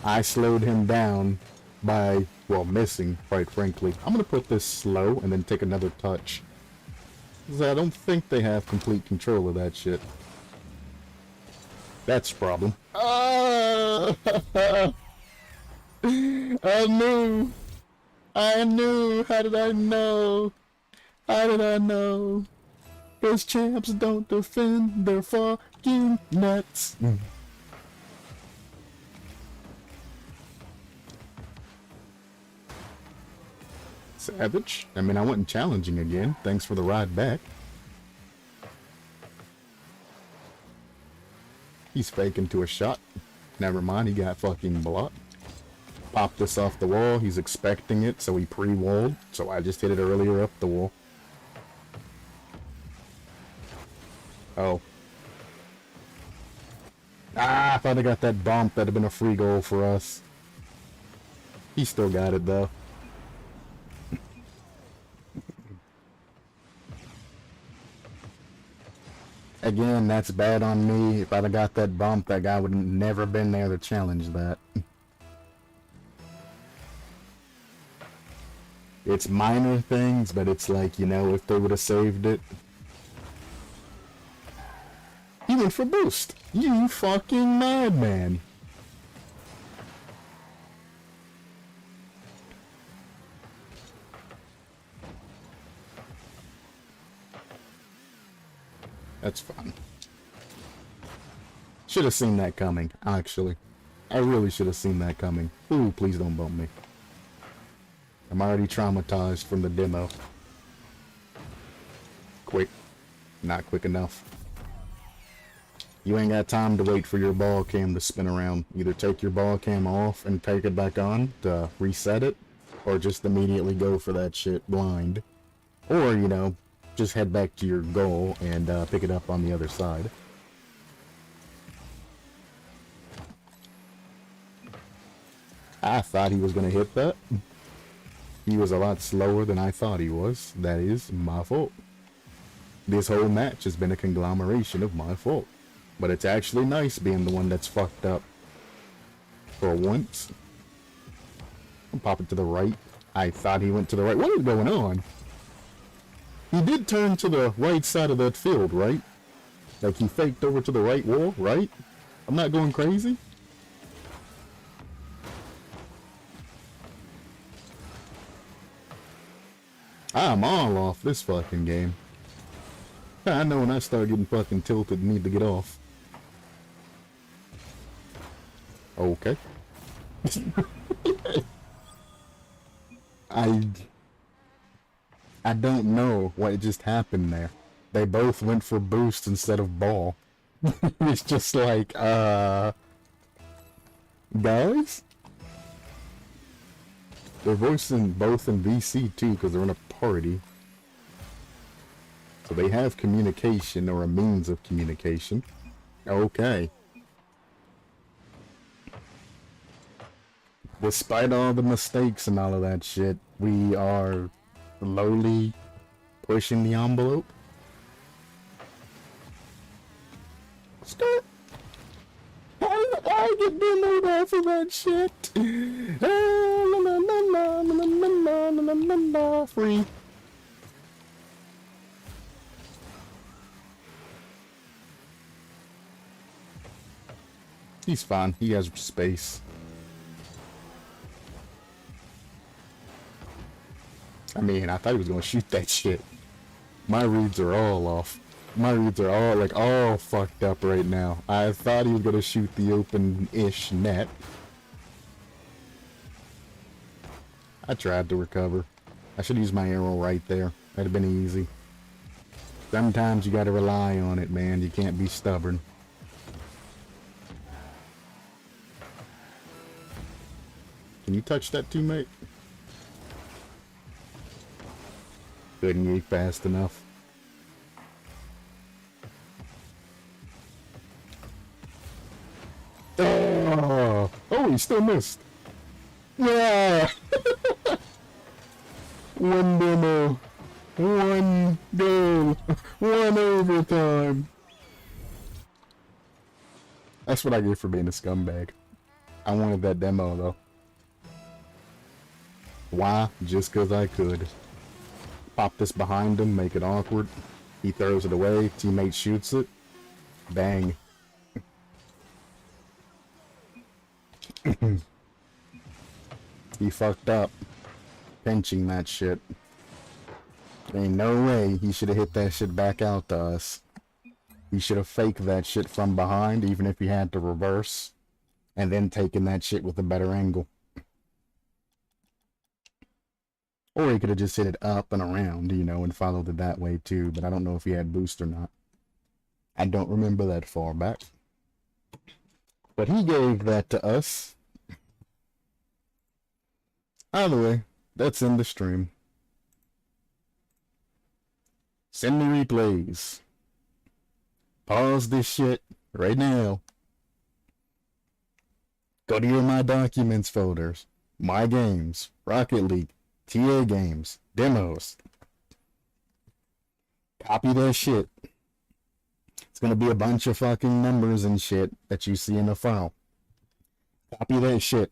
A: I slowed him down by, well, missing, quite frankly. I'm gonna put this slow and then take another touch. I don't think they have complete control of that shit. That's the problem. Oh! I knew! I knew! How did I know? How did I know? Cause champs don't defend their fucking nuts. Savage. I mean, I wasn't challenging again. Thanks for the ride back. He's faking to a shot. Never mind, he got fucking blocked. Popped this off the wall. He's expecting it, so he pre-walled. So I just hit it earlier up the wall. Oh. Ah, I thought I got that bump. That'd have been a free goal for us. He still got it, though. Again, that's bad on me. If I'd have got that bump, that guy would have never been there to challenge that. It's minor things, but it's like, you know, if they would have saved it. He went for boost. You fucking madman. That's fun. Should have seen that coming, actually. I really should have seen that coming. Ooh, please don't bump me. I'm already traumatized from the demo. Quick. Not quick enough. You ain't got time to wait for your ball cam to spin around. Either take your ball cam off and take it back on to reset it, or just immediately go for that shit blind. Or, you know, just head back to your goal and pick it up on the other side. I thought he was going to hit that. He was a lot slower than I thought he was. That is my fault. This whole match has been a conglomeration of my fault. But it's actually nice being the one that's fucked up. For once. I'll pop it to the right. I thought he went to the right. What is going on? He did turn to the right side of that field, right? Like he faked over to the right wall, right? I'm not going crazy? I'm all off this fucking game. I know when I start getting fucking tilted, need to get off. Okay. I don't know what just happened there. They both went for boost instead of ball. It's just like, guys? They're voicing both in VC too, because they're in a party. So they have communication, or a means of communication. Okay. Despite all the mistakes and all of that shit, we are slowly pushing the envelope. Skirt! I get demoed off of that shit! Free. He's fine. He has space. I mean, I thought he was gonna shoot that shit. My reads are all off. My reads are all, like, all fucked up right now. I thought he was gonna shoot the open-ish net. I tried to recover. I should use my arrow right there. That'd have been easy. Sometimes you gotta rely on it, man. You can't be stubborn. Can you touch that teammate? Couldn't get fast enough. Oh, he still missed. Yeah. One demo. One goal. One overtime. That's what I get for being a scumbag. I wanted that demo though. Why? Just because I could. Pop this behind him, make it awkward. He throws it away, teammate shoots it. Bang. He fucked up. Pinching that shit. Ain't no way he should have hit that shit back out to us. He should have faked that shit from behind, even if he had to reverse. And then taken that shit with a better angle. Or he could have just hit it up and around, you know, and followed it that way too. But I don't know if he had boost or not. I don't remember that far back. But he gave that to us. Either way, that's in the stream. Send me replays. Pause this shit right now. Go to your My Documents folders. My Games. Rocket League. TA Games. Demos. Copy that shit. It's gonna be a bunch of fucking numbers and shit that you see in the file. Copy that shit.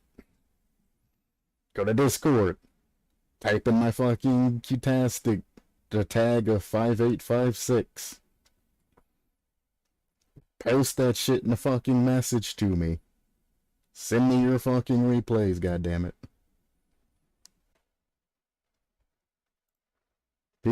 A: Go to Discord. Type in my fucking Qtastic, the tag of 5856. Post that shit in a fucking message to me. Send me your fucking replays, goddammit.